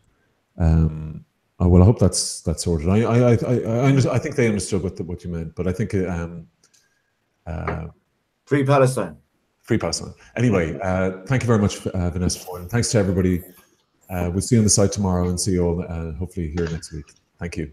Well, I hope that's sorted. I think they understood what you meant, but I think Free Palestine. Free Palestine. Anyway, thank you very much, Vanessa Foran. Thanks to everybody. We'll see you on the site tomorrow and see you all hopefully here next week. Thank you.